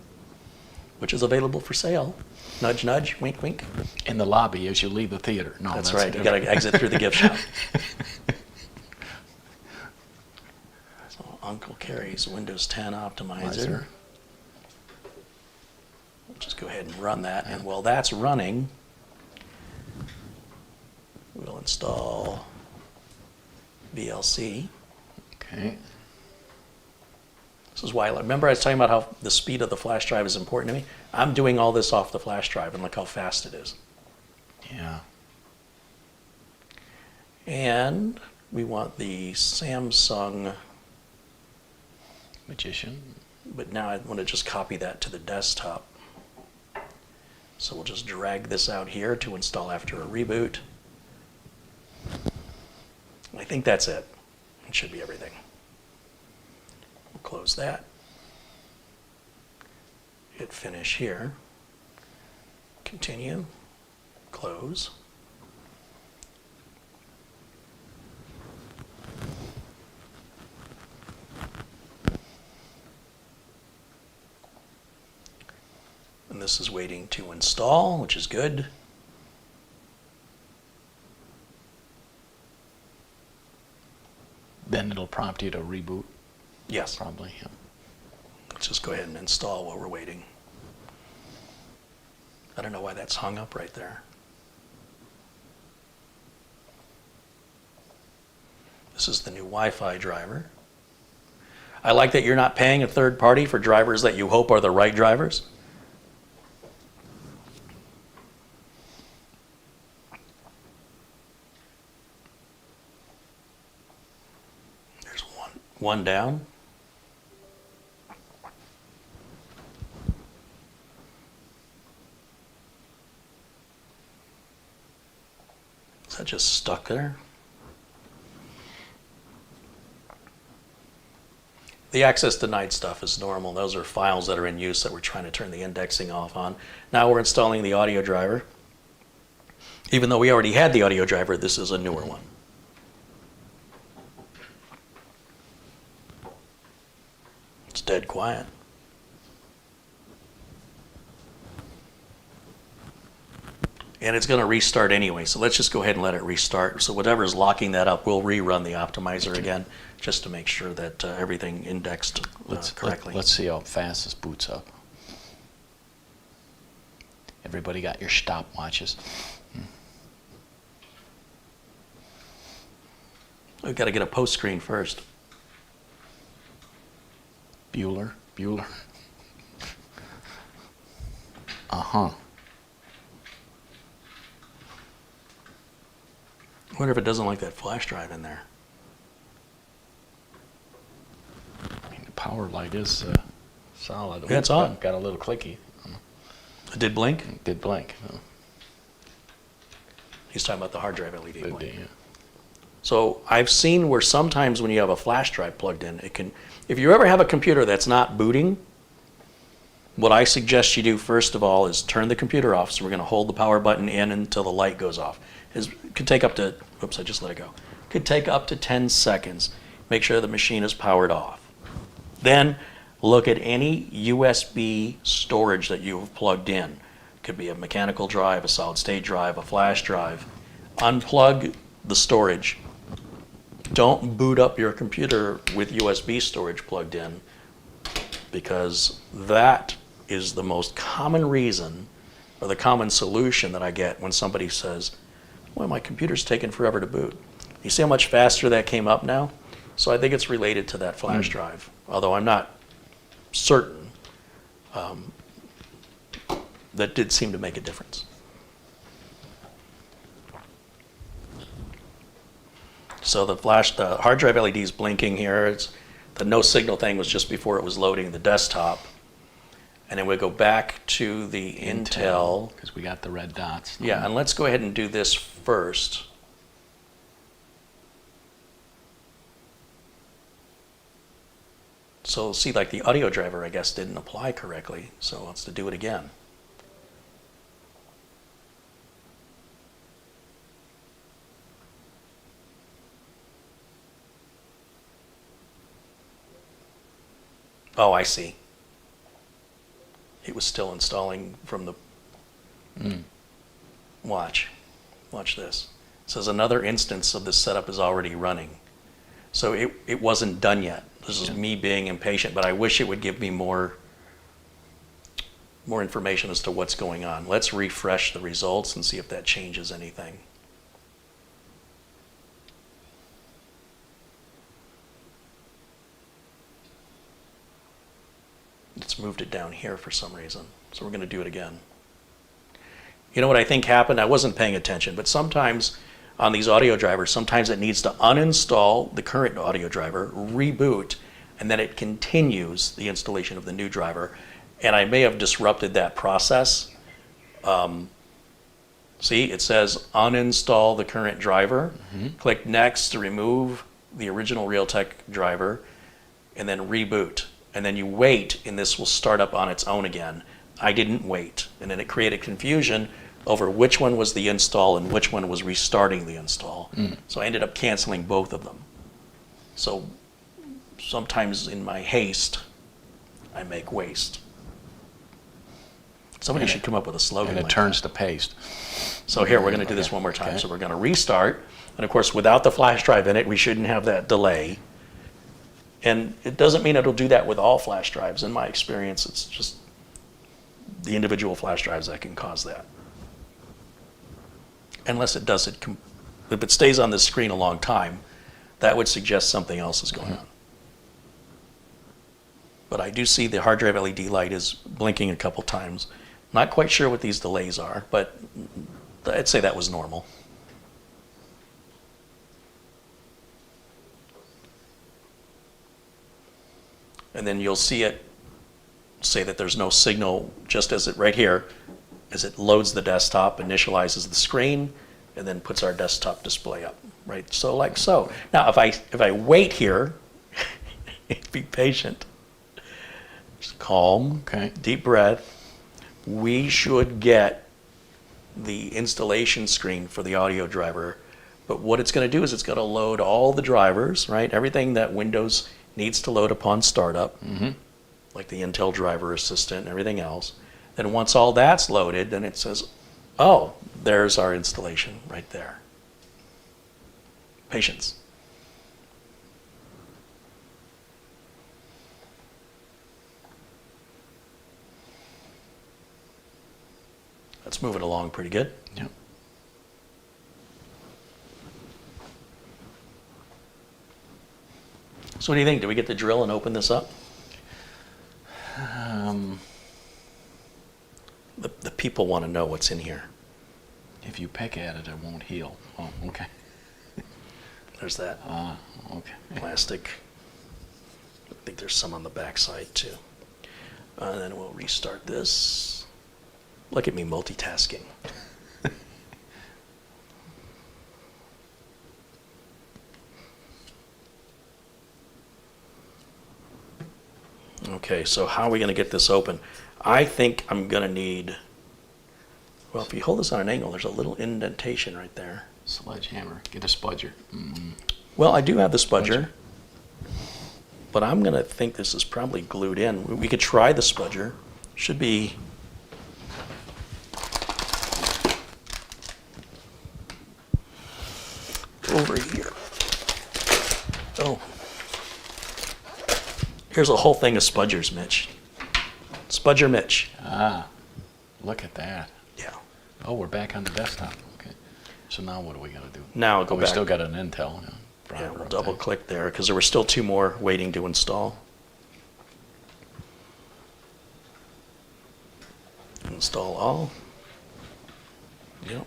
which is available for sale. Nudge, nudge, wink, wink.
In the lobby as you leave the theater. No,
That's right. You got to exit through the gift shop. So Uncle Carrie's Windows 10 optimizer. We'll just go ahead and run that. And while that's running, we'll install VLC.
Okay.
This is why, remember I was talking about how the speed of the flash drive is important to me? I'm doing all this off the flash drive, and look how fast it is.
Yeah.
And we want the Samsung,
Magician.
but now I want to just copy that to the desktop. So we'll just drag this out here to install after a reboot. I think that's it. It should be everything. We'll close that. Hit finish here. Continue. Close. And this is waiting to install, which is good.
Then it'll prompt you to reboot,
Yes.
probably. Yeah.
Let's just go ahead and install while we're waiting. I don't know why that's hung up right there. This is the new Wi-Fi driver. I like that you're not paying a third party for drivers that you hope are the right drivers. There's one down. Is that just stuck there? The access denied stuff is normal. Those are files that are in use that we're trying to turn the indexing off on. Now we're installing the audio driver. Even though we already had the audio driver, this is a newer one. It's dead quiet. And it's going to restart anyway, so let's just go ahead and let it restart. So whatever is locking that up, we'll rerun the optimizer again, just to make sure that everything indexed correctly.
Let's see how fast this boots up. Everybody got your stopwatches.
We've got to get a post screen first.
Bueller. Uh-huh.
I wonder if it doesn't like that flash drive in there.
I mean, the power light is solid.
Yeah, it's on.
Got a little clicky.
It did blink?
It did blink.
He's talking about the hard drive LED
Could
blink.
be, yeah.
So I've seen where sometimes when you have a flash drive plugged in, it can, if you ever have a computer that's not booting, what I suggest you do first of all is turn the computer off. So we're going to hold the power button in until the light goes off. It could take up to, oops, I just let it go. Could take up to 10 seconds. Make sure the machine is powered off. Then look at any USB storage that you have plugged in. It could be a mechanical drive, a solid state drive, a flash drive. Unplug the storage. Don't boot up your computer with USB storage plugged in, because that is the most common reason or the common solution that I get when somebody says, well, my computer's taking forever to boot. You see how much faster that came up now? So I think it's related to that flash drive, although I'm not certain. That did seem to make a difference. So the hard drive LED is blinking here. The no signal thing was just before it was loading the desktop. And then we go back to the Intel.
Because we got the red dots.
Yeah, and let's go ahead and do this first. So see, like the audio driver, I guess, didn't apply correctly. So let's do it again. Oh, I see. It was still installing from the... Watch this. It says another instance of this setup is already running. So it wasn't done yet. This is me being impatient, but I wish it would give me more information as to what's going on. Let's refresh the results and see if that changes anything. It's moved it down here for some reason. So we're going to do it again. You know what I think happened? I wasn't paying attention, but sometimes on these audio drivers, sometimes it needs to uninstall the current audio driver, reboot, and then it continues the installation of the new driver. And I may have disrupted that process. See, it says uninstall the current driver. Click next to remove the original Realtek driver, and then reboot. And then you wait, and this will start up on its own again. I didn't wait. And then it created confusion over which one was the install and which one was restarting the install. So I ended up canceling both of them. So sometimes in my haste, I make waste. Somebody should come up with a slogan.
And it
like
turns
that.
to paste.
So here, we're going to do this one more time.
Okay.
So we're going to restart. And of course, without the flash drive in it, we shouldn't have that delay. And it doesn't mean it'll do that with all flash drives. In my experience, it's just the individual flash drives that can cause that. Unless it does it, if it stays on this screen a long time, that would suggest something else is going on. But I do see the hard drive LED light is blinking a couple times. Not quite sure what these delays are, but I'd say that was normal. And then you'll see it say that there's no signal just as it right here, as it loads the desktop, initializes the screen, and then puts our desktop display up, right? So like so. Now, if I wait here, be patient, just calm, deep breath, we should get the installation screen for the audio driver. But what it's going to do is it's going to load all the drivers, right? Everything that Windows needs to load upon startup, like the Intel driver assistant and everything else. Then once all that's loaded, then it says, oh, there's our installation right there. Patience. That's moving along pretty good.
Yep.
So what do you think? Do we get the drill and open this up? The people want to know what's in here.
If you pick at it, it won't heal. Oh, okay.
There's that
Okay.
plastic. I think there's some on the back side too. And then we'll restart this. Look at me multitasking. Okay, so how are we going to get this open? I think I'm going to need, well, if you hold this on an angle, there's a little indentation right there.
Sledgehammer. Get a spudger.
Well, I do have the spudger, but I'm going to think this is probably glued in. We could try the spudger. Should be over here. Oh. Here's a whole thing of spudgers, Mitch. Spudger Mitch.
Look at that.
Yeah.
Oh, we're back on the desktop. Okay. So now what are we going to do?
Now go
we
back.
still got an Intel.
Yeah, we'll double click there because there were still two more waiting to install. Install all. Yep.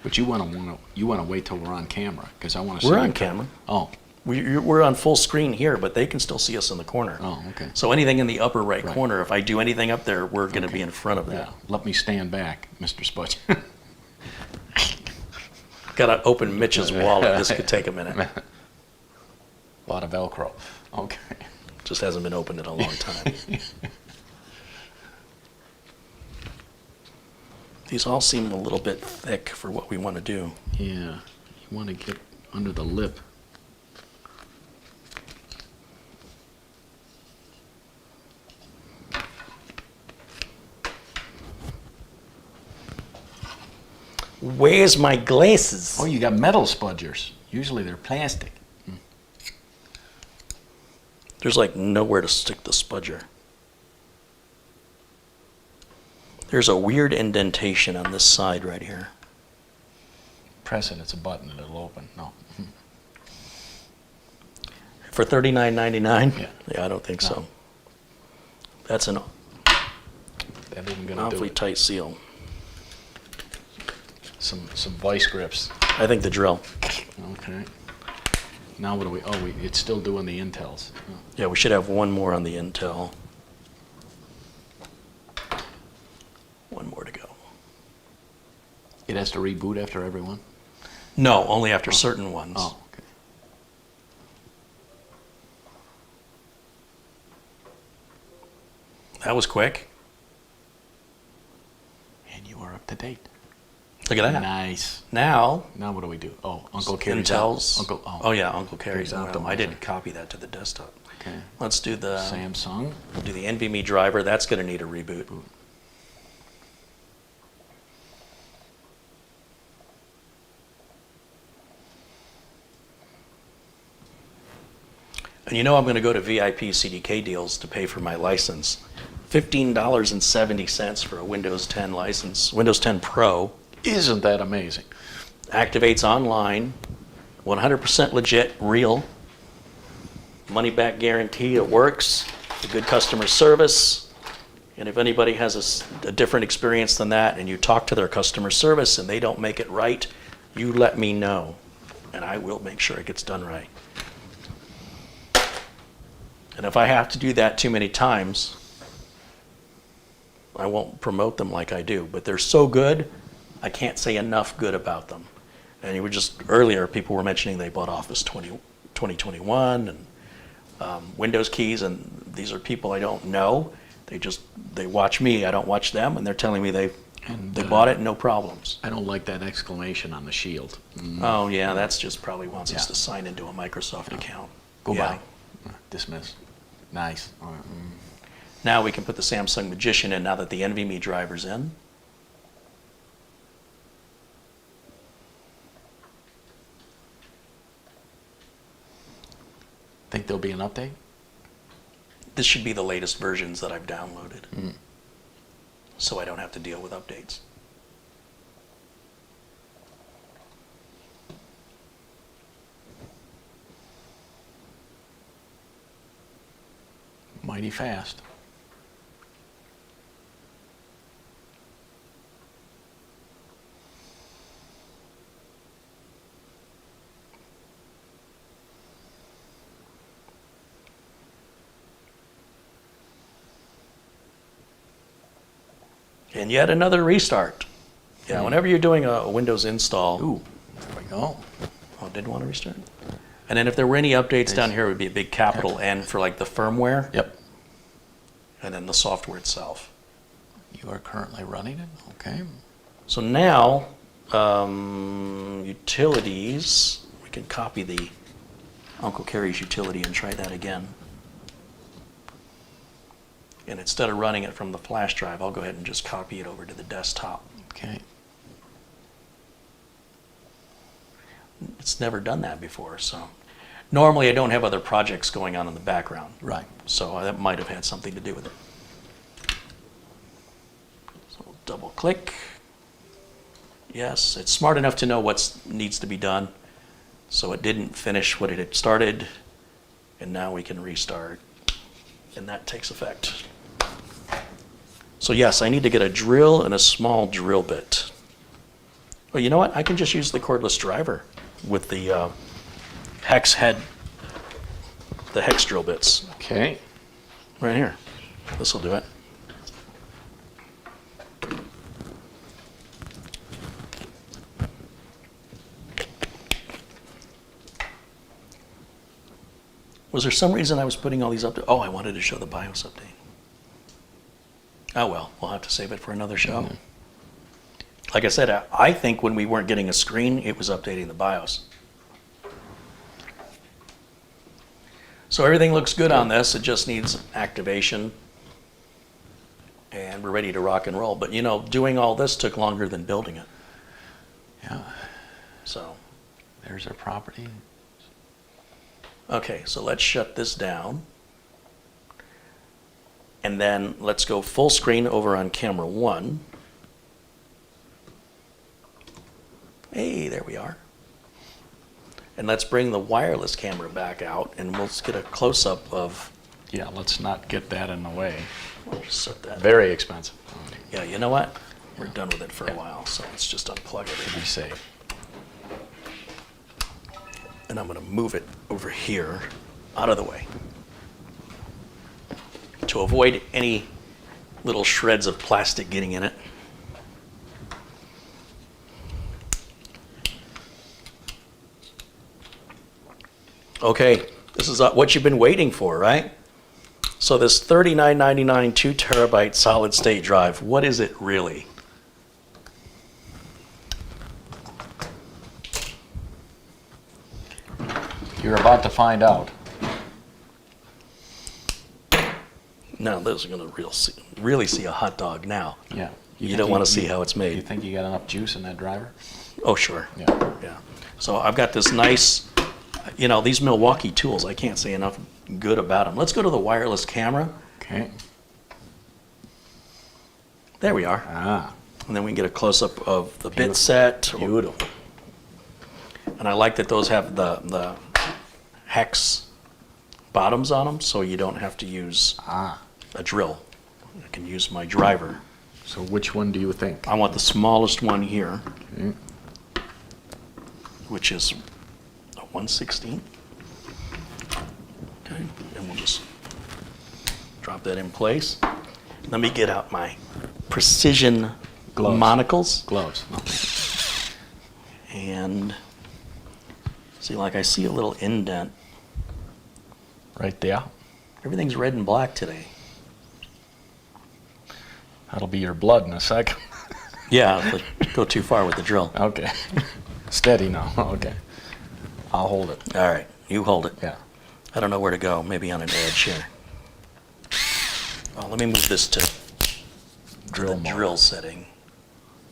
But you want to wait till we're on camera, because I want to see.
We're
your
on camera.
Oh,
We're on full screen here, but they can still see us in the corner.
oh, okay.
So anything in the upper right
Right.
corner, if I do anything up there, we're going to be in front of
Yeah.
that.
Let me stand back, Mr. Spudger.
Got to open Mitch's wallet. This could take a minute.
A lot of Velcro. Okay.
Just hasn't been opened in a long time. These all seem a little bit thick for what we want to do.
Yeah. You want to get under the lip.
Where's my glasses?
Oh, you got metal spudgers. Usually they're plastic.
There's like nowhere to stick the spudger. There's a weird indentation on this side right here.
Press it, it's a button and it'll open. No.
For $39.99?
Yeah.
Yeah, I don't think
No.
so. That's an
That isn't going to do
awfully
it.
tight seal.
Some vice grips.
I think the drill.
Okay. Now what do we, oh, it's still doing the intels. Oh.
Yeah, we should have one more on the Intel. One more to go.
It has to reboot after every one?
No, only after certain ones.
Oh, okay.
That was quick.
And you are up to date.
Look at that.
Nice.
Now,
Now what do we do? Oh, Uncle Carrie's
Intels.
Uncle,
Oh yeah, Uncle Carrie's
Carrie's
on them. I
optimizer.
didn't copy that to the desktop.
Okay.
Let's do the
Samsung.
do the NVMe driver. That's going to need a reboot. And you know I'm going to go to VIP CDK deals to pay for my license. $15.70 for a Windows 10 license. Windows 10 Pro.
Isn't that amazing?
Activates online. 100% legit, real. Money back guarantee, it works. A good customer service. And if anybody has a different experience than that and you talk to their customer service and they don't make it right, you let me know. And I will make sure it gets done right. And if I have to do that too many times, I won't promote them like I do. But they're so good, I can't say enough good about them. And you were just, earlier, people were mentioning they bought Office 2021 and Windows keys, and these are people I don't know. They watch me, I don't watch them, and they're telling me they bought it, no problems.
I don't like that exclamation on the shield.
Oh yeah, that's just probably wants us
Yeah.
to sign into a Microsoft account.
Go
Yeah.
by. Dismiss. Nice. All right.
Now we can put the Samsung Magician in now that the NVMe driver's in.
Think there'll be an update?
This should be the latest versions that I've downloaded. So I don't have to deal with updates.
Mighty fast.
And yet another restart. Yeah, whenever you're doing a Windows install.
Ooh, there we go.
Oh, did want to restart? And then if there were any updates down here, it would be a big capital N for like the firmware.
Yep.
And then the software itself.
You are currently running it? Okay.
So now, utilities, we can copy the Uncle Carrie's utility and try that again. And instead of running it from the flash drive, I'll go ahead and just copy it over to the desktop.
Okay.
It's never done that before, so. Normally I don't have other projects going on in the background.
Right.
So that might have had something to do with it. So we'll double click. Yes, it's smart enough to know what needs to be done. So it didn't finish what it had started, and now we can restart. And that takes effect. So yes, I need to get a drill and a small drill bit. Well, you know what? I can just use the cordless driver with the hex head, the hex drill bits
Okay.
right here. This will do it. Was there some reason I was putting all these up? Oh, I wanted to show the BIOS update. Oh well, we'll have to save it for another show.
Mm-hmm.
Like I said, I think when we weren't getting a screen, it was updating the BIOS. So everything looks good on this. It just needs activation. And we're ready to rock and roll. But you know, doing all this took longer than building it.
Yeah.
So,
There's our property.
okay, so let's shut this down. And then let's go full screen over on camera 1. Hey, there we are. And let's bring the wireless camera back out and we'll get a close-up of,
Yeah, let's not get that in the way.
we'll just set that.
Very expensive.
Yeah, you know what? We're done with it for a while, so let's just unplug
To
everything.
be safe.
And I'm gonna move it over here, out of the way, to avoid any little shreds of plastic getting in it. Okay, this is what you've been waiting for, right? So this $39.99 2 terabyte solid state drive, what is it really?
You're about to find out.
Now, those are gonna really see a hot dog now.
Yeah.
You
think
don't wanna see how it's
You
made.
think you got enough juice in that driver?
Oh, sure.
Yeah.
Yeah. So I've got this nice, you know, these Milwaukee tools, I can't say enough good about them. Let's go to the wireless camera.
Okay.
There we are.
Ah,
And then we can get a close-up of the bit
Beautiful.
set.
beautiful.
And I like that those have the hex bottoms on them, so you don't have to use
Ah.
a drill. I can use my driver.
So which one do you think?
I want the smallest one here,
Okay.
which is a 1/16. Okay, and we'll just drop that in place. Let me get out my precision
Gloves.
monocles
Gloves. No.
and see, like I see a little indent.
Right there.
Everything's red and black today.
That'll be your blood in a second.
Yeah, if I go too far with the drill.
Okay. Steady now. Okay. I'll hold it.
All right, you hold it.
Yeah.
I don't know where to go. Maybe on an edge here. Oh, let me move this to
Drill
the
mode.
drill setting.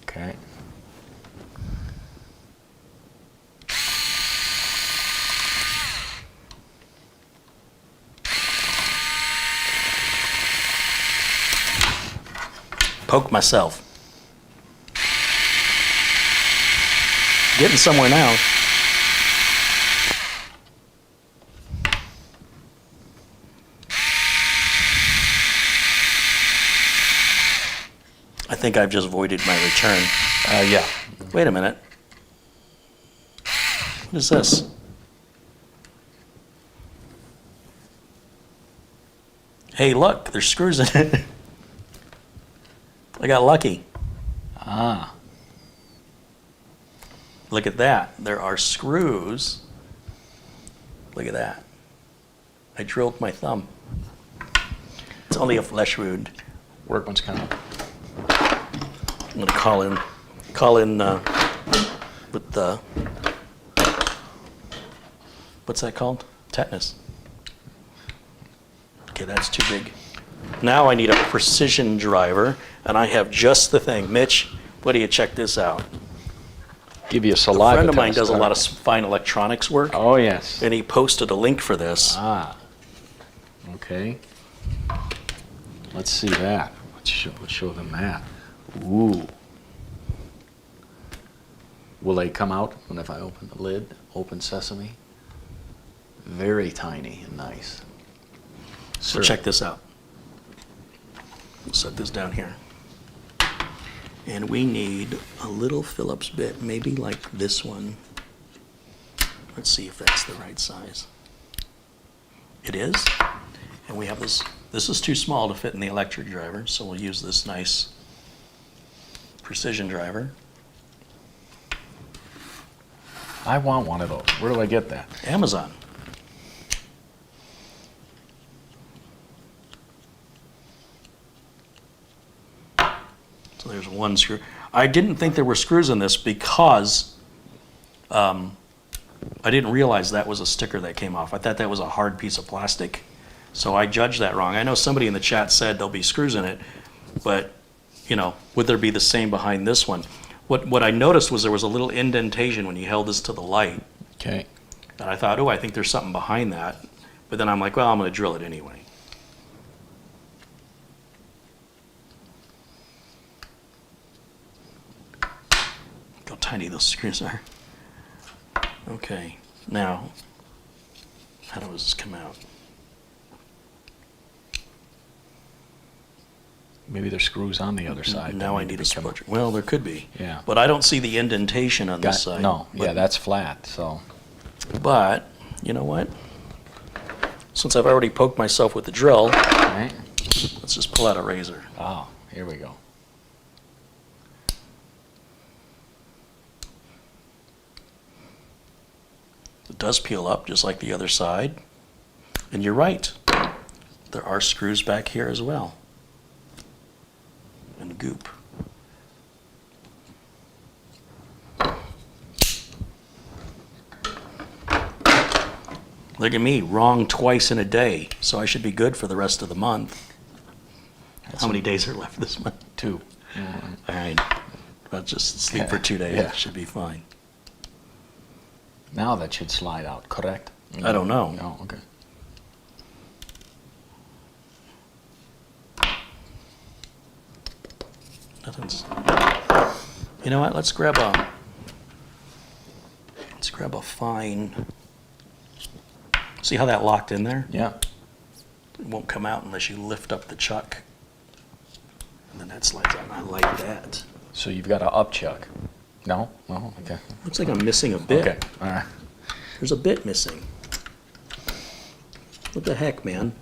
Okay.
Poke myself. Getting somewhere now. I think I've just voided my return.
Yeah.
Wait a minute. What is this? Hey, look, there's screws in it. I got lucky.
Ah.
Look at that. There are screws. Look at that. I drilled my thumb. It's only a flesh wound.
Workman's comp.
I'm gonna call in with the, what's that called? Tetanus. Okay, that's too big. Now I need a precision driver, and I have just the thing. Mitch, what do you check this out?
Give you a
A
saliva
friend of mine
test,
does a
huh?
lot of fine electronics work,
Oh, yes.
and he posted a link for this.
Ah. Okay. Let's see that. Let's show them that. Ooh. Will they come out when if I open the lid? Open sesame? Very tiny and nice.
So check this out. We'll set this down here. And we need a little Phillips bit, maybe like this one. Let's see if that's the right size. It is. And we have this. This is too small to fit in the electric driver, so we'll use this nice precision driver.
I want one of those. Where do I get that?
Amazon. So there's one screw. I didn't think there were screws in this because I didn't realize that was a sticker that came off. I thought that was a hard piece of plastic. So I judged that wrong. I know somebody in the chat said there'll be screws in it, but, you know, would there be the same behind this one? What I noticed was there was a little indentation when you held this to the light.
Okay.
And I thought, oh, I think there's something behind that. But then I'm like, well, I'm going to drill it anyway. Look how tiny those screws are. Okay, now, how does this come out?
Maybe there's screws on the other side.
Now I need a spudger. Well, there could be.
Yeah.
But I don't see the indentation on this side.
No,
But-
yeah, that's flat, so.
But, you know what? Since I've already poked myself with the drill,
Right.
let's just pull out a razor.
Oh, here we go.
It does peel up just like the other side. And you're right. There are screws back here as well. And goop. Look at me, wrong twice in a day, so I should be good for the rest of the month. How many days are left this month?
2.
All right, I'll just sleep
Yeah,
for 2 days,
yeah.
it should be fine.
Now that should slide out, correct?
I don't know.
No, okay.
Nothing's. You know what? Let's grab a fine. See how that locked in there?
Yeah.
It won't come out unless you lift up the chuck. And then that slides out. I like that.
So you've got a up chuck. No? No? Okay.
Looks like I'm missing a bit.
Okay, all right.
There's a bit missing. What the heck, man?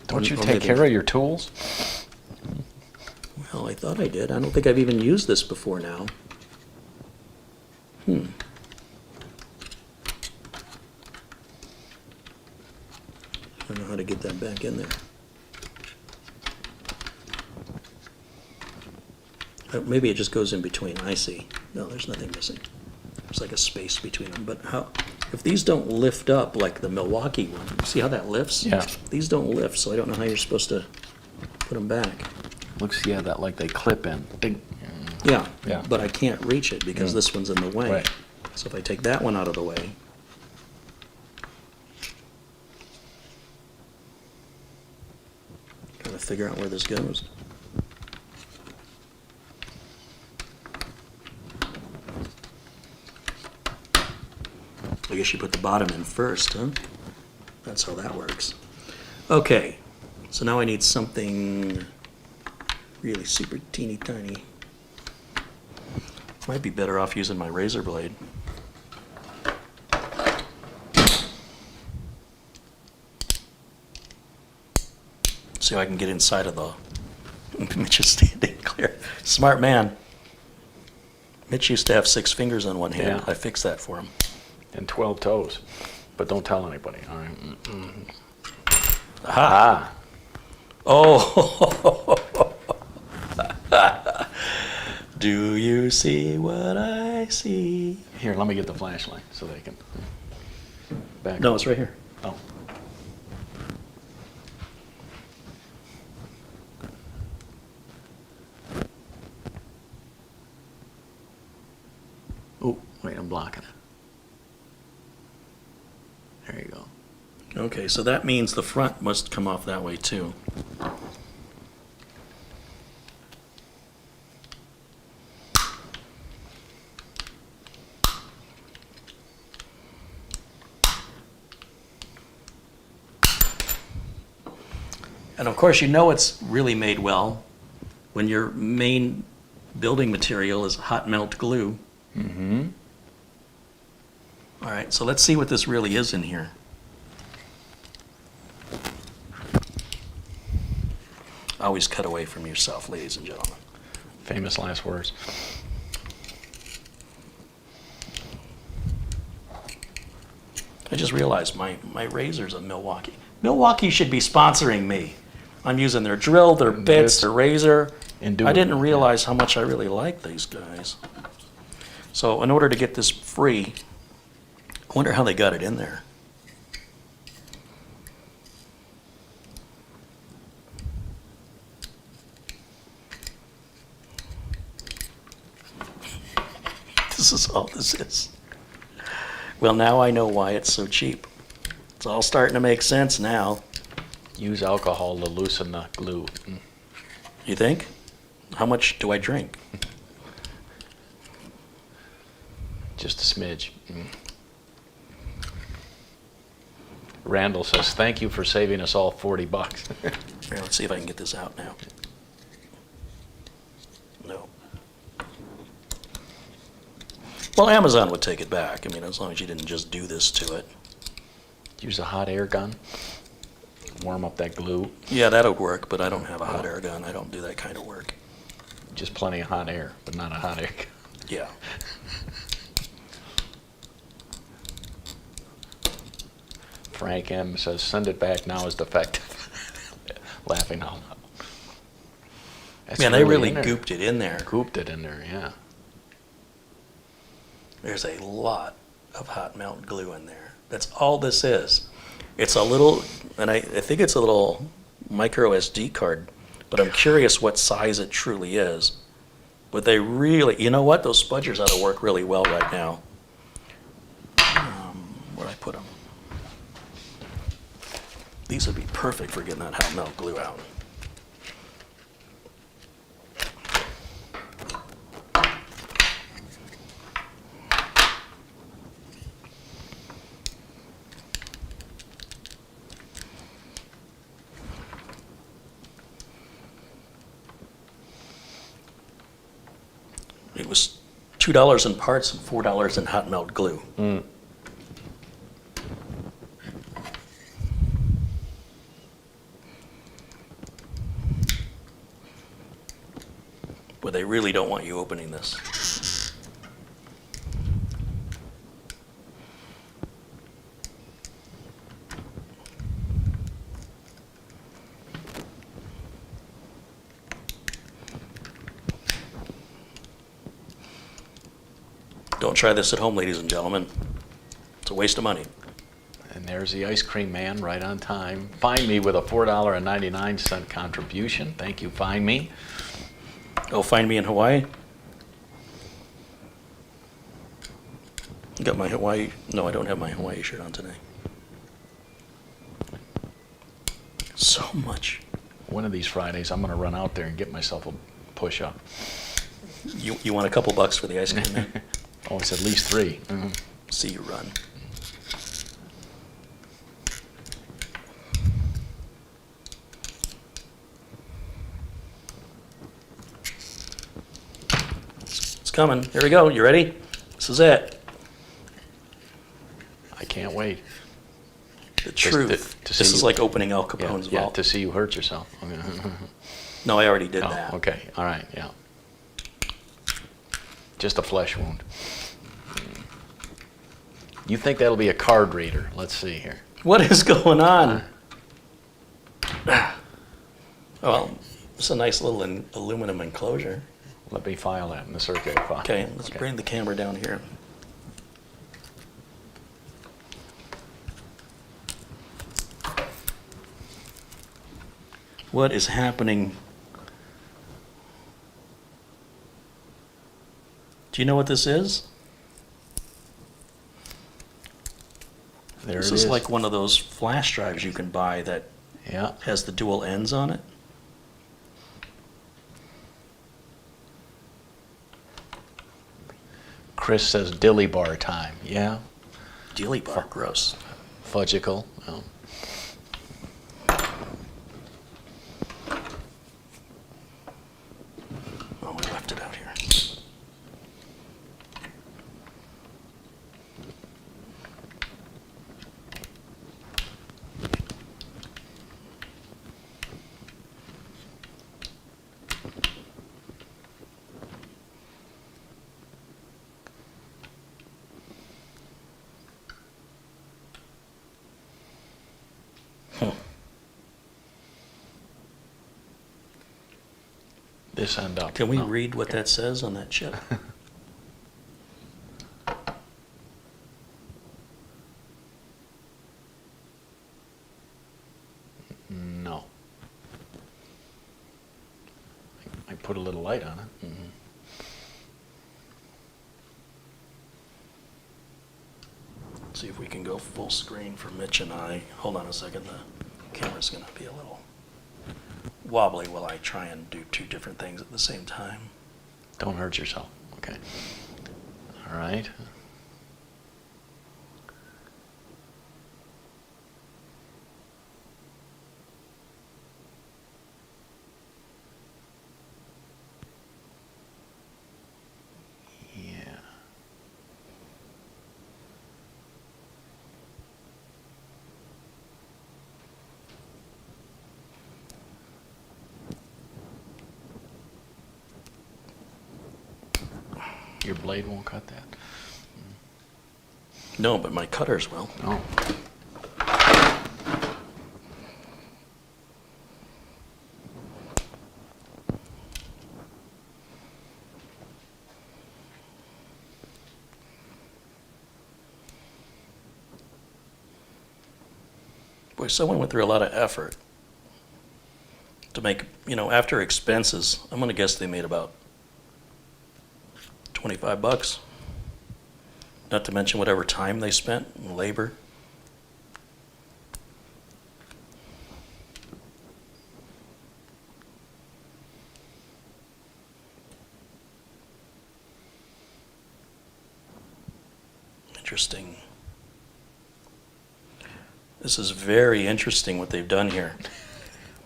Don't you
Or
take
maybe-
care of your tools?
Well, I thought I did. I don't think I've even used this before now. I don't know how to get that back in there. Maybe it just goes in between. I see. No, there's nothing missing. There's like a space between them. But how, if these don't lift up like the Milwaukee one, see how that lifts?
Yeah.
These don't lift, so I don't know how you're supposed to put them back.
Looks, yeah, that like they clip in. Ding.
Yeah,
Yeah.
but I can't reach it because this one's in the way.
Right.
So if I take that one out of the way, gotta figure out where this goes. I guess you put the bottom in first, huh? That's how that works. Okay, so now I need something really super teeny tiny. Might be better off using my razor blade. See if I can get inside of the. Mitch is standing clear. Smart man. Mitch used to have 6 fingers on one hand.
Yeah.
I fixed that for him.
And 12 toes. But don't tell anybody, all right?
Aha. Oh. Do you see what I see?
Here, let me get the flashlight so they can back.
No, it's right here.
Oh. Oh, wait, I'm blocking it. There you go.
Okay, so that means the front must come off that way too. And of course, you know it's really made well when your main building material is hot melt glue.
Mm-hmm.
All right, so let's see what this really is in here. Always cut away from yourself, ladies and gentlemen.
Famous last words.
I just realized my razor's a Milwaukee. Milwaukee should be sponsoring me. I'm using their drill, their bits, their razor. I didn't realize how much I really like these guys. So in order to get this free, I wonder how they got it in there. This is all this is. Well, now I know why it's so cheap. It's all starting to make sense now.
Use alcohol to loosen the glue.
You think? How much do I drink?
Just a smidge. Randall says, thank you for saving us all 40 bucks.
Here, let's see if I can get this out now. No. Well, Amazon would take it back. I mean, as long as you didn't just do this to it.
Use a hot air gun. Warm up that glue.
Yeah, that would work, but I don't have a hot air gun. I don't do that kind of work.
Just plenty of hot air, but not a hot air gun.
Yeah.
Frank M. says, send it back now is defective. Laughing out loud. That's
Man, they really
in there.
gooped it in there.
Gooped it in there, yeah.
There's a lot of hot melt glue in there. That's all this is. It's a little, and I think it's a little micro SD card, but I'm curious what size it truly is. But they really, you know what? Those spudgers ought to work really well right now. Where'd I put them? These would be perfect for getting that hot melt glue out. It was $2 in parts and $4 in hot melt glue. But they really don't want you opening this. Don't try this at home, ladies and gentlemen. It's a waste of money.
And there's the ice cream man right on time. Find me with a $4.99 contribution. Thank you, Find Me.
Oh, find me in Hawaii? Got my Hawaii, no, I don't have my Hawaii shirt on today. So much.
One of these Fridays, I'm going to run out there and get myself a push-up.
You want a couple bucks for the ice cream, man?
Oh, it's at least 3.
See you run. It's coming. Here we go. You ready? This is it.
I can't wait.
The truth.
to see
This is
you-
like opening Al Capone's
Yeah,
vault.
to see you hurt yourself.
No, I already did
Oh,
that.
okay. All right, yeah. Just a flesh wound. You think that'll be a card reader? Let's see here.
What is going on? Well, it's a nice little aluminum enclosure.
Let me file that in the circuit file.
Okay, let's bring the camera down here. What is happening? Do you know what this is?
There
This
it
is
is.
like one of those flash drives you can buy that
Yeah.
has the dual ends on it.
Chris says dilly bar time. Yeah.
Dilly bar, gross.
Fudgicle. Oh. this end up.
Can we
No.
read what that says on that chip?
No. I put a little light on it. Mhm.
See if we can go full screen for Mitch and I. Hold on a second, the camera's gonna be a little wobbly while I try and do two different things at the same time.
Don't hurt yourself. Okay. All right. Yeah. Your blade won't cut that.
No, but my cutters will.
Oh.
Boy, someone went through a lot of effort to make, after expenses, I'm gonna guess they made about 25 bucks. Not to mention whatever time they spent and labor. Interesting. This is very interesting what they've done here.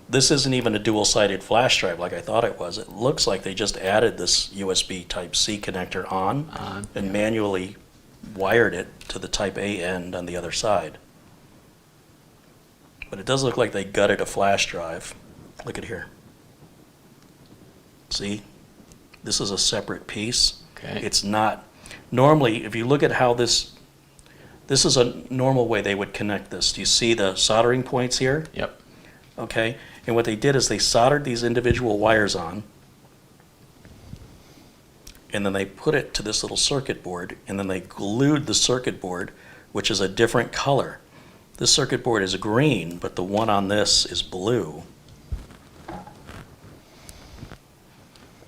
This isn't even a dual-sided flash drive like I thought it was. It looks like they just added this USB Type-C connector on and manually wired it to the Type-A end on the other side. But it does look like they gutted a flash drive. Look at here. See? This is a separate piece.
Okay.
It's not. Normally, if you look at how this is a normal way they would connect this. Do you see the soldering points here?
Yep.
Okay, and what they did is they soldered these individual wires on, and then they put it to this little circuit board, and then they glued the circuit board, which is a different color. This circuit board is green, but the one on this is blue.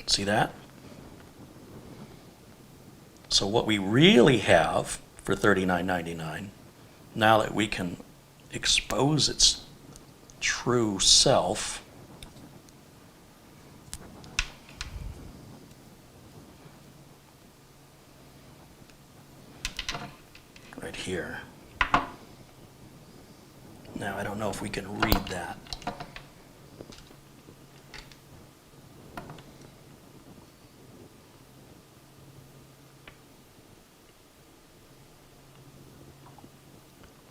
See that? So what we really have for $39.99, now that we can expose its true self, right here. Now I don't know if we can read that.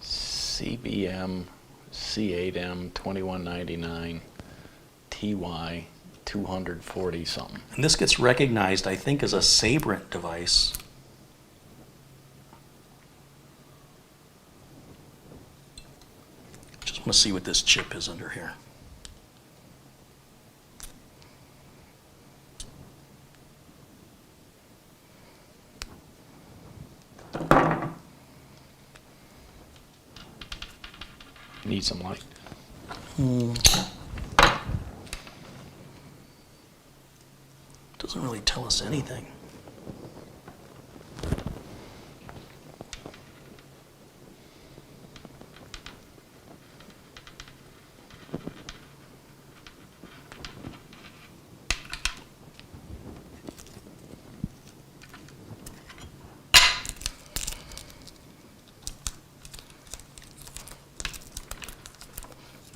CBM C8M 2199 TY 240 something.
And this gets recognized, I think, as a Sabrent device. Just want to see what this chip is under here.
Need some light.
Doesn't really tell us anything.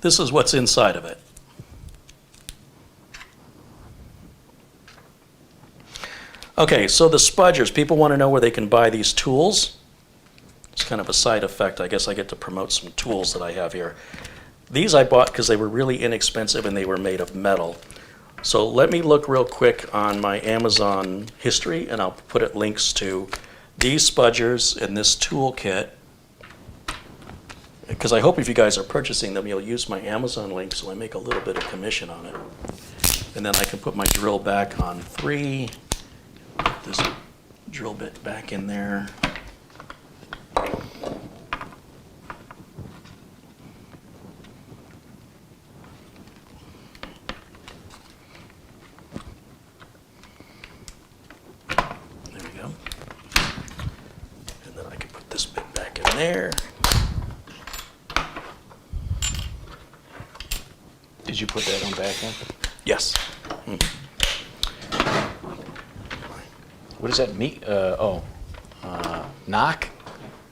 This is what's inside of it. Okay, so the spudgers, people want to know where they can buy these tools. It's kind of a side effect. I guess I get to promote some tools that I have here. These I bought because they were really inexpensive and they were made of metal. So let me look real quick on my Amazon history and I'll put it links to these spudgers and this toolkit. Because I hope if you guys are purchasing them, you'll use my Amazon link so I make a little bit of commission on it. And then I can put my drill back on 3, put this drill bit back in there. There we go. And then I can put this bit back in there.
Did you put that on back in?
Yes.
What does that mean? Knock?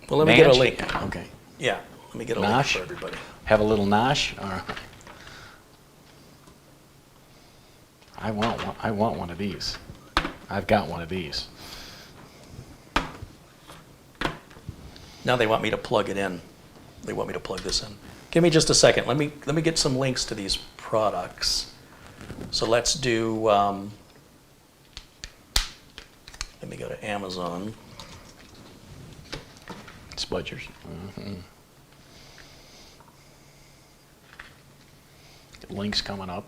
Well, let me get a
Nanch?
link.
Okay.
Yeah, let me get a link
Nosh?
for everybody.
Have a little nosh? Or I want one of these. I've got one of these.
Now they want me to plug it in. They want me to plug this in. Give me just a second. Let me get some links to these products. So let's do. Let me go to Amazon.
Spudgers. Links coming up.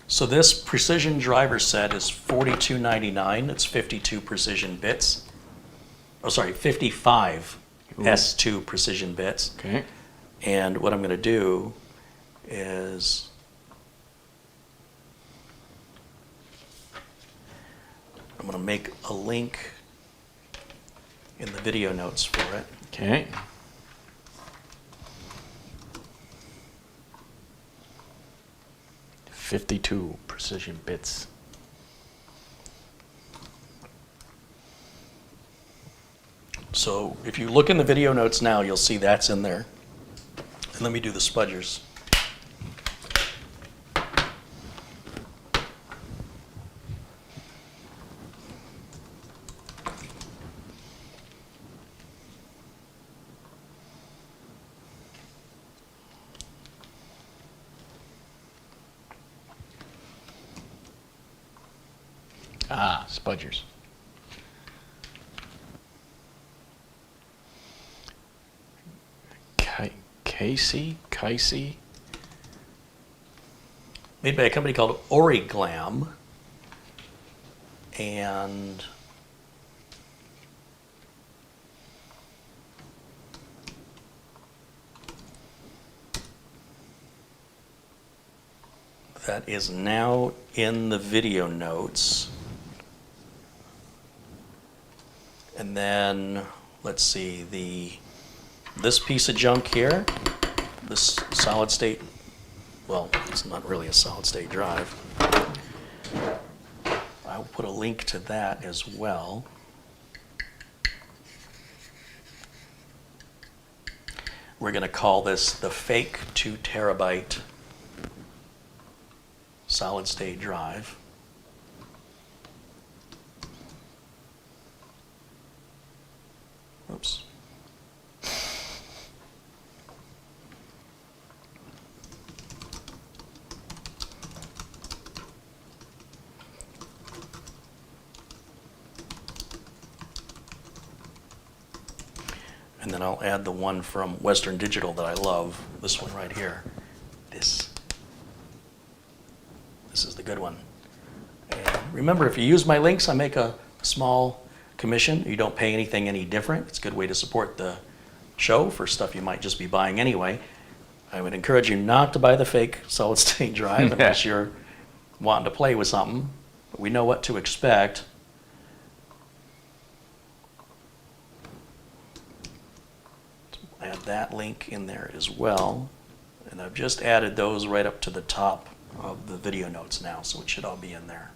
So this precision driver set is $42.99. It's 52 precision bits. Oh, sorry, 55 S2 precision bits.
Okay.
And what I'm going to do is I'm going to make a link in the video notes for it.
Okay. .52 precision bits.
So if you look in the video notes now, you'll see that's in there. And let me do the spudgers.
Ah, Spudgers. Casey?
Made by a company called OriGlam. And that is now in the video notes. And then, let's see, this piece of junk here, this solid state, well, it's not really a solid state drive. I will put a link to that as well. We're going to call this the fake 2 terabyte solid state drive. Oops. And then I'll add the one from Western Digital that I love, this one right here. This is the good one. And remember, if you use my links, I make a small commission. You don't pay anything any different. It's a good way to support the show for stuff you might just be buying anyway. I would encourage you not to buy the fake solid state drive unless you're wanting to play with something. But we know what to expect. Add that link in there as well. And I've just added those right up to the top of the video notes now, so it should all be in there.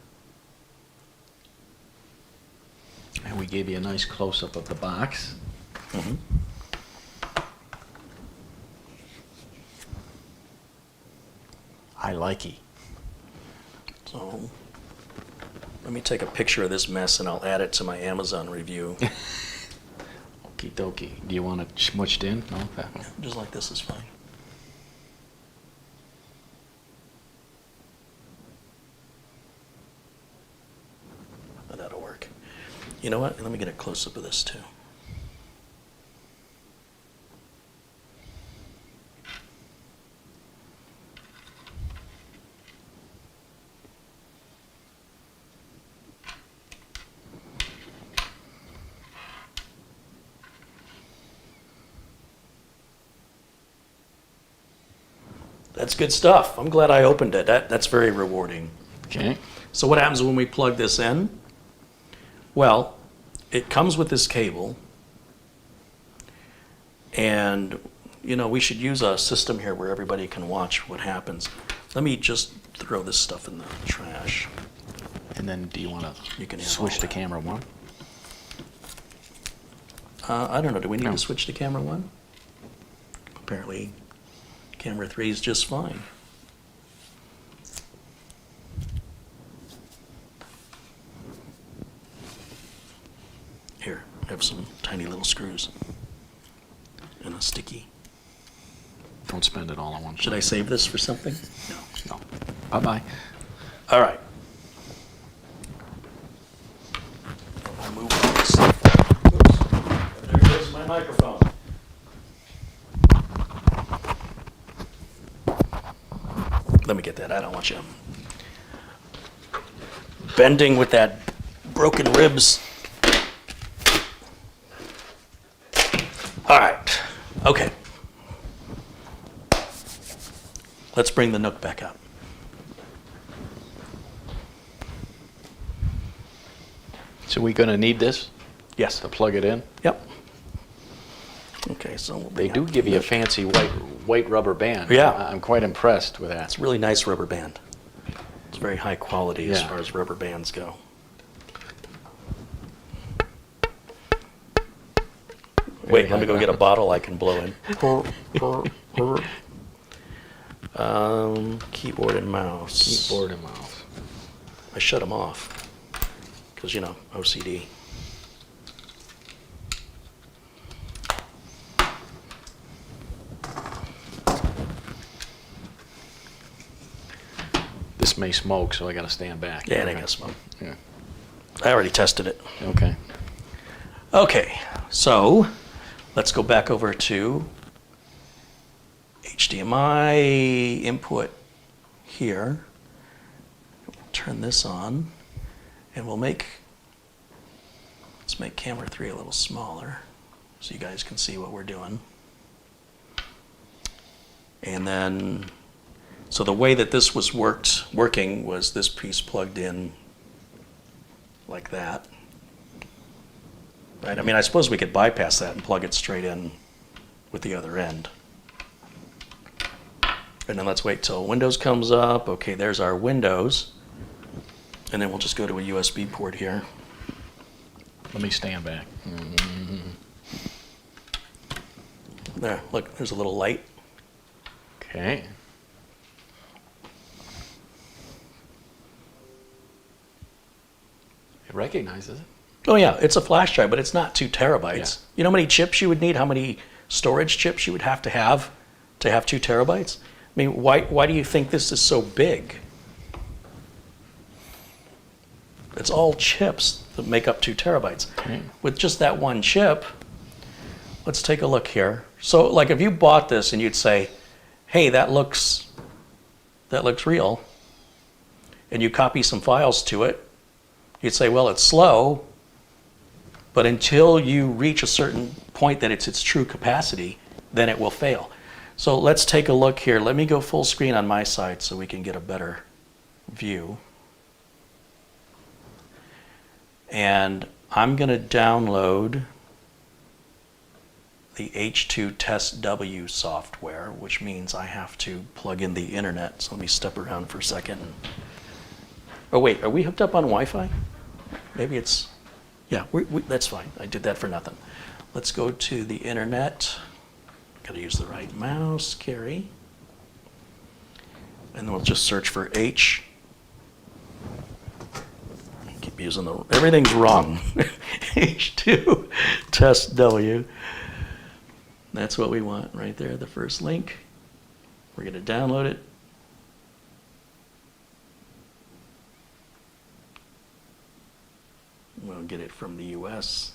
And we gave you a nice close-up of the box.
Mm-hmm.
I like it.
So let me take a picture of this mess and I'll add it to my Amazon review.
Okie dokie. Do you want it smushed in? No?
Just like this is fine. That'll work. You know what? Let me get a close-up of this too. That's good stuff. I'm glad I opened it. That's very rewarding.
Okay.
So what happens when we plug this in? Well, it comes with this cable. And, you know, we should use a system here where everybody can watch what happens. Let me just throw this stuff in the trash.
And then do you want
You can
to
have
switch
all
to
that.
camera 1?
I don't know. Do we need
No.
to switch to camera 1? Apparently, camera 3 is just fine. Here, I have some tiny little screws and a sticky.
Don't spend it all on one.
Should I save this for something? No.
No. Bye-bye.
All right. I'll move all this stuff. Oops. There goes my microphone. Let me get that. I don't want you bending with that broken ribs. All right. Okay. Let's bring the NUC back up.
So we going to need this
Yes.
to plug it in?
Yep. Okay, so we'll
They
bring
do
up
give you a
the-
fancy white rubber band.
Yeah.
I'm quite impressed with that.
It's a really nice rubber band. It's very high quality as
Yeah.
far as rubber bands go. Wait, let me go get a bottle I can blow in. Keyboard and mouse.
Keyboard and mouse.
I shut them off because, you know, OCD.
This may smoke, so I got to stand back.
Yeah, it ain't gonna smoke.
Yeah.
I already tested it.
Okay.
Okay, so let's go back over to HDMI input here. Turn this on, and let's make camera 3 a little smaller so you guys can see what we're doing. And then, so the way that this was working was this piece plugged in like that. Right? I mean, I suppose we could bypass that and plug it straight in with the other end. And then let's wait till Windows comes up. Okay, there's our Windows. And then we'll just go to a USB port here.
Let me stand back.
There, look, there's a little light.
Okay. It recognizes it.
Oh yeah, it's a flash drive, but it's not 2 terabytes.
Yeah.
You know how many chips you would need? How many storage chips you would have to have 2 terabytes? I mean, why do you think this is so big? It's all chips that make up 2 terabytes.
Okay.
With just that one chip, let's take a look here. So like if you bought this and you'd say, hey, that looks real, and you copy some files to it, you'd say, well, it's slow, but until you reach a certain point that it's its true capacity, then it will fail. So let's take a look here. Let me go full screen on my side so we can get a better view. And I'm going to download the H2 Test W software, which means I have to plug in the internet. So let me step around for a second. Oh wait, are we hooked up on Wi-Fi? Maybe it's, yeah, that's fine. I did that for nothing. Let's go to the internet. Got to use the right mouse, carry. And then we'll just search for H. Keep using everything's wrong. H2 Test W. That's what we want right there, the first link. We're going to download it. We'll get it from the US.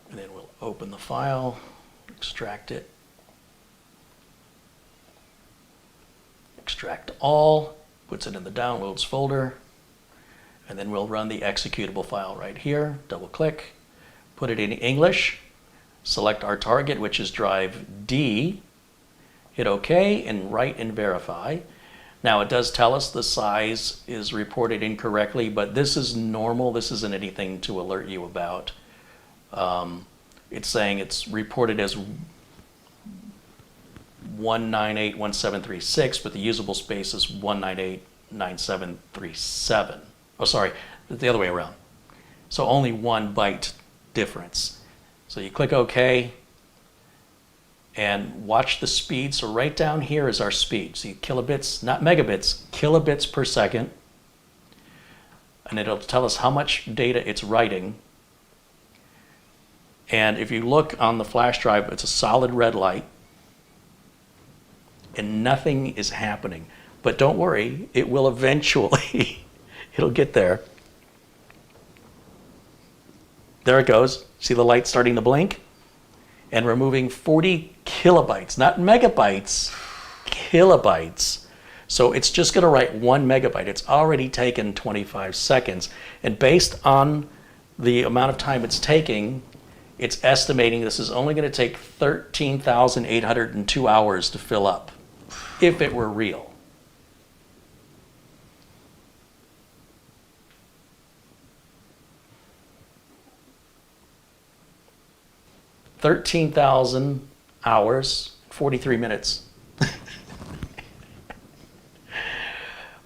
And then we'll open the file, extract it. Extract all, puts it in the downloads folder. And then we'll run the executable file right here, double click, put it in English, select our target, which is drive D, hit OK, and write and verify. Now it does tell us the size is reported incorrectly, but this is normal. This isn't anything to alert you about. It's saying it's reported as 1981736, but the usable space is 1989737. Oh, sorry, the other way around. So only 1 byte difference. So you click OK and watch the speed. So right down here is our speed. See, kilobits, not megabits, kilobits per second. And it'll tell us how much data it's writing. And if you look on the flash drive, it's a solid red light. And nothing is happening. But don't worry, it will eventually, it'll get there. There it goes. See the light starting to blink? And we're moving 40 kilobytes, not megabytes, kilobytes. So it's just going to write 1 megabyte. It's already taken 25 seconds. And based on the amount of time it's taking, it's estimating this is only going to take 13,802 hours to fill up, if it were real. $13,000 hours, 43 minutes.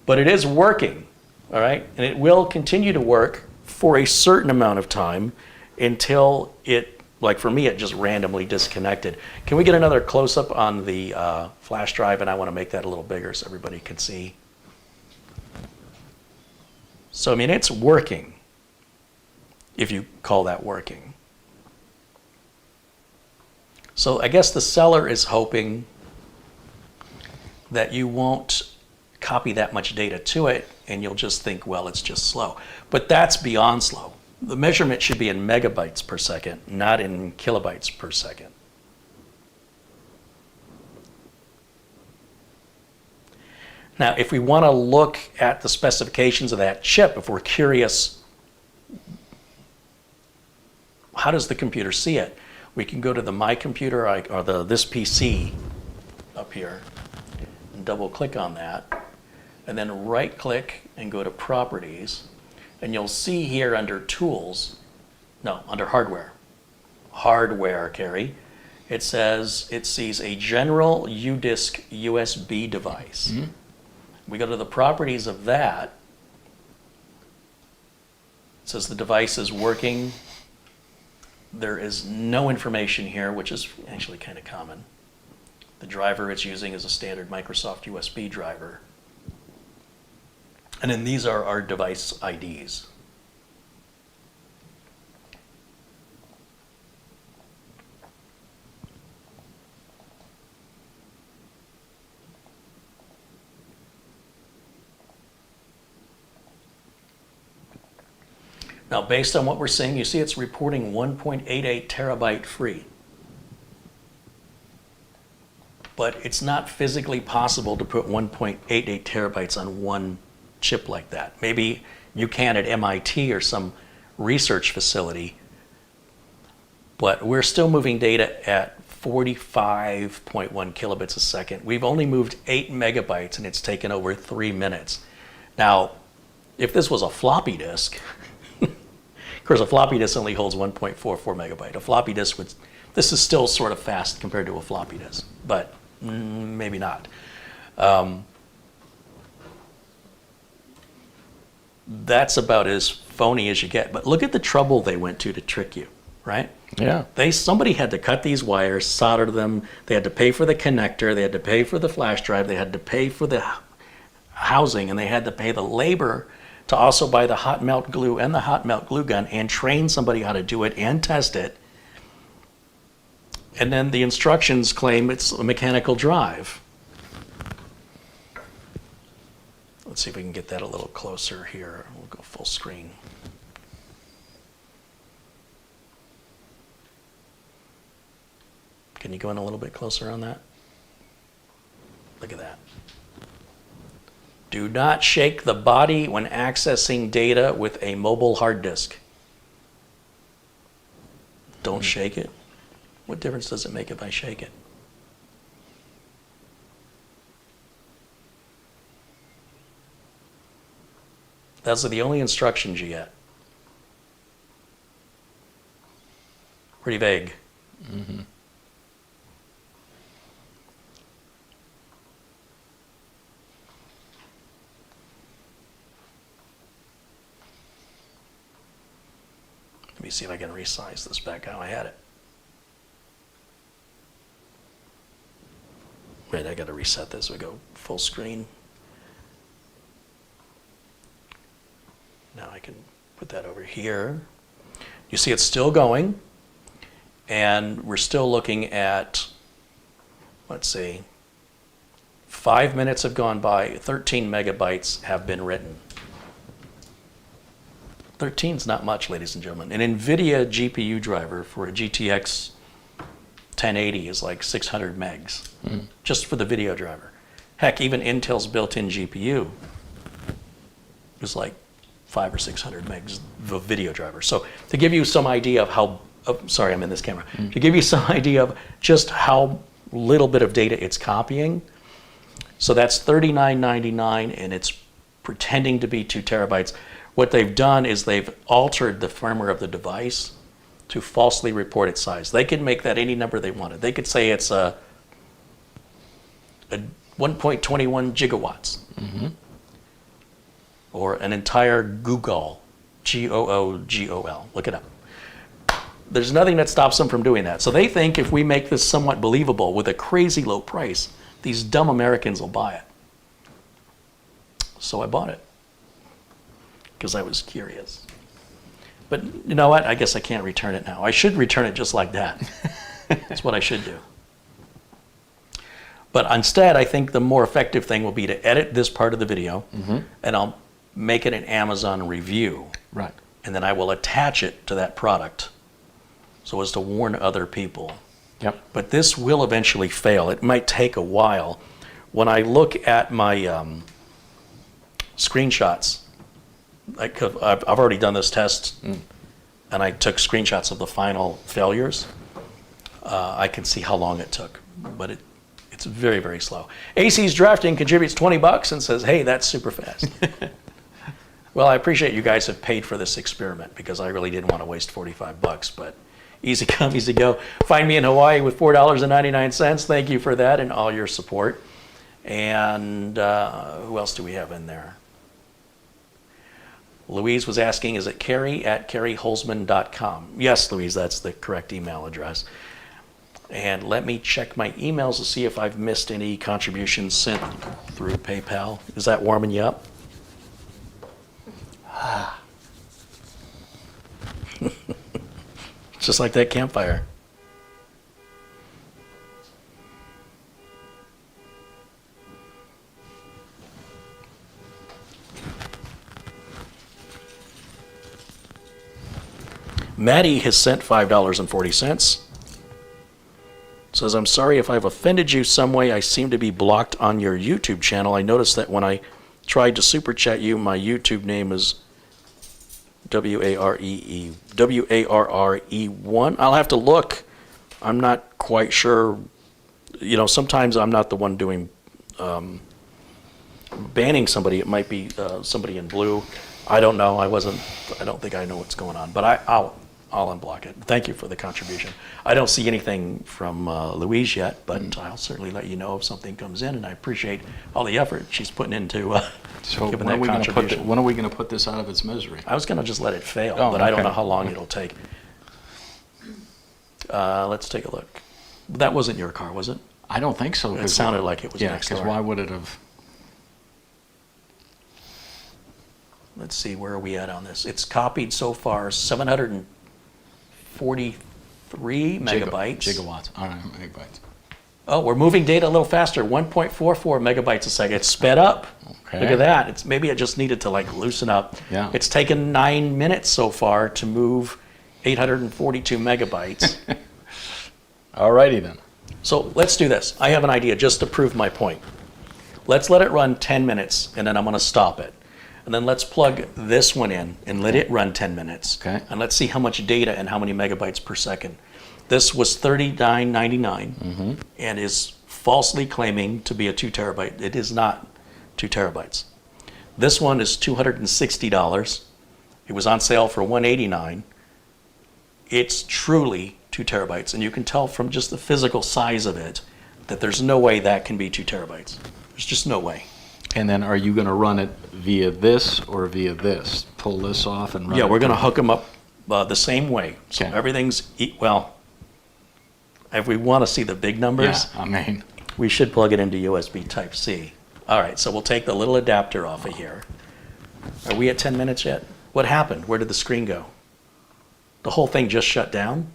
But it is working, all right? And it will continue to work for a certain amount of time until it, like for me, it just randomly disconnected. Can we get another close-up on the flash drive? And I want to make that a little bigger so everybody can see. So, I mean, it's working, if you call that working. So I guess the seller is hoping that you won't copy that much data to it and you'll just think, well, it's just slow. But that's beyond slow. The measurement should be in megabytes per second, not in kilobytes per second. Now, if we want to look at the specifications of that chip, if we're curious, how does the computer see it? We can go to the My Computer or this PC up here and double click on that, and then right click and go to Properties, and you'll see here under Tools, no, under Hardware, Carrie, it says it sees a general UDisk USB device. Mm-hmm. We go to the properties of that. It says the device is working. There is no information here, which is actually kind of common. The driver it's using is a standard Microsoft USB driver. And then these are our device IDs. Now, based on what we're seeing, you see it's reporting 1.88 terabyte free. But it's not physically possible to put 1.88 terabytes on one chip like that. Maybe you can at MIT or some research facility, but we're still moving data at 45.1 kilobits a second. We've only moved 8 megabytes and it's taken over 3 minutes. Now, if this was a floppy disk, of course, a floppy disk only holds 1.44 megabyte. A floppy disk would, this is still sort of fast compared to a floppy disk, but maybe not. That's about as phony as you get. But look at the trouble they went to trick you, right?
Yeah.
Somebody had to cut these wires, solder them. They had to pay for the connector. They had to pay for the flash drive. They had to pay for the housing, and they had to pay the labor to also buy the hot melt glue and the hot melt glue gun and train somebody how to do it and test it. And then the instructions claim it's a mechanical drive. Let's see if we can get that a little closer here. We'll go full screen. Can you go in a little bit closer on that? Look at that. Do not shake the body when accessing data with a mobile hard disk. Don't shake it. What difference does it make if I shake it? Those are the only instructions you get. Pretty vague.
Mm-hmm.
Let me see if I can resize this back how I had it. Wait, I got to reset this. We go full screen. Now I can put that over here. You see it's still going, and we're still looking at, let's see, 5 minutes have gone by, 13 megabytes have been written. 13 is not much, ladies and gentlemen. An NVIDIA GPU driver for a GTX 1080 is like 600 megs, just for the video driver. Heck, even Intel's built-in GPU is like 500 or 600 megs of video driver. So to give you some idea of how, sorry, I'm in this camera. To give you some idea of just how little bit of data it's copying. So that's $39.99, and it's pretending to be 2 terabytes. What they've done is they've altered the firmware of the device to falsely report its size. They could make that any number they wanted. They could say it's a 1.21 gigawatts.
Mm-hmm.
Or an entire Google, G-O-O-G-O-L. Look it up. There's nothing that stops them from doing that. So they think if we make this somewhat believable with a crazy low price, these dumb Americans will buy it. So I bought it because I was curious. But you know what? I guess I can't return it now. I should return it just like that. That's what I should do. But instead, I think the more effective thing will be to edit this part of the video, and I'll make it an Amazon review.
Right.
And then I will attach it to that product so as to warn other people.
Yep.
But this will eventually fail. It might take a while. When I look at my screenshots, I've already done this test, and I took screenshots of the final failures. I can see how long it took, but it's very, very slow. AC's Drafting contributes $20 and says, hey, that's super fast. Well, I appreciate you guys have paid for this experiment because I really didn't want to waste $45, but easy come, easy go. Find me in Hawaii with $4.99. Thank you for that and all your support. And who else do we have in there? Louise was asking, is it carrie@carrieholzman.com? Yes, Louise, that's the correct email address. And let me check my emails to see if I've missed any contributions sent through PayPal. Is that warming you up? Just like that campfire. Maddie has sent $5.40. Says, I'm sorry if I've offended you some way. I seem to be blocked on your YouTube channel. I noticed that when I tried to super chat you, my YouTube name is WARRE1. I'll have to look. I'm not quite sure. You know, sometimes I'm not the one doing banning somebody. It might be somebody in blue. I don't know. I don't think I know what's going on. But I'll unblock it. Thank you for the contribution. I don't see anything from Louise yet, but I'll certainly let you know if something comes in, and I appreciate all the effort she's putting into
So
giving
when
that contribution.
when are we going to put this out of its misery?
I was going to just let it fail,
Oh,
but I don't
okay.
know how long it'll take. Let's take a look. That wasn't your car, was it?
I don't think so.
It sounded like it was
Yeah,
next
because
door.
why would it have?
Let's see, where are we at on this? It's copied so far 743 megabytes.
Gigawatts. All right, megabytes.
Oh, we're moving data a little faster, 1.44 megabytes a second. It's sped up.
Okay.
Look at that. Maybe it just needed to like loosen up.
Yeah.
It's taken 9 minutes so far to move 842 megabytes.
All righty then.
So let's do this. I have an idea just to prove my point. Let's let it run 10 minutes, and then I'm going to stop it. And then let's plug this one in and let it run 10 minutes.
Okay.
And let's see how much data and how many megabytes per second. This was $39.99 and is falsely claiming to be a 2 terabyte. It is not 2 terabytes. This one is $260. It was on sale for $189. It's truly 2 terabytes, and you can tell from just the physical size of it that there's no way that can be 2 terabytes. There's just no way.
And then are you going to run it via this or via this? Pull this off and run
Yeah,
it
we're going to
through-
hook them up the same way. So
Okay.
everything's, well, if we want to see the big numbers,
Yeah, I mean,
we should plug it into USB Type-C. All right, so we'll take the little adapter off of here. Are we at 10 minutes yet? What happened? Where did the screen go? The whole thing just shut down?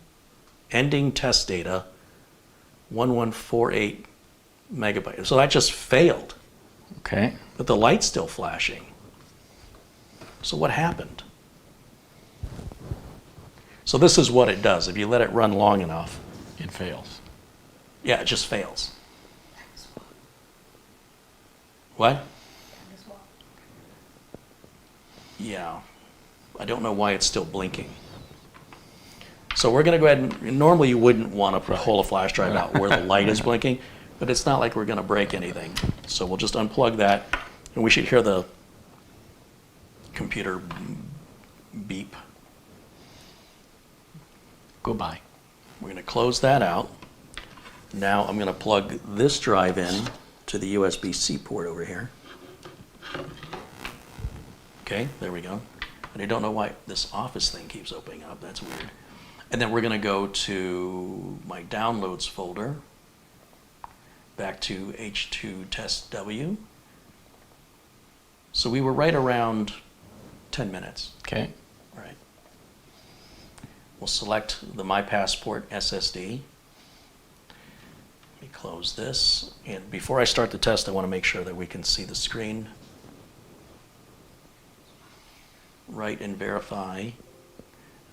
Ending test data, 1148 megabytes. So that just failed,
okay.
but the light's still flashing. So what happened? So this is what it does. If you let it run long enough,
It fails.
yeah, it just fails. What? Yeah, I don't know why it's still blinking. So we're going to go ahead and, normally you wouldn't want to pull a flash drive out where the light is blinking, but it's not like we're going to break anything. So we'll just unplug that, and we should hear the computer beep.
Goodbye.
We're going to close that out. Now I'm going to plug this drive in to the USB-C port over here. Okay, there we go. And I don't know why this Office thing keeps opening up. That's weird. And then we're going to go to my downloads folder, back to H2 Test W. So we were right around 10 minutes.
Okay.
All right. We'll select the My Passport SSD. Let me close this. And before I start the test, I want to make sure that we can see the screen. Write and verify.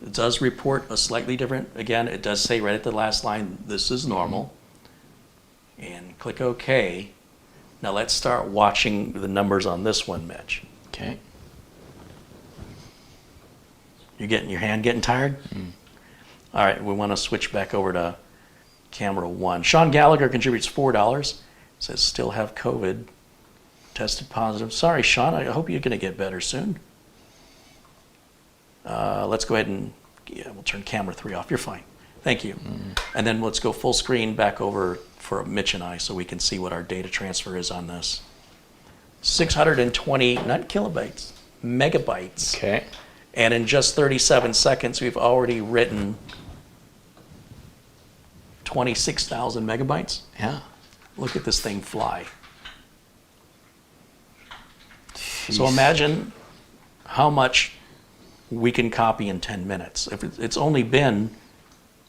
It does report a slightly different, again, it does say right at the last line, this is normal. And click OK. Now let's start watching the numbers on this one, Mitch.
Okay.
You're getting your hand getting tired? All right, we want to switch back over to camera 1. Sean Gallagher contributes $4. Says still have COVID. Tested positive. Sorry, Sean. I hope you're going to get better soon. Let's go ahead and we'll turn camera 3 off. You're fine. Thank you. And then let's go full screen back over for Mitch and I so we can see what our data transfer is on this. 620, not kilobytes, megabytes.
Okay.
And in just 37 seconds, we've already written 26,000 megabytes.
Yeah.
Look at this thing fly. So
Jeez.
imagine how much we can copy in 10 minutes. If it's only been,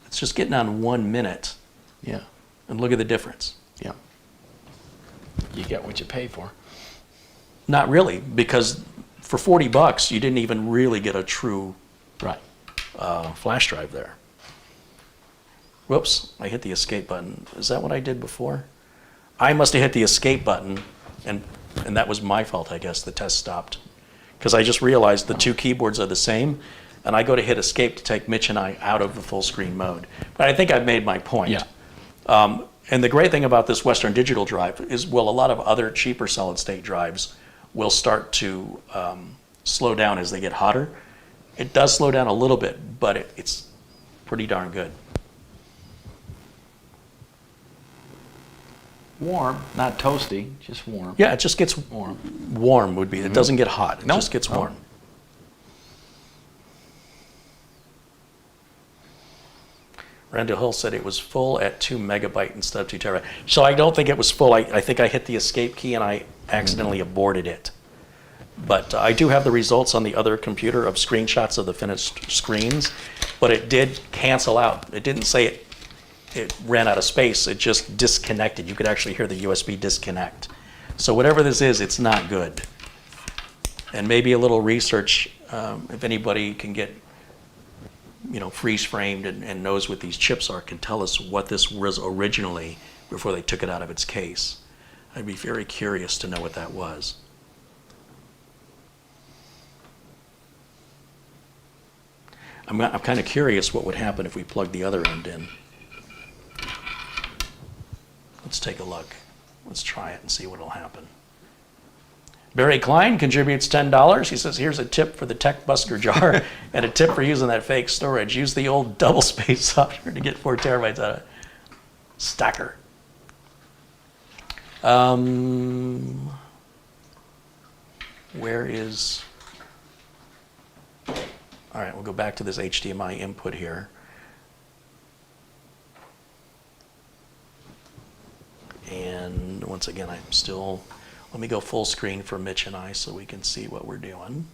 it's just getting on 1 minute.
Yeah.
And look at the difference.
Yeah. You get what you pay for.
Not really, because for $40, you didn't even really get a true
Right.
flash drive there. Whoops, I hit the escape button. Is that what I did before? I must have hit the escape button, and that was my fault, I guess. The test stopped. Because I just realized the two keyboards are the same, and I go to hit escape to take Mitch and I out of the full screen mode. But I think I've made my point.
Yeah.
And the great thing about this Western Digital drive is, well, a lot of other cheaper solid-state drives will start to slow down as they get hotter. It does slow down a little bit, but it's pretty darn good.
Warm, not toasty, just warm.
Yeah, it just gets
Warm.
warm would be. It doesn't get hot. It
No.
just gets
No.
warm. Randall Hill said it was full at 2 megabyte instead of 2 terabyte. So I don't think it was full. I think I hit the escape key and I accidentally aborted it. But I do have the results on the other computer of screenshots of the finished screens, but it did cancel out. It didn't say it ran out of space. It just disconnected. You could actually hear the USB disconnect. So whatever this is, it's not good. And maybe a little research, if anybody can get, freeze framed and knows what these chips are, can tell us what this was originally before they took it out of its case. I'd be very curious to know what that was. I'm kind of curious what would happen if we plugged the other end in. Let's take a look. Let's try it and see what will happen. Barry Klein contributes $10. He says, here's a tip for the Tech Busker jar and a tip for using that fake storage. Use the old double space software to get 4 terabytes out of it. Stacker. Where is... All right, we'll go back to this HDMI input here. And once again, I'm still, let me go full screen for Mitch and I so we can see what we're doing.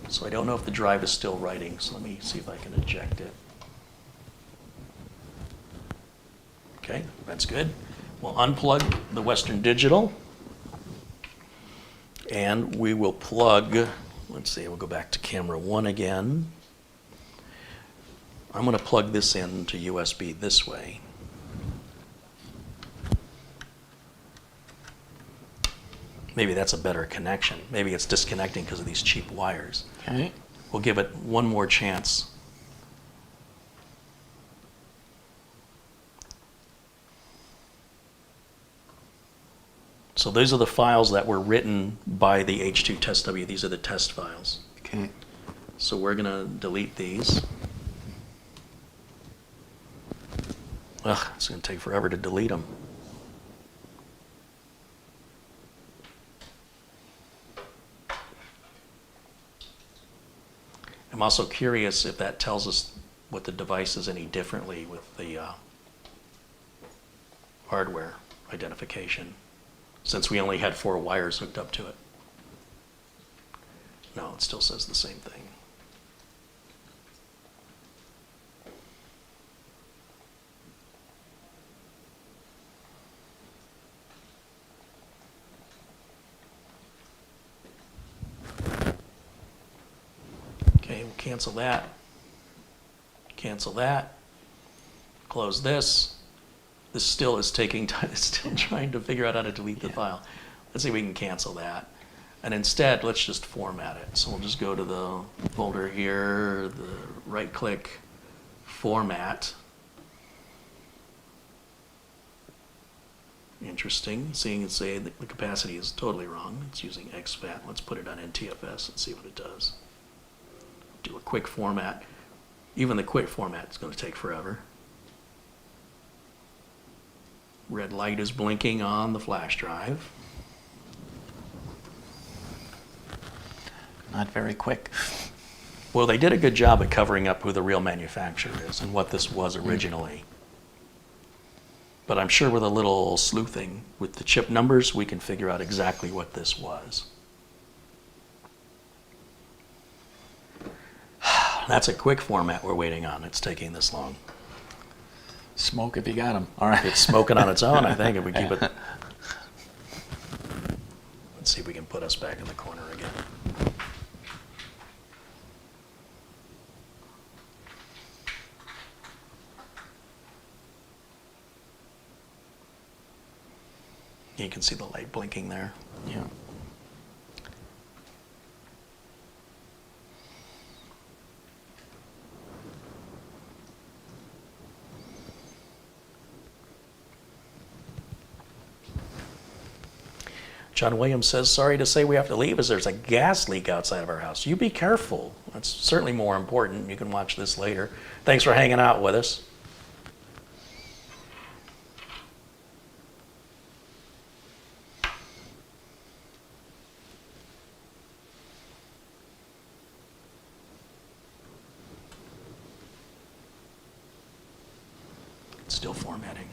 So I don't know if the drive is still writing, so let me see if I can eject it. Okay, that's good. We'll unplug the Western Digital, and we will plug, let's see, we'll go back to camera 1 again. I'm going to plug this into USB this way. Maybe that's a better connection. Maybe it's disconnecting because of these cheap wires.
Okay.
We'll give it one more chance. So these are the files that were written by the H2 test W. These are the test files.
Okay.
So we're going to delete these. Ugh, it's going to take forever to delete them. I'm also curious if that tells us what the device is any differently with the hardware identification, since we only had 4 wires hooked up to it. No, it still says the same thing. Okay, we'll cancel that. Cancel that. Close this. This still is taking time. It's still trying to figure out how to delete the file. Let's see if we can cancel that. And instead, let's just format it. So we'll just go to the folder here, the right-click, format. Interesting. Seeing it say that the capacity is totally wrong. It's using exFAT. Let's put it on NTFS and see what it does. Do a quick format. Even the quick format is going to take forever. Red light is blinking on the flash drive.
Not very quick.
Well, they did a good job at covering up who the real manufacturer is and what this was originally. But I'm sure with a little sleuthing with the chip numbers, we can figure out exactly what this was. That's a quick format we're waiting on. It's taking this long.
Smoke if you got them. All right.
It's smoking on its own, I think, if we keep it. Let's see if we can put us back in the corner again. You can see the light blinking there.
Yeah.
John Williams says, sorry to say we have to leave as there's a gas leak outside of our house. You be careful. That's certainly more important. You can watch this later. Thanks for hanging out with us. It's still formatting.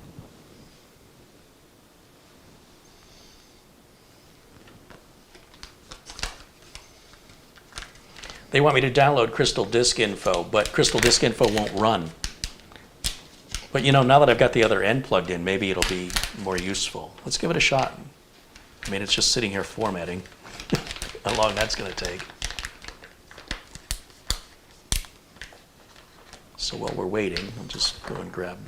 They want me to download Crystal Disk Info, but Crystal Disk Info won't run. But you know, now that I've got the other end plugged in, maybe it'll be more useful. Let's give it a shot. I mean, it's just sitting here formatting. How long that's going to take. So while we're waiting, I'll just go and grab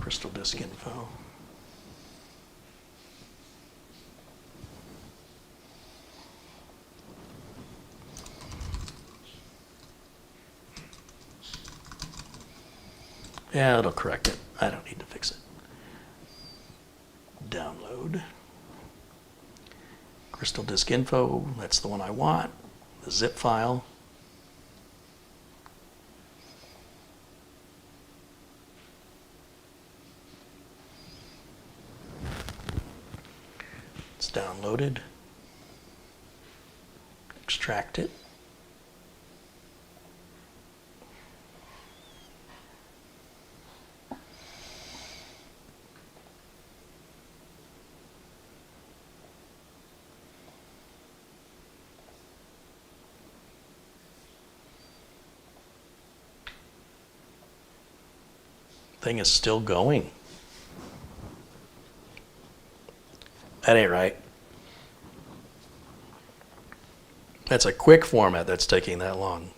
Crystal disk info. Yeah, it'll correct it. I don't need to fix it. Download. Crystal disk info, that's the one I want. The zip file. It's downloaded. Extract it. Thing is still going. That ain't right. That's a quick format that's taking that long.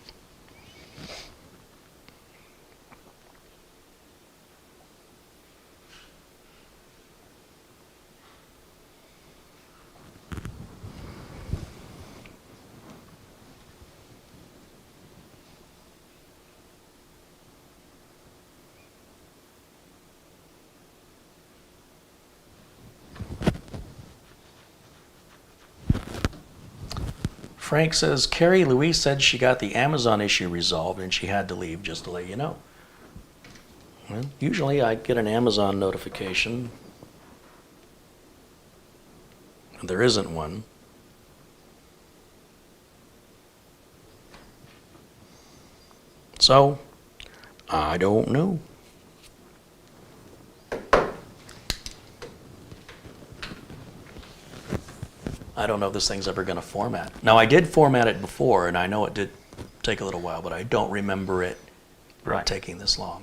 Frank says, Carrie Louise said she got the Amazon issue resolved and she had to leave, just to let you know. Well, usually I get an Amazon notification. And there isn't one. So, I don't know. I don't know if this thing's ever going to format. Now, I did format it before, and I know it did take a little while, but I don't remember it taking this long.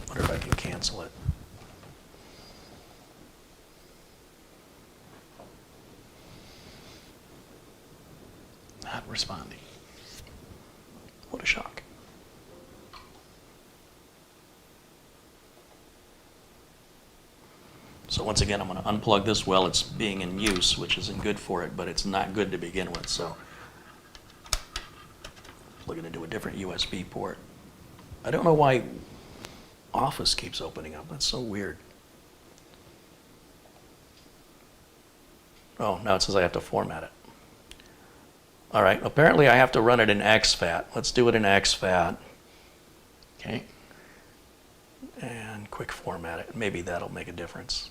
Wonder if I can cancel it.
Not responding.
What a shock. So once again, I'm going to unplug this while it's being in use, which isn't good for it, but it's not good to begin with. So plug it into a different USB port. I don't know why Office keeps opening up. That's so weird. Oh, now it says I have to format it. All right, apparently I have to run it in exFAT. Let's do it in exFAT.
Okay.
And quick format it. Maybe that'll make a difference.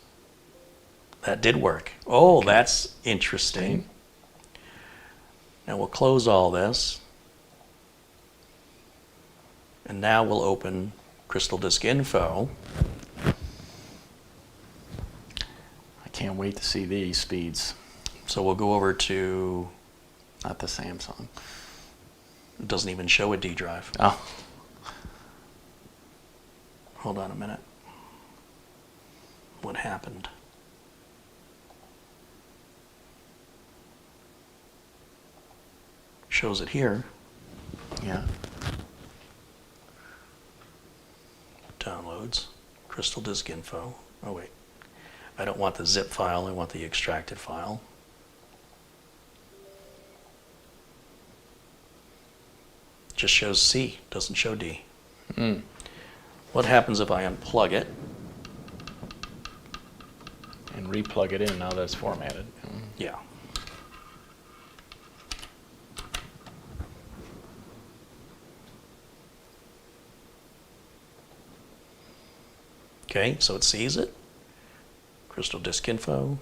That did work. Oh, okay. That's interesting. Okay. Now we'll close all this. And now we'll open Crystal Disk Info.
I can't wait to see these speeds.
So we'll go over to...
Not the Samsung.
It doesn't even show a D drive.
Oh.
Hold on a minute. What happened? Shows it here.
Yeah.
Downloads. Crystal Disk Info. Oh wait. I don't want the zip file, I want the extracted file. Just shows C, doesn't show D.
Mm.
What happens if I unplug it?
And replug it in now that it's formatted.
Yeah. Okay, so it sees it. Crystal Disk Info.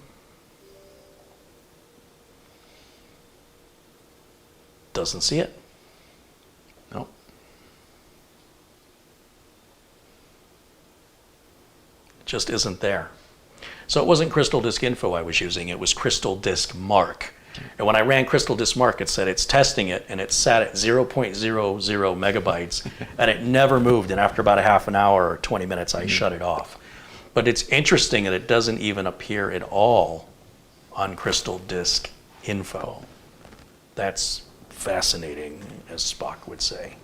Doesn't see it.
Nope.
Just isn't there. So it wasn't Crystal Disk Info I was using, it was Crystal Disk Mark. And when I ran Crystal Disk Mark, it said it's testing it, and it sat at 0.00 megabytes, and it never moved. And after about a half an hour or 20 minutes, I shut it off. But it's interesting that it doesn't even appear at all on crystal disk info. That's fascinating, as Spock would say.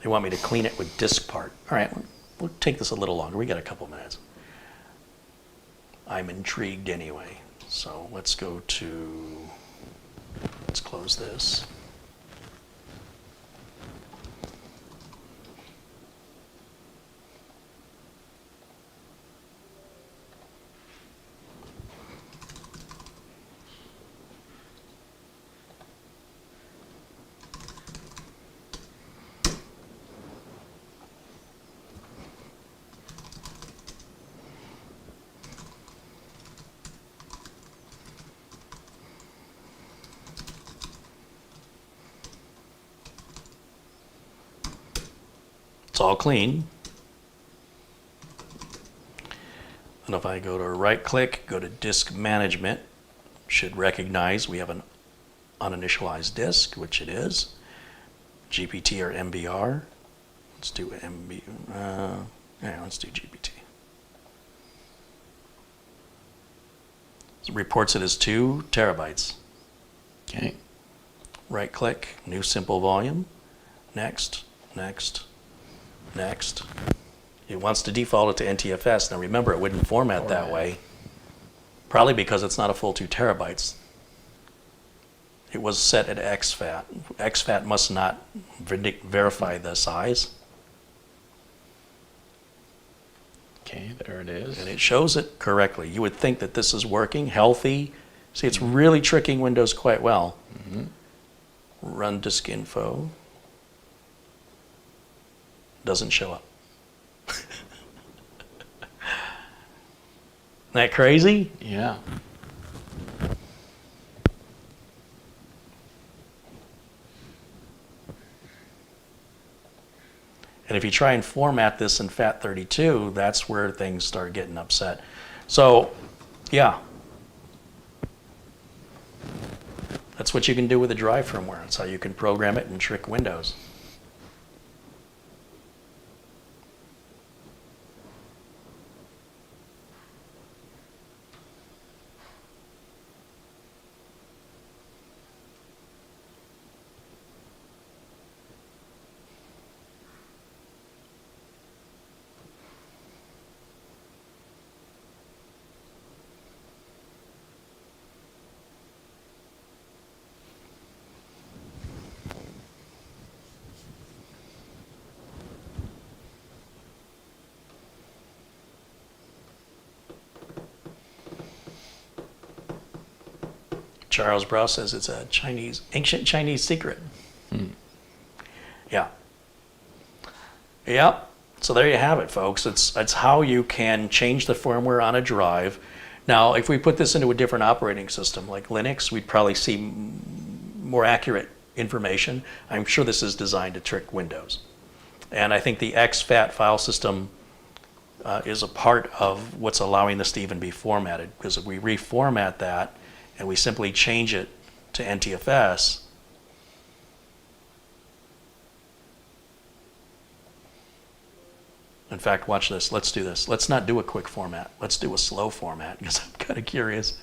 They want me to clean it with disk part. All right, we'll take this a little longer. We got a couple minutes. I'm intrigued anyway. So let's close this. It's all clean. And if I go to right click, go to disk management, should recognize we have an uninitialized disk, which it is. GPT or MBR. Let's do let's do GPT. So it reports it as 2 terabytes.
Okay.
Right click, new simple volume. Next, next, next. It wants to default it to NTFS. Now remember, it wouldn't format that way. Probably because it's not a full 2 terabytes. It was set at exFAT. exFAT must not verify the size.
Okay, there it is.
And it shows it correctly. You would think that this is working, healthy. See, it's really tricking Windows quite well. Run disk info. Doesn't show up. Isn't that crazy?
Yeah.
And if you try and format this in FAT32, that's where things start getting upset. So, yeah. That's what you can do with the drive firmware. That's how you can program it and trick Windows. Charles Brow says it's a ancient Chinese secret. Yeah. Yep. So there you have it, folks. It's how you can change the firmware on a drive. Now, if we put this into a different operating system like Linux, we'd probably see more accurate information. I'm sure this is designed to trick Windows. And I think the exFAT file system is a part of what's allowing this to even be formatted, because if we reformat that and we simply change it to NTFS, in fact, watch this. Let's do this. Let's not do a quick format. Let's do a slow format, because I'm kind of curious.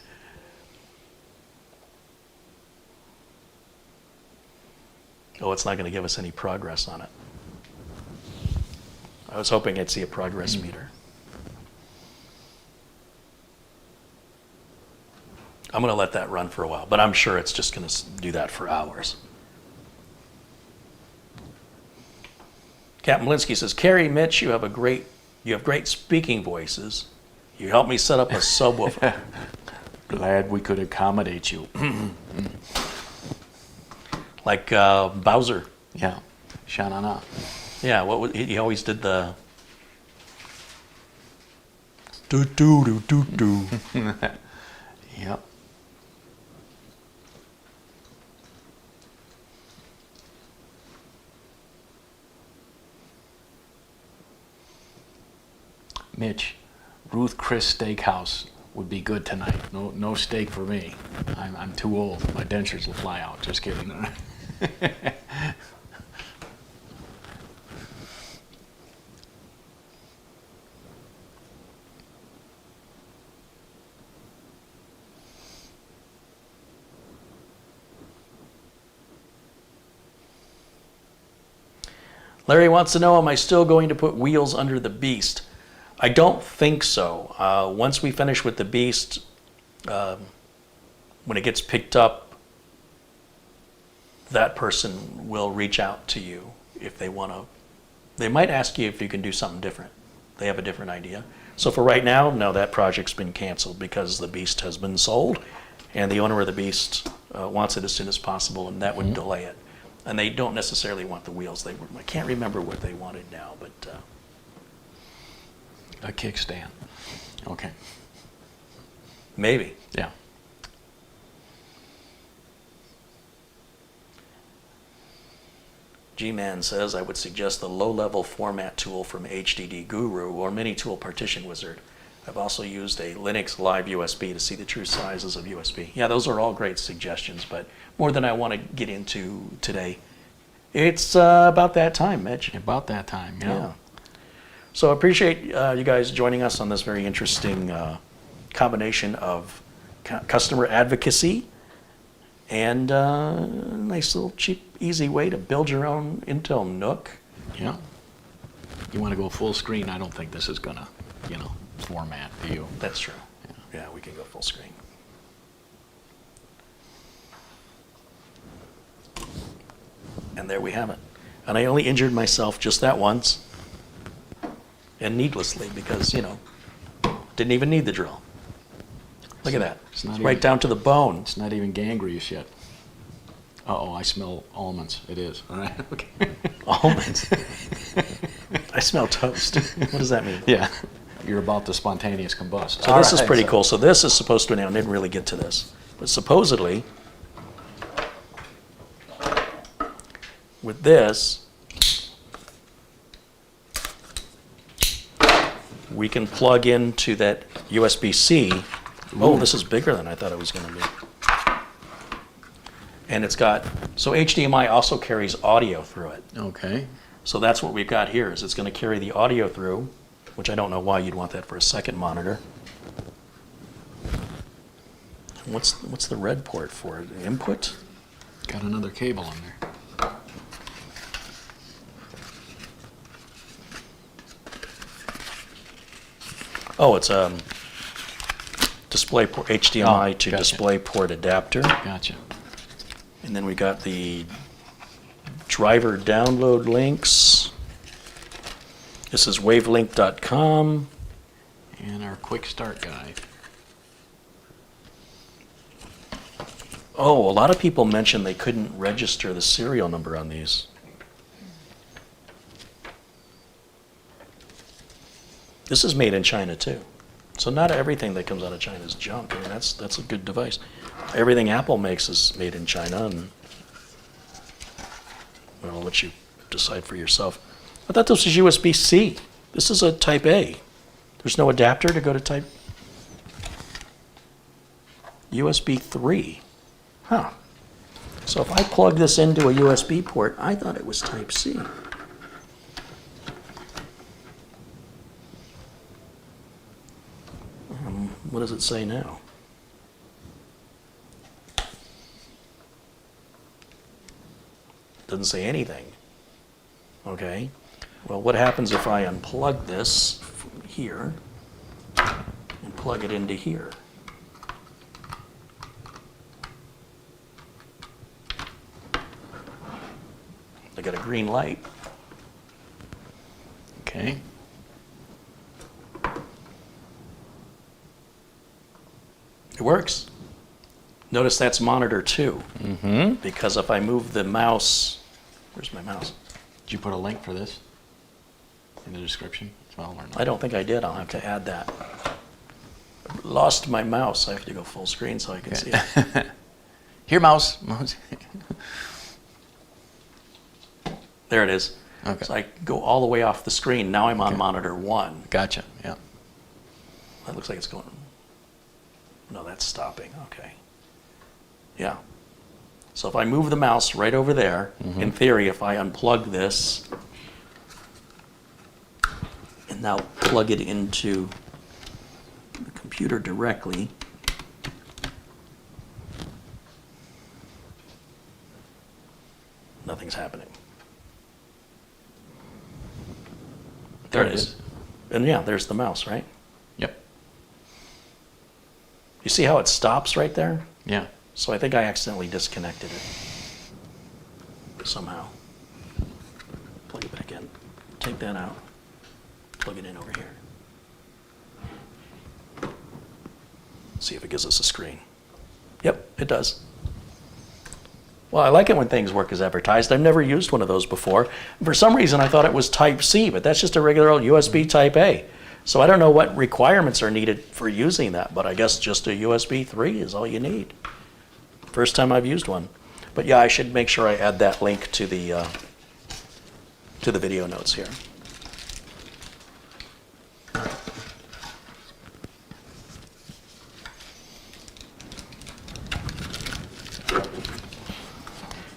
Oh, it's not going to give us any progress on it. I was hoping I'd see a progress meter. I'm going to let that run for a while, but I'm sure it's just going to do that for hours. Captain Malinsky says, Carrie, Mitch, you have great speaking voices. You helped me set up a subwoofer.
Glad we could accommodate you.
Like Bowser.
Yeah. Sha-na-na.
Yeah, he always did the do-do-do-do-do.
Yep. Mitch, Ruth Chris Steakhouse would be good tonight. No steak for me. I'm too old. My dentures will fly out. Just kidding.
Larry wants to know, am I still going to put wheels under the Beast? I don't think so. Once we finish with the Beast, when it gets picked up, that person will reach out to you if they want to. They might ask you if you can do something different. They have a different idea. So for right now, no, that project's been canceled because the Beast has been sold, and the owner of the Beast wants it as soon as possible, and that would delay it. And they don't necessarily want the wheels. I can't remember what they wanted now, but
A kickstand. Okay.
maybe.
Yeah.
G-Man says, I would suggest the low-level format tool from HDD Guru or Mini Tool Partition Wizard. I've also used a Linux Live USB to see the true sizes of USB. Yeah, those are all great suggestions, but more than I want to get into today. It's about that time, Mitch.
About that time, yeah.
Yeah. So I appreciate you guys joining us on this very interesting combination of customer advocacy and a nice little cheap, easy way to build your own Intel NUC.
Yeah. You want to go full screen, I don't think this is going to, format, do you?
That's true. Yeah, we can go full screen. And there we have it. And I only injured myself just that once, and needlessly, because, didn't even need the drill. Look at that.
It's not
It's right
even-
down to the bone.
It's not even gangrenous yet. Uh-oh, I smell almonds. It is. All right, okay.
Almonds. I smell toast. What does that mean?
Yeah. You're about to spontaneous combust.
So this is pretty cool. So this is supposed to, now I didn't really get to this, but supposedly, with this, we can plug into that USB-C. Oh, this is bigger than I thought it was going to be. And it's got, so HDMI also carries audio through it.
Okay.
So that's what we've got here, is it's going to carry the audio through, which I don't know why you'd want that for a second monitor. What's the red port for? Input?
Got another cable on there.
Oh, it's display port, HDMI to
gotcha.
display port adapter.
Gotcha.
And then we got the driver download links. This is wavelink.com.
And our quick start guide.
Oh, a lot of people mentioned they couldn't register the serial number on these. This is made in China too. So not everything that comes out of China is junk. I mean, that's a good device. Everything Apple makes is made in China, and well, I'll let you decide for yourself. I thought this was USB-C. This is a Type A. There's no adapter to go to Type USB 3. Huh. So if I plug this into a USB port, I thought it was Type C. What does it say now? Doesn't say anything. Okay. Well, what happens if I unplug this from here and plug it into here? I got a green light.
Okay.
It works. Notice that's monitor 2.
Mm-hmm.
Because if I move the mouse, where's my mouse?
Did you put a link for this in the description as well, or not?
I don't think I did. I'll have to add that. Lost my mouse. I have to go full screen so I can see it.
Here, mouse. Mouse.
There it is.
Okay.
So I go all the way off the screen. Now I'm on
Okay.
monitor 1.
Gotcha. Yeah.
That looks like it's going. No, that's stopping. Okay. Yeah. So if I move the mouse right over there, in theory, if I unplug this and now plug it into the computer directly, nothing's happening. There it is. And yeah, there's the mouse, right?
Yep.
You see how it stops right there?
Yeah.
So I think I accidentally disconnected it somehow. Plug it back in. Take that out. Plug it in over here. See if it gives us a screen. Yep, it does. Well, I like it when things work as advertised. I've never used one of those before. For some reason, I thought it was Type-C, but that's just a regular old USB Type-A. So I don't know what requirements are needed for using that, but I guess just a USB 3 is all you need. First time I've used one. But yeah, I should make sure I add that link to the video notes here.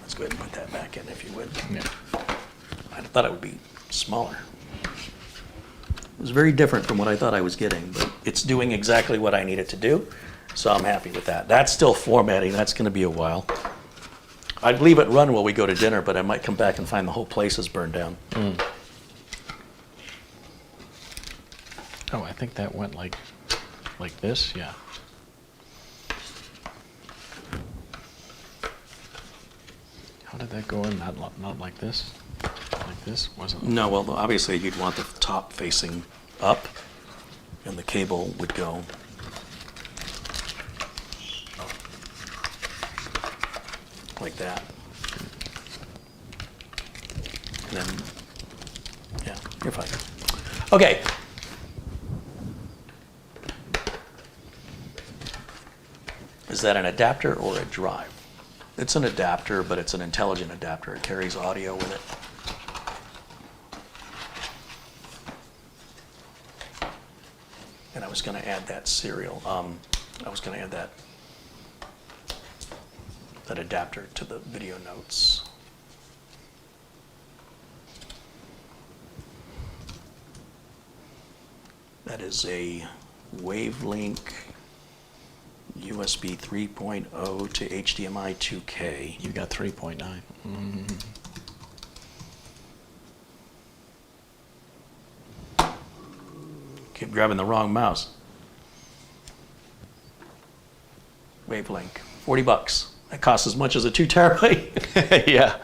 Let's go ahead and put that back in if you would.
Yeah.
I thought it would be smaller. It was very different from what I thought I was getting, but it's doing exactly what I need it to do, so I'm happy with that. That's still formatting. That's going to be a while. I'd leave it run while we go to dinner, but I might come back and find the whole place is burned down.
Oh, I think that went like this, yeah. How did that go in? Not like this? Like this? Wasn't it?
No, well, obviously you'd want the top facing up, and the cable would go like that. And then, yeah, you're fine. Okay. Is that an adapter or a drive? It's an adapter, but it's an intelligent adapter. It carries audio with it. And I was going to add that serial. I was going to add that adapter to the video notes. That is a Wavelink USB 3.0 to HDMI 2K.
You got 3.9. Mm-hmm.
Keep grabbing the wrong mouse. Wavelink, $40. That costs as much as a 2 terabyte.
Yeah.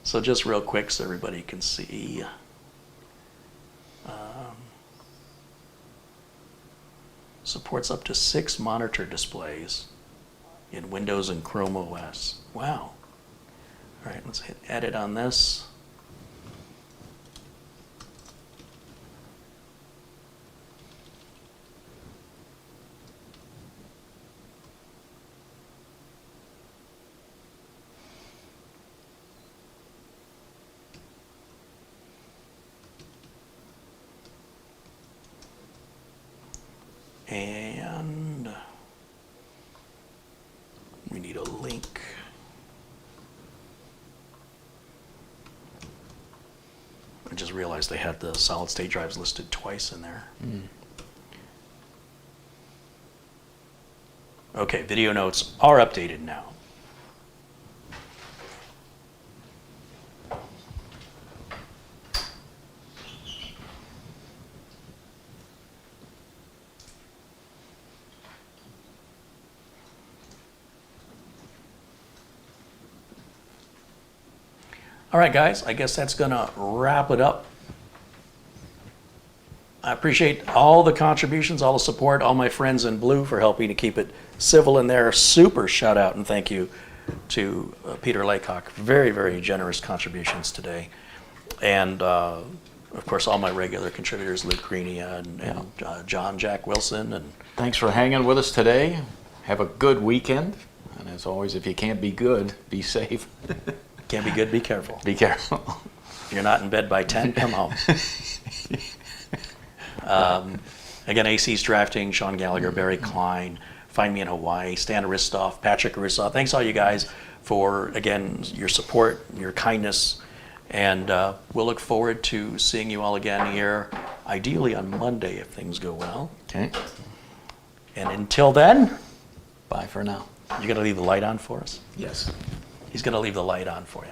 So just real quick so everybody can see. Supports up to 6 monitor displays in Windows and Chrome OS. Wow. All right, let's hit edit on this. And we need a link. I just realized they had the solid state drives listed twice in there. Okay, video notes are updated now. All right, guys, I guess that's going to wrap it up. I appreciate all the contributions, all the support, all my friends in blue for helping to keep it civil in there. Super shout out and thank you to Peter Laycock. Very, very generous contributions today. And, of course, all my regular contributors, Luke Greenia and John Jack Wilson. And
Thanks for hanging with us today. Have a good weekend. And as always, if you can't be good, be safe.
Can't be good, be careful.
Be careful.
If you're not in bed by 10, come home. Again, AC's Drafting, Sean Gallagher, Barry Klein, Find Me in Hawaii, Stan Ristoff, Patrick Rissoff. Thanks all you guys for, again, your support, your kindness. And we'll look forward to seeing you all again here, ideally on Monday if things go well.
Okay.
And until then,
Bye for now.
you're going to leave the light on for us?
Yes.
He's going to leave the light on for you.